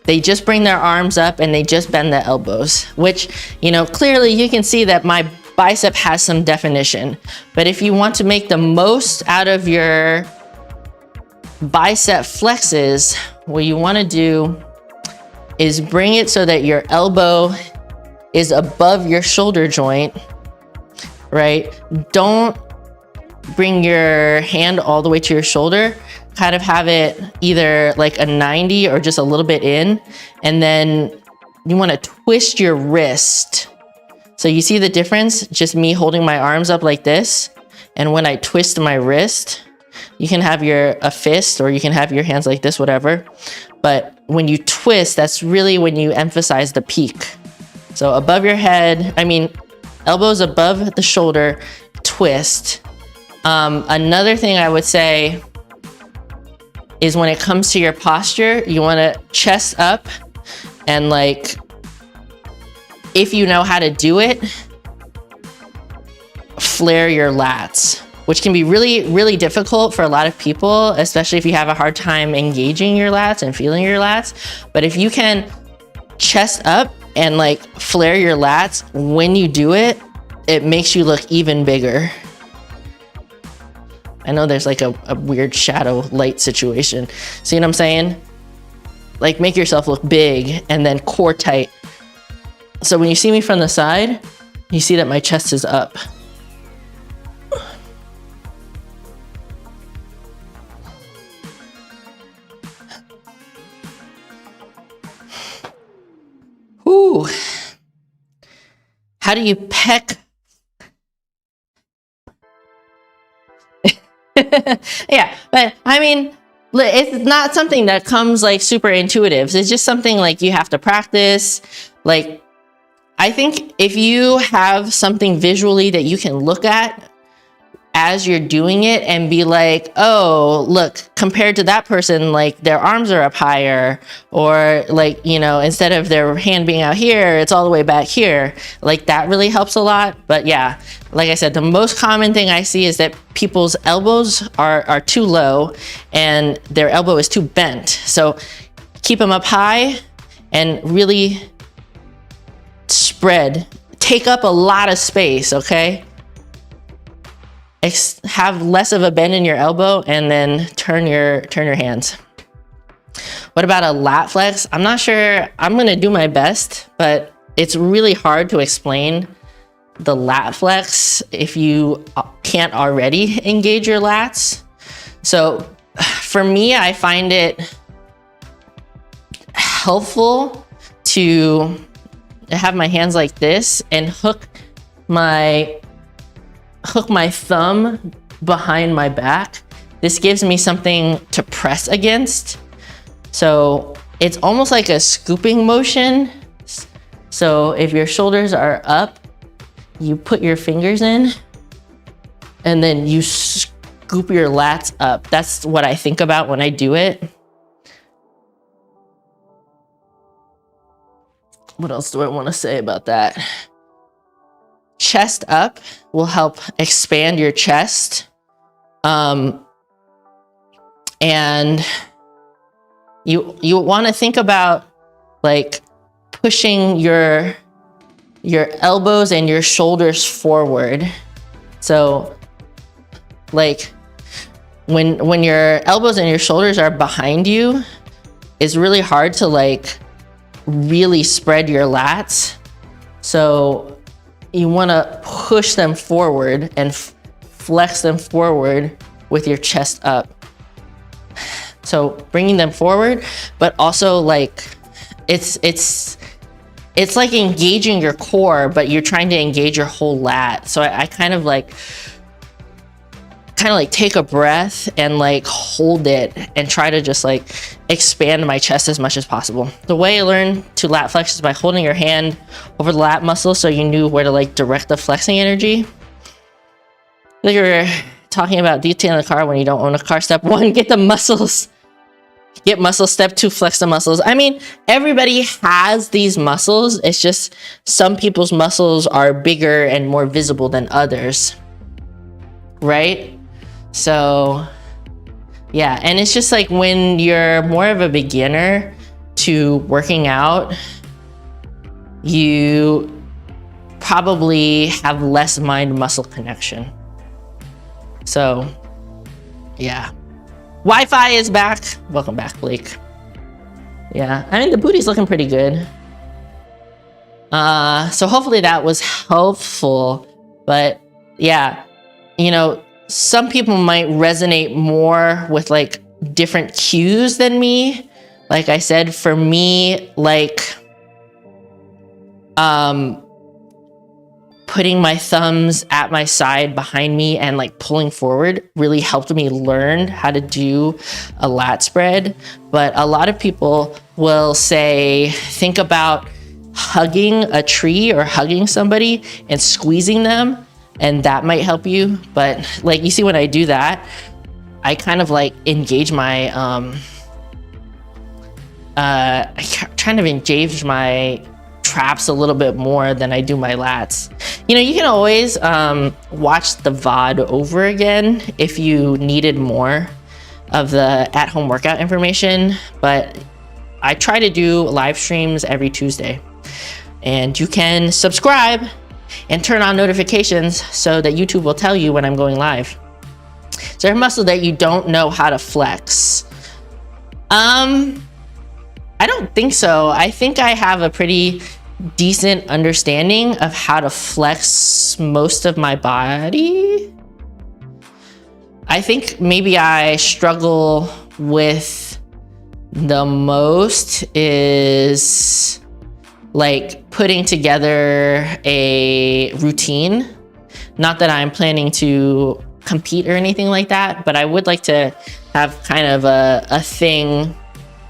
They just bring their arms up and they just bend the elbows, which, you know, clearly you can see that my bicep has some definition. But if you want to make the most out of your bicep flexes, what you want to do is bring it so that your elbow is above your shoulder joint, right? Don't bring your hand all the way to your shoulder. Kind of have it either like a 90 or just a little bit in. And then you want to twist your wrist. So you see the difference? Just me holding my arms up like this. And when I twist my wrist, you can have a fist or you can have your hands like this, whatever. But when you twist, that's really when you emphasize the peak. So above your head, elbows above the shoulder, twist. Another thing I would say is when it comes to your posture, you want to chest up and like, if you know how to do it, flare your lats, which can be really, really difficult for a lot of people, especially if you have a hard time engaging your lats and feeling your lats. But if you can chest up and like flare your lats when you do it, it makes you look even bigger. I know there's like a weird shadow light situation. See what I'm saying? Like make yourself look big and then core tight. So when you see me from the side, you see that my chest is up. Whew. How do you peck? Yeah, but I mean, it's not something that comes like super intuitive. It's just something like you have to practice. Like, I think if you have something visually that you can look at as you're doing it and be like, oh, look, compared to that person, like their arms are up higher, or like, you know, instead of their hand being out here, it's all the way back here. Like that really helps a lot. But yeah, like I said, the most common thing I see is that people's elbows are too low and their elbow is too bent. So keep them up high and really spread, take up a lot of space, okay? Have less of a bend in your elbow and then turn your hands. What about a lat flex? I'm not sure. I'm gonna do my best, but it's really hard to explain the lat flex if you can't already engage your lats. So for me, I find it helpful to have my hands like this and hook my thumb behind my back. This gives me something to press against. So it's almost like a scooping motion. So if your shoulders are up, you put your fingers in and then you scoop your lats up. That's what I think about when I do it. What else do I want to say about that? Chest up will help expand your chest. And you want to think about like pushing your elbows and your shoulders forward. So like when your elbows and your shoulders are behind you, it's really hard to like really spread your lats. So you want to push them forward and flex them forward with your chest up. So bringing them forward, but also like it's like engaging your core, but you're trying to engage your whole lat. So I kind of like take a breath and like hold it and try to just like expand my chest as much as possible. The way I learned to lat flex is by holding your hand over the lat muscle so you knew where to like direct the flexing energy. Like we were talking about detailing the car when you don't own a car. Step 1, get the muscles. Get muscles. Step 2, flex the muscles. I mean, everybody has these muscles. It's just some people's muscles are bigger and more visible than others, right? So yeah, and it's just like when you're more of a beginner to working out, you probably have less mind-muscle connection. So yeah, Wi-Fi is back. Welcome back, Blake. Yeah, I mean, the booty's looking pretty good. So hopefully that was helpful, but yeah, you know, some people might resonate more with like different cues than me. Like I said, for me, like putting my thumbs at my side behind me and like pulling forward really helped me learn how to do a lat spread. But a lot of people will say, think about hugging a tree or hugging somebody and squeezing them, and that might help you. But like, you see, when I do that, I kind of like engage my, I kind of engage my traps a little bit more than I do my lats. You know, you can always watch the VOD over again if you needed more of the at-home workout information, but I try to do live streams every Tuesday. And you can subscribe and turn on notifications so that YouTube will tell you when I'm going live. Is there a muscle that you don't know how to flex? I don't think so. I think I have a pretty decent understanding of how to flex most of my body. I think maybe I struggle with the most is like putting together a routine. Not that I'm planning to compete or anything like that, but I would like to have kind of a thing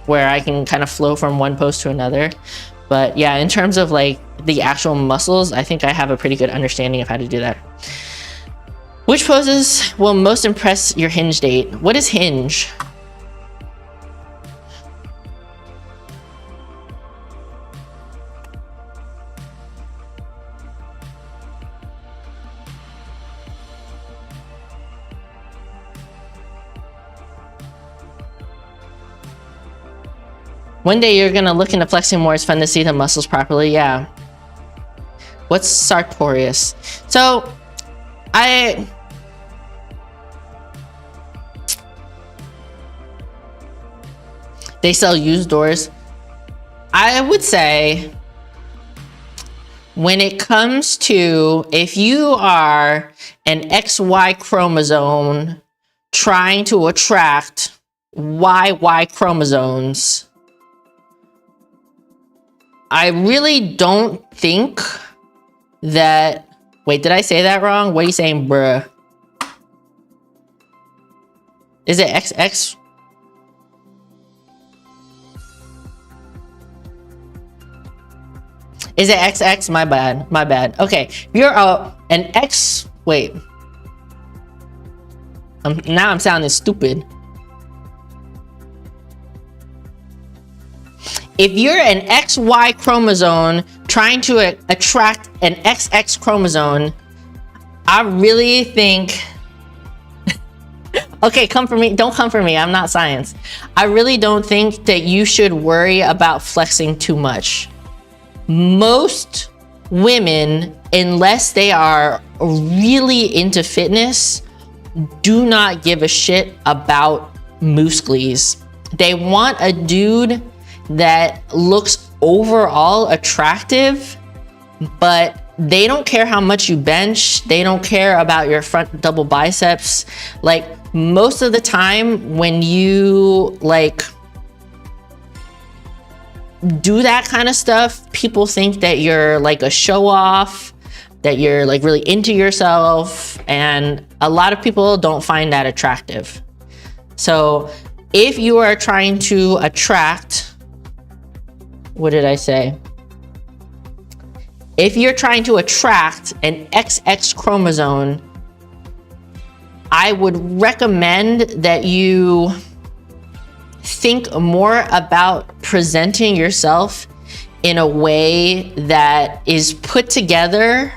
where I can kind of flow from one pose to another. But yeah, in terms of like the actual muscles, I think I have a pretty good understanding of how to do that. Which poses will most impress your hinge date? What is hinge? One day you're gonna look into flexing more. It's fun to see the muscles properly. Yeah. What's sartorius? So they sell used doors. I would say when it comes to, if you are an XY chromosome trying to attract YY chromosomes, I really don't think that, wait, did I say that wrong? What are you saying, bruh? Is it XX? Is it XX? My bad, my bad. Okay, you're an X, wait. Now I'm sounding stupid. If you're an XY chromosome trying to attract an XX chromosome, I really think, okay, come for me, don't come for me, I'm not science. I really don't think that you should worry about flexing too much. Most women, unless they are really into fitness, do not give a shit about muscles. They want a dude that looks overall attractive, but they don't care how much you bench. They don't care about your front double biceps. Like most of the time when you like do that kind of stuff, people think that you're like a show off, that you're like really into yourself. And a lot of people don't find that attractive. So if you are trying to attract, what did I say? If you're trying to attract an XX chromosome, I would recommend that you think more about presenting yourself in a way that is put together,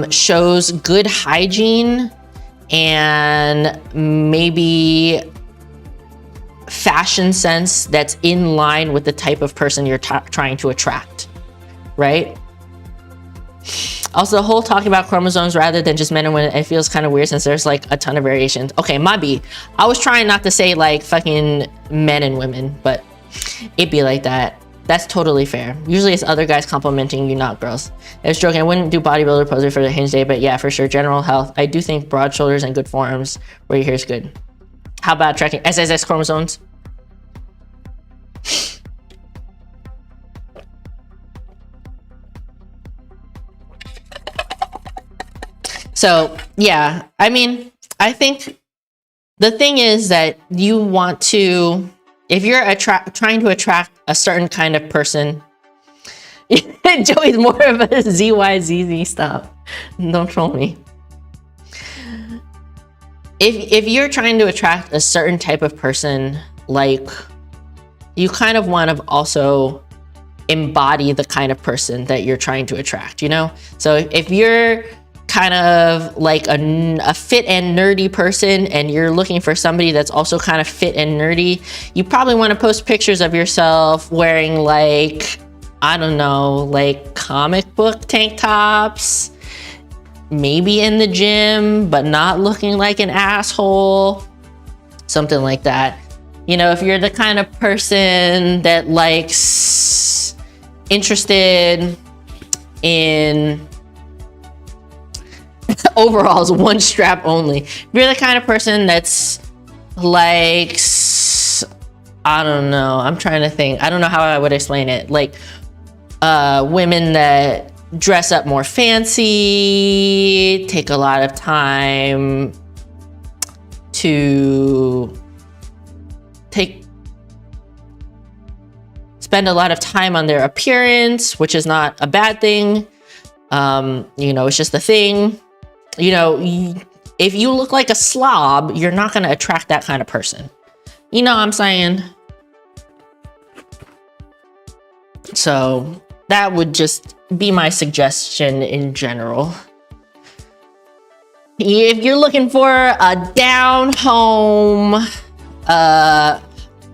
shows good hygiene, and maybe fashion sense that's in line with the type of person you're trying to attract, right? Also, the whole talking about chromosomes rather than just men and women, it feels kind of weird since there's like a ton of variations. Okay, my B. I was trying not to say like fucking men and women, but it be like that. That's totally fair. Usually it's other guys complimenting you, not girls. I was joking, I wouldn't do bodybuilder poser for the hinge day, but yeah, for sure, general health. I do think broad shoulders and good forearms where your hair is good. How about tracking SSX chromosomes? So yeah, I mean, I think the thing is that you want to, if you're trying to attract a certain kind of person, Joey's more of a ZYZZ, stop. Don't troll me. If you're trying to attract a certain type of person, like you kind of want to also embody the kind of person that you're trying to attract, you know? So if you're kind of like a fit and nerdy person and you're looking for somebody that's also kind of fit and nerdy, you probably want to post pictures of yourself wearing like, I don't know, like comic book tank tops, maybe in the gym, but not looking like an asshole, something like that. You know, if you're the kind of person that likes, interested in overalls, one strap only. If you're the kind of person that's likes, I don't know, I'm trying to think, I don't know how I would explain it. Like women that dress up more fancy, take a lot of time to spend a lot of time on their appearance, which is not a bad thing. You know, it's just a thing. You know, if you look like a slob, you're not going to attract that kind of person. You know what I'm saying? So that would just be my suggestion in general. If you're looking for a down home,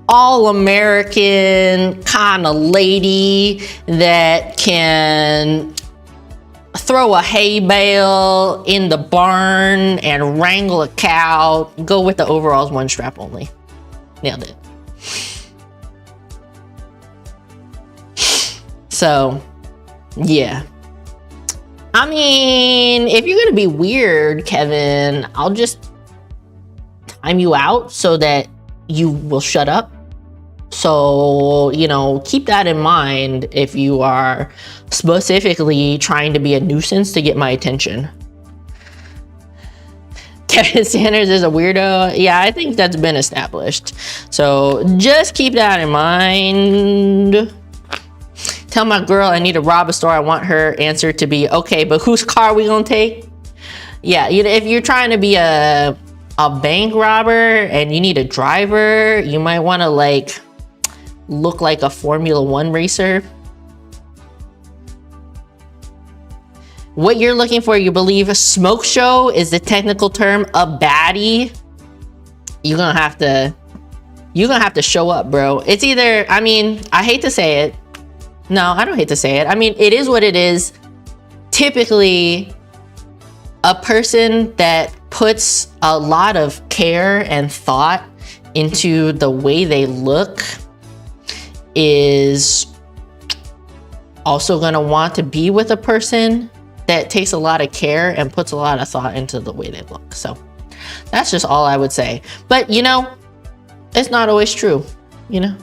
all-American kind of lady that can throw a hay bale in the barn and wrangle a cow, go with the overalls, one strap only. Nailed it. So, yeah. I mean, if you're gonna be weird, Kevin, I'll just time you out so that you will shut up. So, you know, keep that in mind if you are specifically trying to be a nuisance to get my attention. Kevin Sanders is a weirdo. Yeah, I think that's been established. So just keep that in mind. Tell my girl I need to rob a store. I want her answer to be, okay, but whose car are we gonna take? Yeah, you know, if you're trying to be a bank robber and you need a driver, you might want to like look like a Formula One racer. What you're looking for, you believe a smoke show is the technical term, a baddie. You're gonna have to show up, bro. It's either, I mean, I hate to say it. No, I don't hate to say it. I mean, it is what it is. Typically, a person that puts a lot of care and thought into the way they look is also going to want to be with a person that takes a lot of care and puts a lot of thought into the way they look. So that's just all I would say. But you know, it's not always true, you know?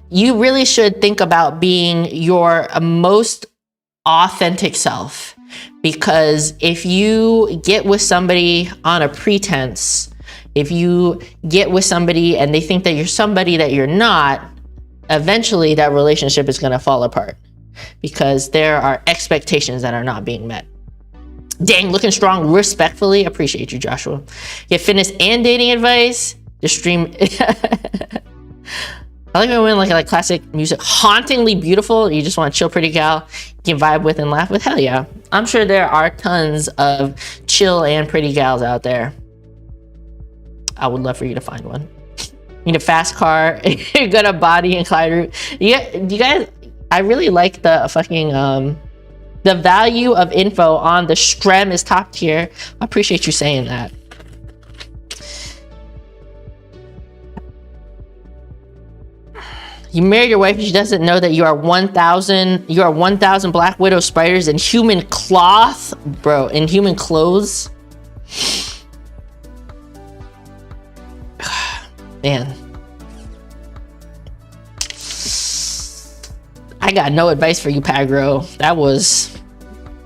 You really should think about being your most authentic self, because if you get with somebody on a pretense, if you get with somebody and they think that you're somebody that you're not, eventually that relationship is going to fall apart because there are expectations that are not being met. Dang, looking strong, respectfully. Appreciate you, Joshua. Get fitness and dating advice. Just stream. I like when we like classic music, hauntingly beautiful. You just want to chill pretty gal, you can vibe with and laugh with. Hell yeah. I'm sure there are tons of chill and pretty gals out there. I would love for you to find one. You need a fast car, you're good at body and Clyde route. You guys, I really like the fucking, the value of info on the Strem is top tier. I appreciate you saying that. You married your wife, she doesn't know that you are 1,000 Black Widow spiders in human cloth, bro, in human clothes. Man, I got no advice for you, Pagro. That was,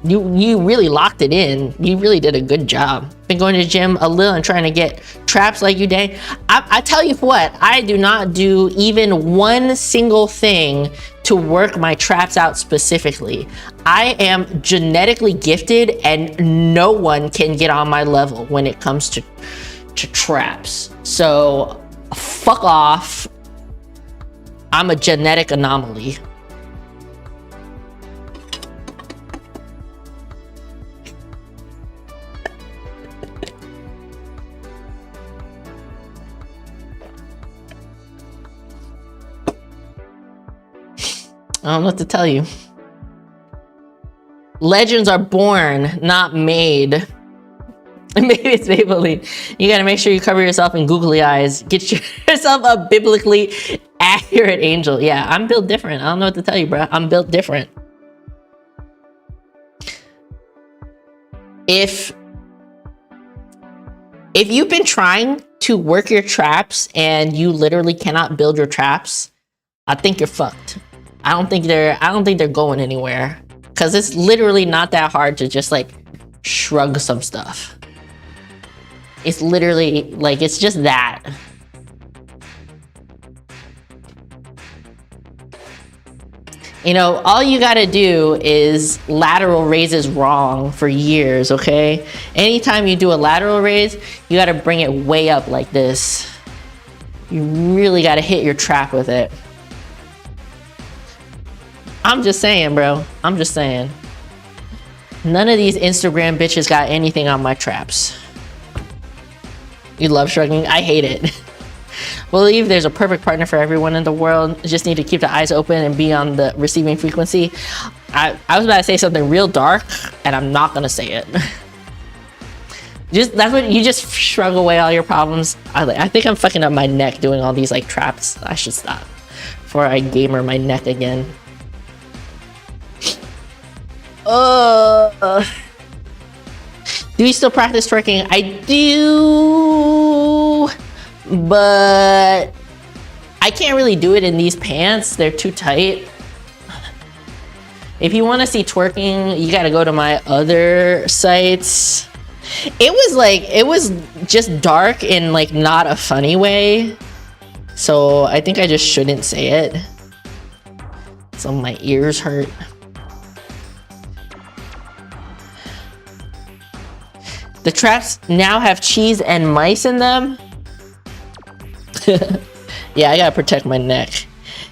you really locked it in. You really did a good job. Been going to the gym a little and trying to get traps like you, Dang. I tell you what, I do not do even one single thing to work my traps out specifically. I am genetically gifted and no one can get on my level when it comes to traps. So fuck off. I'm a genetic anomaly. I don't know what to tell you. Legends are born, not made. Maybe it's Maybelline. You gotta make sure you cover yourself in googly eyes. Get yourself a biblically accurate angel. Yeah, I'm built different. I don't know what to tell you, bro. I'm built different. If you've been trying to work your traps and you literally cannot build your traps, I think you're fucked. I don't think they're going anywhere, because it's literally not that hard to just like shrug some stuff. It's literally like, it's just that. You know, all you gotta do is lateral raises wrong for years, okay? Anytime you do a lateral raise, you gotta bring it way up like this. You really gotta hit your trap with it. I'm just saying, bro. I'm just saying. None of these Instagram bitches got anything on my traps. You love shrugging? I hate it. Believe there's a perfect partner for everyone in the world. Just need to keep the eyes open and be on the receiving frequency. I was about to say something real dark, and I'm not gonna say it. That's what you just shrug away all your problems. I think I'm fucking up my neck doing all these like traps. I should stop before I gamer my neck again. Do you still practice twerking? I do, but I can't really do it in these pants. They're too tight. If you want to see twerking, you got to go to my other sites. It was just dark in like not a funny way. So I think I just shouldn't say it. So my ears hurt. The traps now have cheese and mice in them. Yeah, I gotta protect my neck.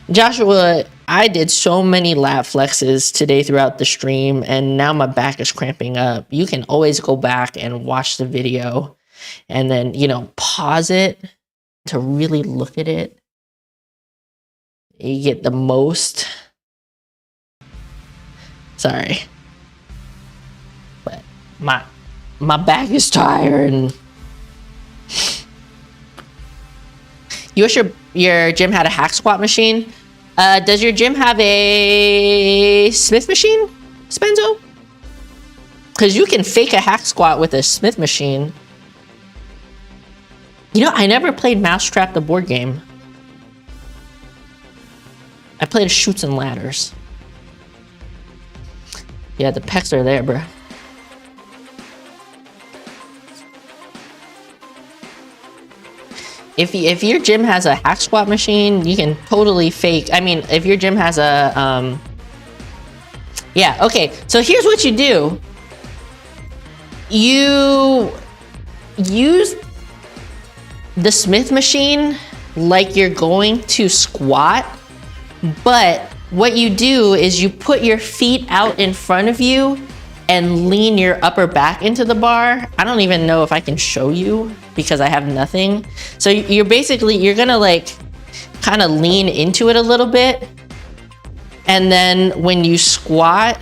Joshua, I did so many lat flexes today throughout the stream, and now my back is cramping up. You can always go back and watch the video and then, you know, pause it to really look at it. You get the most. Sorry. But my back is tired. And you wish your gym had a hack squat machine? Does your gym have a Smith machine, Spenzo? Because you can fake a hack squat with a Smith machine. You know, I never played Mousetrap, the board game. I played Chutes and Ladders. Yeah, the pecs are there, bro. If your gym has a hack squat machine, you can totally fake. I mean, if your gym has a, yeah, okay. So here's what you do. You use the Smith machine like you're going to squat, but what you do is you put your feet out in front of you and lean your upper back into the bar. I don't even know if I can show you because I have nothing. So you're gonna like kind of lean into it a little bit. And then when you squat,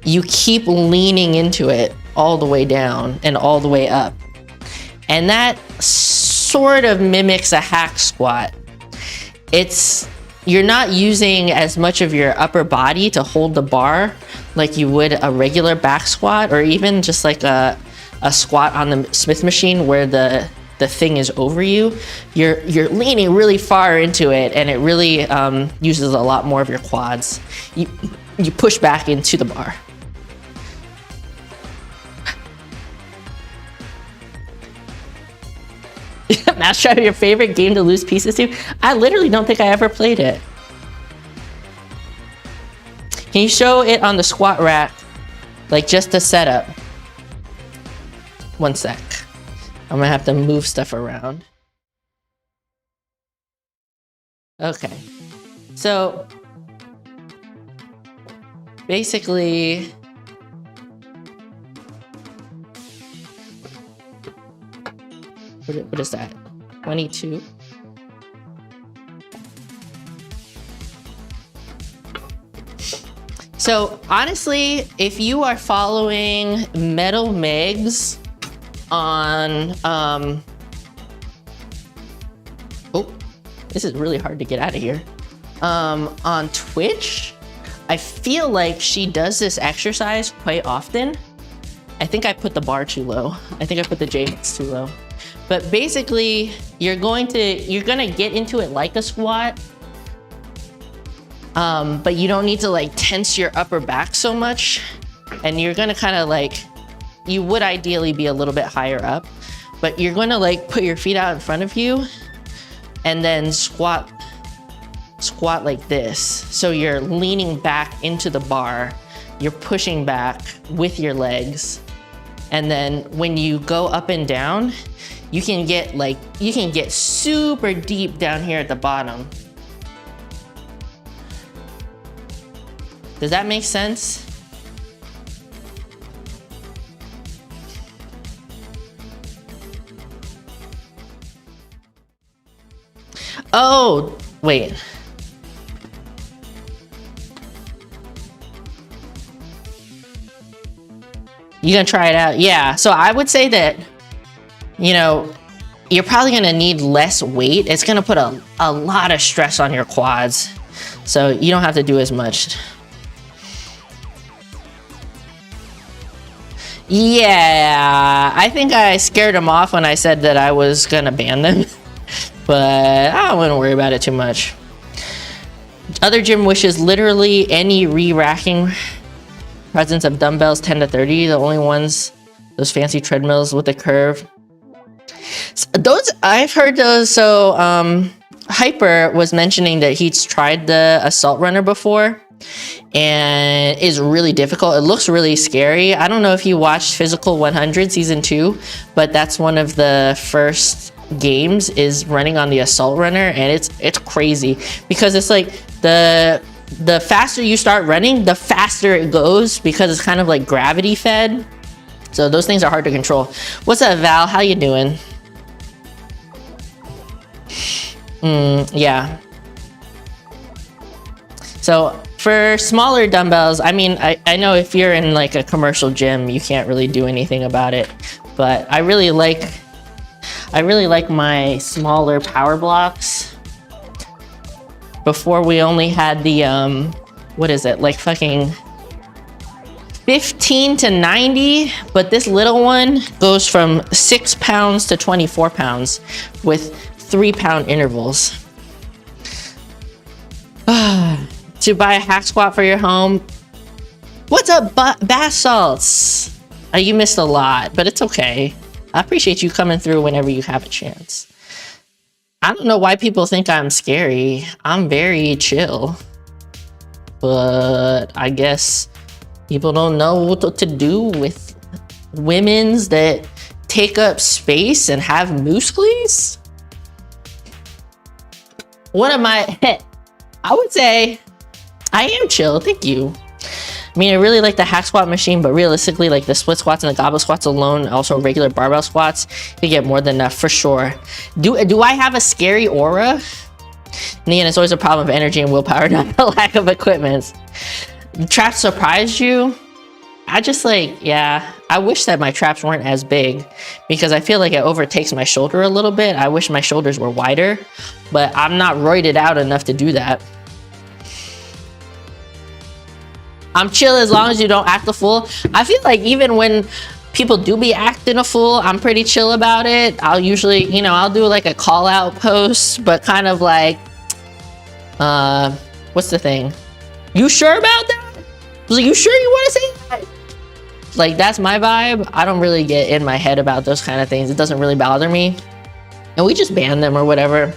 you keep leaning into it all the way down and all the way up. And that sort of mimics a hack squat. You're not using as much of your upper body to hold the bar like you would a regular back squat, or even just like a squat on the Smith machine where the thing is over you. You're leaning really far into it, and it really uses a lot more of your quads. You push back into the bar. Mousetrap, your favorite game to lose pieces to? I literally don't think I ever played it. Can you show it on the squat rack? Like just the setup. One sec. I'm gonna have to move stuff around. Okay. So basically, what is that? 22. So honestly, if you are following Metal Megs on, oh, this is really hard to get out of here. On Twitch, I feel like she does this exercise quite often. I think I put the bar too low. I think I put the J-hits too low. But basically, you're gonna get into it like a squat, but you don't need to like tense your upper back so much. And you're gonna kind of like, you would ideally be a little bit higher up, but you're gonna like put your feet out in front of you and then squat like this. So you're leaning back into the bar, you're pushing back with your legs. And then when you go up and down, you can get super deep down here at the bottom. Does that make sense? Oh, wait. You gonna try it out? Yeah, so I would say that, you know, you're probably gonna need less weight. It's gonna put a lot of stress on your quads. So you don't have to do as much. Yeah, I think I scared them off when I said that I was gonna ban them, but I wouldn't worry about it too much. Other gym wishes, literally any re-racking presence of dumbbells 10 to 30, the only ones, those fancy treadmills with the curve. So those, I've heard those, so Hyper was mentioning that he's tried the assault runner before and is really difficult. It looks really scary. I don't know if you watched Physical 100 season 2, but that's one of the first games is running on the assault runner, and it's crazy because it's like the faster you start running, the faster it goes because it's kind of like gravity fed. So those things are hard to control. What's up, Val? How you doing? Yeah. So for smaller dumbbells, I mean, I know if you're in like a commercial gym, you can't really do anything about it, but I really like my smaller power blocks. Before we only had the, what is it? Like fucking 15 to 90, but this little one goes from 6 pounds to 24 pounds with 3-pound intervals. To buy a hack squat for your home. What's up, bath salts? You missed a lot, but it's okay. I appreciate you coming through whenever you have a chance. I don't know why people think I'm scary. I'm very chill. But I guess people don't know what to do with women's that take up space and have muscles. What am I? I would say I am chill, thank you. I mean, I really like the hack squat machine, but realistically, like the split squats and the goblet squats alone, also regular barbell squats, you get more than enough for sure. Do I have a scary aura? And again, it's always a problem of energy and willpower, not a lack of equipment. Traps surprised you? I just like, yeah, I wish that my traps weren't as big because I feel like it overtakes my shoulder a little bit. I wish my shoulders were wider, but I'm not roided out enough to do that. I'm chill as long as you don't act a fool. I feel like even when people do be acting a fool, I'm pretty chill about it. I'll usually, you know, I'll do like a call out post, but kind of like, what's the thing? You sure about that? I was like, you sure you want to say that? Like, that's my vibe. I don't really get in my head about those kind of things. It doesn't really bother me. And we just ban them or whatever.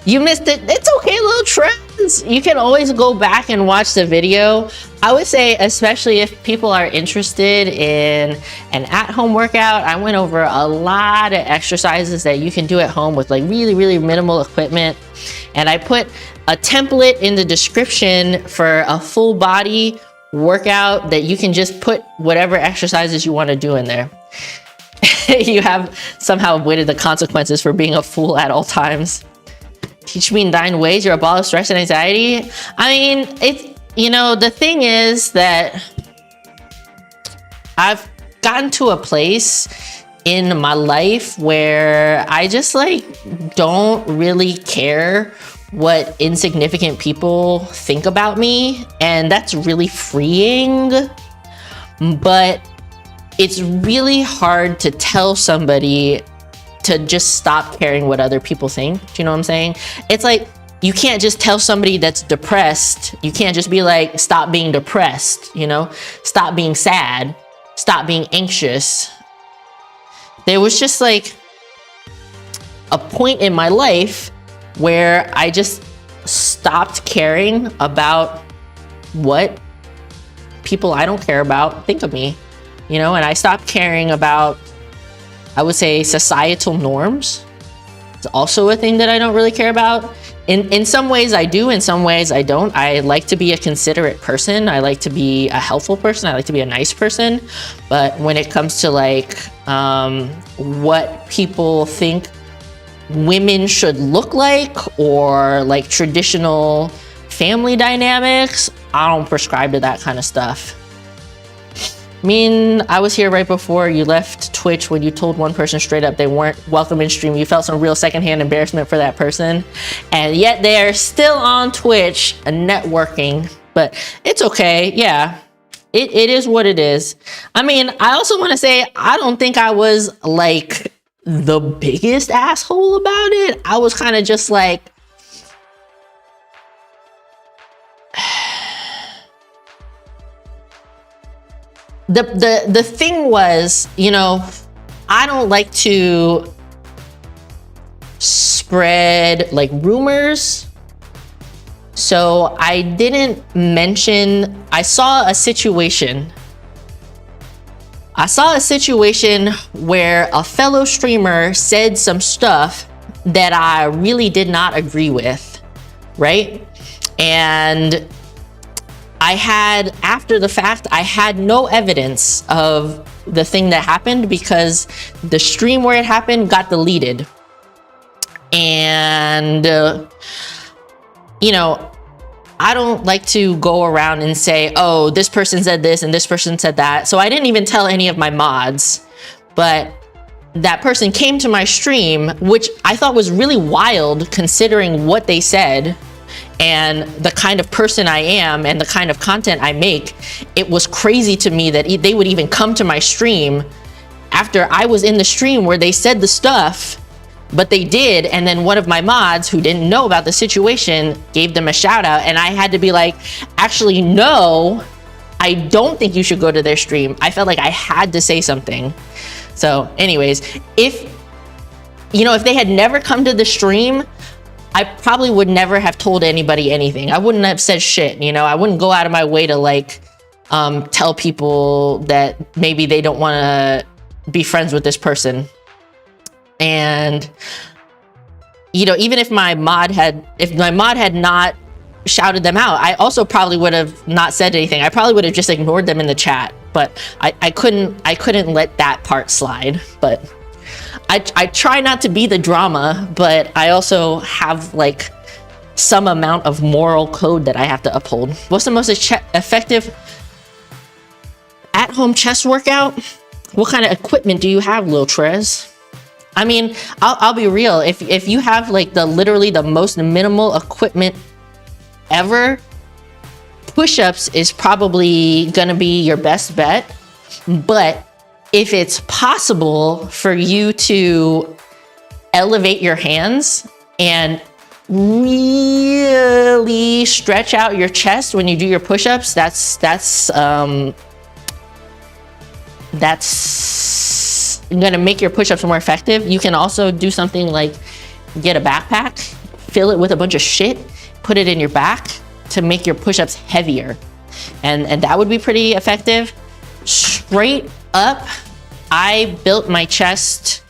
You missed it. It's okay, little trends. You can always go back and watch the video. I would say, especially if people are interested in an at-home workout, I went over a lot of exercises that you can do at home with like really, really minimal equipment. And I put a template in the description for a full body workout that you can just put whatever exercises you want to do in there. You have somehow avoided the consequences for being a fool at all times. Teach me in thine ways, you're a ball of stress and anxiety. I mean, it's, you know, the thing is that I've gotten to a place in my life where I just like don't really care what insignificant people think about me, and that's really freeing. But it's really hard to tell somebody to just stop caring what other people think. Do you know what I'm saying? It's like, you can't just tell somebody that's depressed. You can't just be like, stop being depressed, you know? Stop being sad, stop being anxious. There was just like a point in my life where I just stopped caring about what people I don't care about think of me, you know? And I stopped caring about, I would say, societal norms. It's also a thing that I don't really care about. In some ways I do, in some ways I don't. I like to be a considerate person. I like to be a helpful person. I like to be a nice person. But when it comes to like what people think women should look like, or like traditional family dynamics, I don't prescribe to that kind of stuff. I mean, I was here right before you left Twitch when you told one person straight up they weren't welcome in stream. You felt some real secondhand embarrassment for that person. And yet they're still on Twitch and networking, but it's okay. Yeah, it is what it is. I mean, I also want to say, I don't think I was like the biggest asshole about it. I was kind of just like, the thing was, you know, I don't like to spread like rumors. So I didn't mention, I saw a situation where a fellow streamer said some stuff that I really did not agree with, right? And I had, after the fact, I had no evidence of the thing that happened because the stream where it happened got deleted. And, you know, I don't like to go around and say, oh, this person said this and this person said that. So I didn't even tell any of my mods, but that person came to my stream, which I thought was really wild considering what they said and the kind of person I am and the kind of content I make. It was crazy to me that they would even come to my stream after I was in the stream where they said the stuff, but they did. And then one of my mods who didn't know about the situation gave them a shout out, and I had to be like, actually, no, I don't think you should go to their stream. I felt like I had to say something. So anyways, if they had never come to the stream, I probably would never have told anybody anything. I wouldn't have said shit, you know? I wouldn't go out of my way to like tell people that maybe they don't want to be friends with this person. And even if my mod had not shouted them out, I also probably would have not said anything. I probably would have just ignored them in the chat, but I couldn't let that part slide. But I try not to be the drama, but I also have like some amount of moral code that I have to uphold. What's the most effective at-home chest workout? What kind of equipment do you have, Lil Trez? I mean, I'll be real. If you have like literally the most minimal equipment ever, push-ups is probably gonna be your best bet. But if it's possible for you to elevate your hands and really stretch out your chest when you do your push-ups, that's gonna make your push-ups more effective. You can also do something like get a backpack, fill it with a bunch of shit, put it in your back to make your push-ups heavier. And that would be pretty effective. Straight up, I built my chest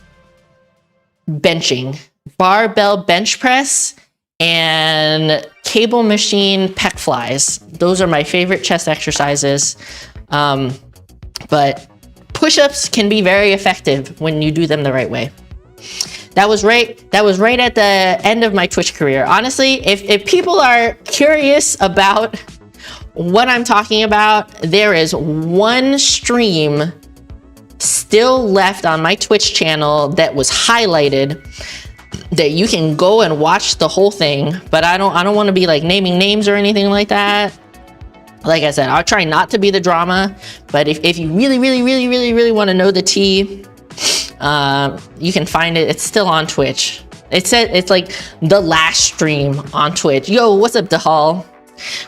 benching, barbell bench press, and cable machine pec flies. Those are my favorite chest exercises. But push-ups can be very effective when you do them the right way. That was right at the end of my Twitch career. Honestly, if people are curious about what I'm talking about, there is one stream still left on my Twitch channel that was highlighted that you can go and watch the whole thing, but I don't want to be like naming names or anything like that. Like I said, I'll try not to be the drama, but if you really want to know the tea, you can find it. It's still on Twitch. It's like the last stream on Twitch. Yo, what's up, Dahal?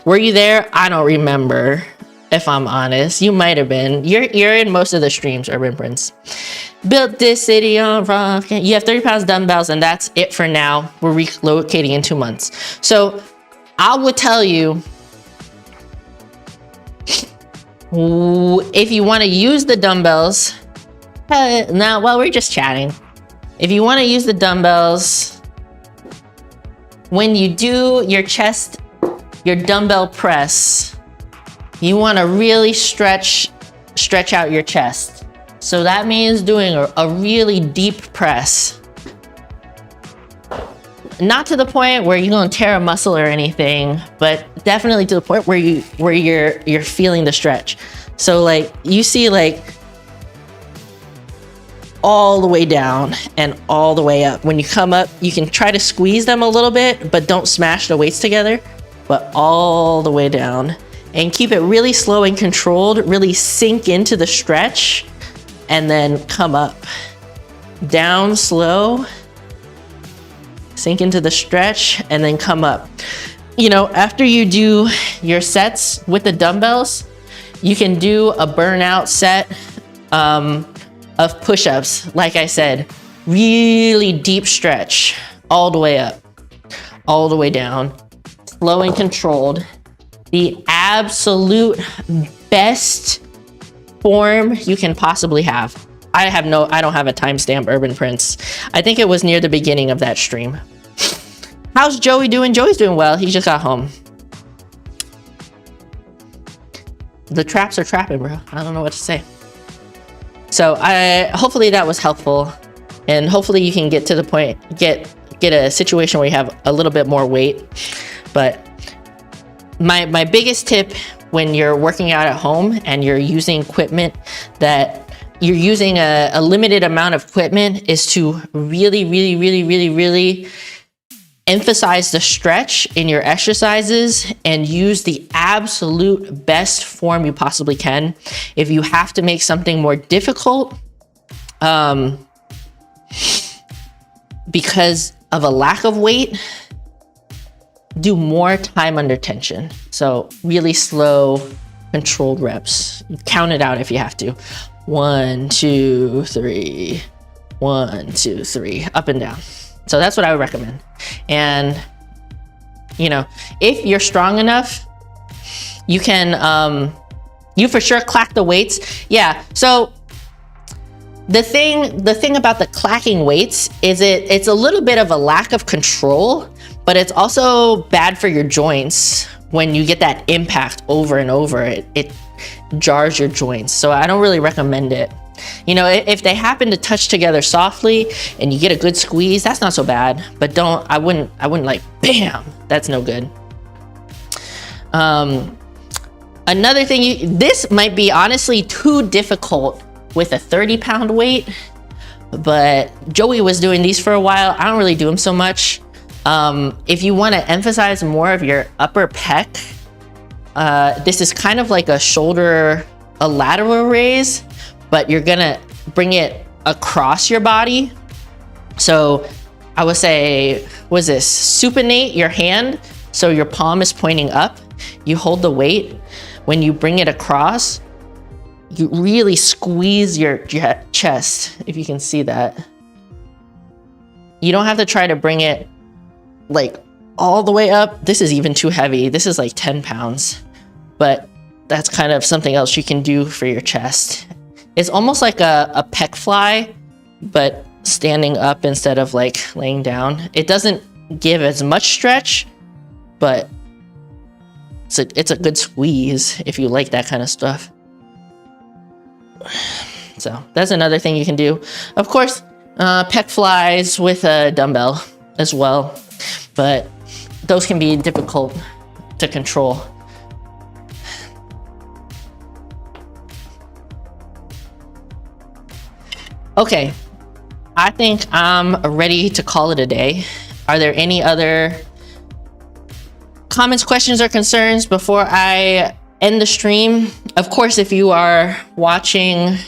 Were you there? I don't remember, if I'm honest. You might have been. You're in most of the streams, Urban Prince. Built this city on rock. You have 30 pounds dumbbells, and that's it for now. We're relocating in 2 months. So I would tell you, if you want to use the dumbbells, now, well, we're just chatting. If you want to use the dumbbells, when you do your chest, your dumbbell press, you want to really stretch out your chest. So that means doing a really deep press. Not to the point where you're going to tear a muscle or anything, but definitely to the point where you're feeling the stretch. So like you see like all the way down and all the way up. When you come up, you can try to squeeze them a little bit, but don't smash the weights together, but all the way down. And keep it really slow and controlled, really sink into the stretch, and then come up. Down slow, sink into the stretch, and then come up. You know, after you do your sets with the dumbbells, you can do a burnout set of push-ups. Like I said, really deep stretch, all the way up, all the way down, slow and controlled. The absolute best form you can possibly have. I don't have a timestamp, Urban Prince. I think it was near the beginning of that stream. How's Joey doing? Joey's doing well. He just got home. The traps are trapping, bro. I don't know what to say. So hopefully that was helpful, and hopefully you can get to the point, get a situation where you have a little bit more weight. But my biggest tip when you're working out at home and you're using equipment that you're using a limited amount of equipment is to really emphasize the stretch in your exercises and use the absolute best form you possibly can. If you have to make something more difficult because of a lack of weight, do more time under tension. So really slow, controlled reps. Count it out if you have to. 1, 2, 3, 1, 2, 3, up and down. So that's what I would recommend. And you know, if you're strong enough, you can you for sure clack the weights. Yeah, so the thing about the clacking weights is it's a little bit of a lack of control, but it's also bad for your joints. When you get that impact over and over, it jars your joints. So I don't really recommend it. You know, if they happen to touch together softly and you get a good squeeze, that's not so bad. But I wouldn't like bam, that's no good. Another thing, this might be honestly too difficult with a 30-pound weight, but Joey was doing these for a while. I don't really do them so much. If you want to emphasize more of your upper pec, this is kind of like a lateral raise, but you're gonna bring it across your body. So I would say, was this supinate your hand so your palm is pointing up? You hold the weight. When you bring it across, you really squeeze your chest, if you can see that. You don't have to try to bring it like all the way up. This is even too heavy. This is like 10 pounds, but that's kind of something else you can do for your chest. It's almost like a pec fly, but standing up instead of like laying down. It doesn't give as much stretch, but it's a good squeeze if you like that kind of stuff. So that's another thing you can do. Of course, Pec flies with a dumbbell as well, but those can be difficult to control. Okay, I think I'm ready to call it a day. Are there any other comments, questions, or concerns before I end the stream? Of course, if you are watching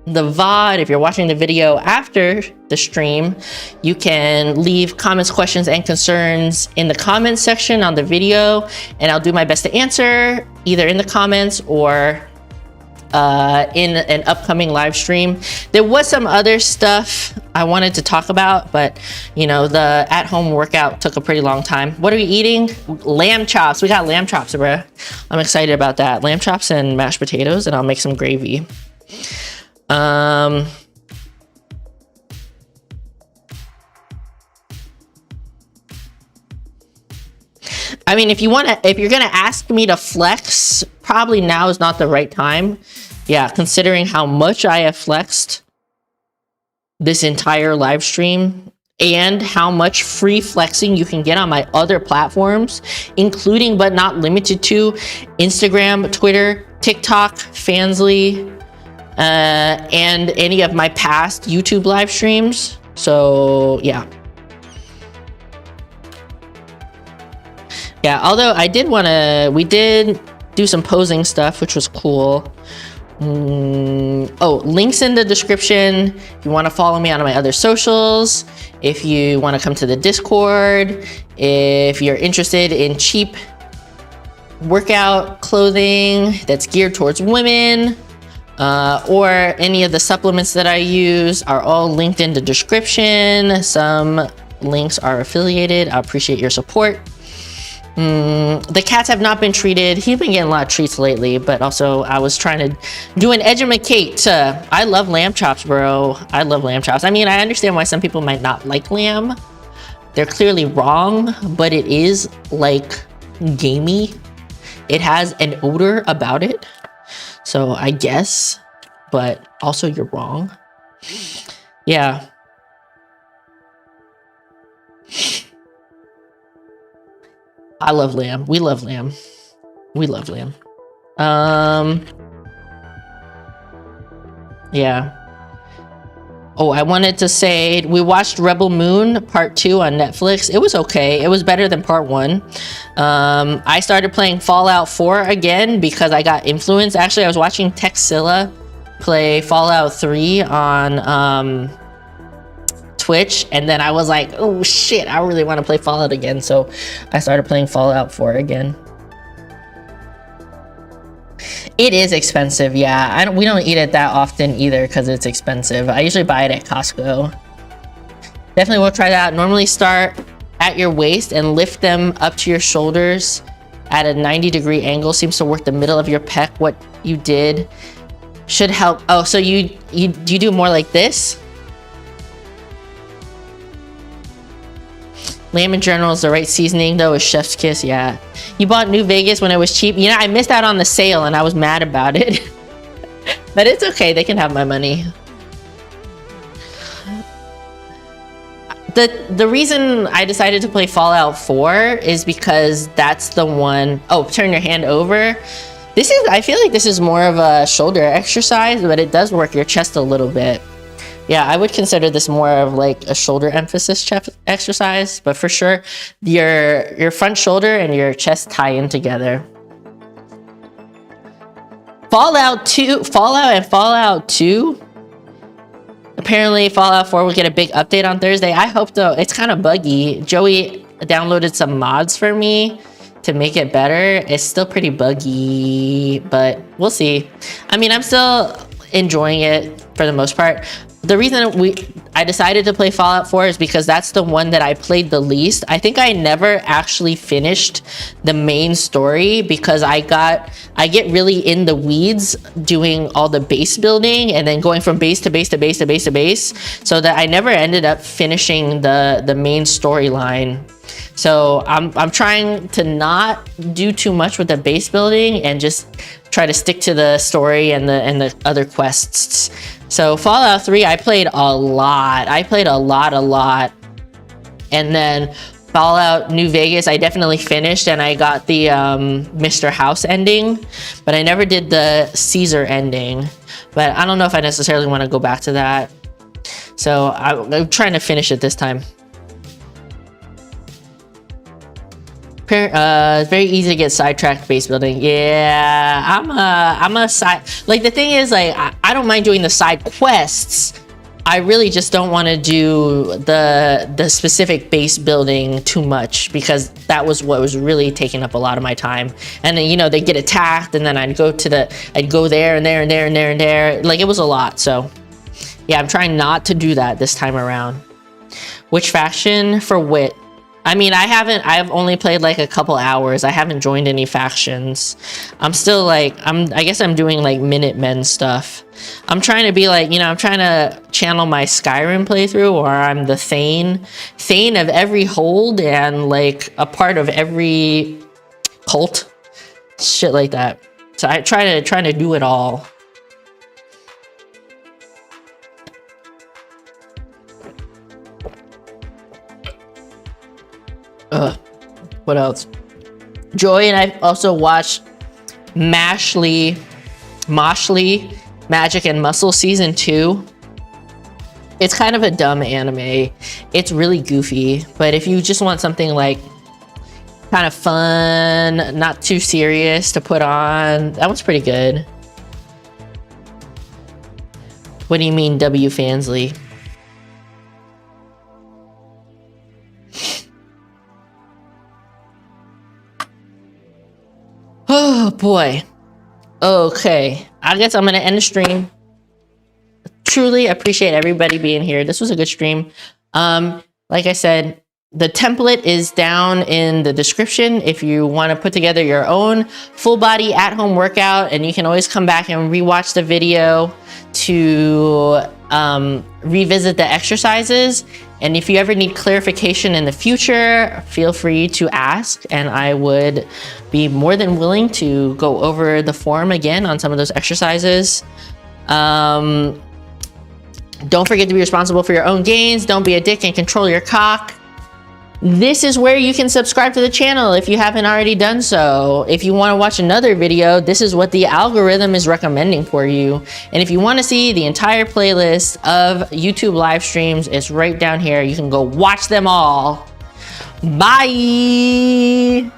the VOD, if you're watching the video after the stream, you can leave comments, questions, and concerns in the comments section on the video, and I'll do my best to answer either in the comments or in an upcoming live stream. There was some other stuff I wanted to talk about, but you know, the at-home workout took a pretty long time. What are we eating? Lamb chops. We got lamb chops, bro. I'm excited about that. Lamb chops and mashed potatoes, and I'll make some gravy. I mean, if you're gonna ask me to flex, probably now is not the right time. Yeah, considering how much I have flexed this entire live stream and how much free flexing you can get on my other platforms, including but not limited to Instagram, Twitter, TikTok, Fansly, and any of my past YouTube live streams. So yeah. Yeah, although we did do some posing stuff, which was cool. Oh, links in the description if you want to follow me on my other socials, if you want to come to the Discord, if you're interested in cheap workout clothing that's geared towards women, or any of the supplements that I use are all linked in the description. Some links are affiliated. I appreciate your support. The cats have not been treated. He's been getting a lot of treats lately, but also I was trying to do an educate. I love lamb chops, bro. I love lamb chops. I mean, I understand why some people might not like lamb. They're clearly wrong, but it is like gamey. It has an odor about it. So I guess, but also you're wrong. Yeah. I love lamb. We love lamb. We love lamb. Yeah. Oh, I wanted to say we watched Rebel Moon Part 2 on Netflix. It was okay. It was better than Part 1. I started playing Fallout 4 again because I got influenced. Actually, I was watching Texilla play Fallout 3 on Twitch, and then I was like, oh shit, I really want to play Fallout again, so I started playing Fallout 4 again. It is expensive, yeah. We don't eat it that often either because it's expensive. I usually buy it at Costco. Definitely will try that. Normally start at your waist and lift them up to your shoulders at a 90-degree angle. Seems to work the middle of your pec. What you did should help. Oh, so you do more like this? Lamb in general is the right seasoning though, is chef's kiss. Yeah, you bought New Vegas when it was cheap. You know, I missed out on the sale and I was mad about it. But it's okay, they can have my money. The reason I decided to play Fallout 4 is because that's the one. Oh, turn your hand over. I feel like this is more of a shoulder exercise, but it does work your chest a little bit. Yeah, I would consider this more of like a shoulder emphasis chest exercise, but for sure, your front shoulder and your chest tie in together. Fallout and Fallout 2. Apparently, Fallout 4 will get a big update on Thursday. I hope though. It's kind of buggy. Joey downloaded some mods for me to make it better. It's still pretty buggy, but we'll see. I mean, I'm still enjoying it for the most part. The reason I decided to play Fallout 4 is because that's the one that I played the least. I think I never actually finished the main story because I get really in the weeds doing all the base building and then going from base to base to base to base to base, so that I never ended up finishing the main storyline. So I'm trying to not do too much with the base building and just try to stick to the story and the other quests. So Fallout 3, I played a lot. And then Fallout New Vegas, I definitely finished, and I got the Mr. House ending, but I never did the Caesar ending. But I don't know if I necessarily want to go back to that. So I'm trying to finish it this time. Very easy to get sidetracked base building. Yeah, I'm a side, like the thing is, like I don't mind doing the side quests. I really just don't want to do the specific base building too much, because that was what was really taking up a lot of my time. And then, you know, they get attacked, and then I'd go there and there and there and there and there. Like, it was a lot. So yeah, I'm trying not to do that this time around. Which faction for Wit? I mean, I've only played like a couple hours. I haven't joined any factions. I'm still like, I guess I'm doing like Minutemen stuff. I'm trying to be like, you know, I'm trying to channel my Skyrim playthrough, or I'm the Thane of every hold and like a part of every cult. Shit like that. So I try to do it all. What else? Joy and I also watched Moshly Magic and Muscle Season 2. It's kind of a dumb anime. It's really goofy, but if you just want something like kind of fun, not too serious to put on, that one's pretty good. What do you mean, W. Fansley? Oh boy. Okay, I guess I'm gonna end the stream. Truly appreciate everybody being here. This was a good stream. Like I said, the template is down in the description if you want to put together your own full body at-home workout, and you can always come back and rewatch the video to revisit the exercises. And if you ever need clarification in the future, feel free to ask, and I would be more than willing to go over the form again on some of those exercises. Don't forget to be responsible for your own gains. Don't be a dick and control your cock. This is where you can subscribe to the channel if you haven't already done so. If you want to watch another video, this is what the algorithm is recommending for you. And if you want to see the entire playlist of YouTube live streams, it's right down here. You can go watch them all. Bye.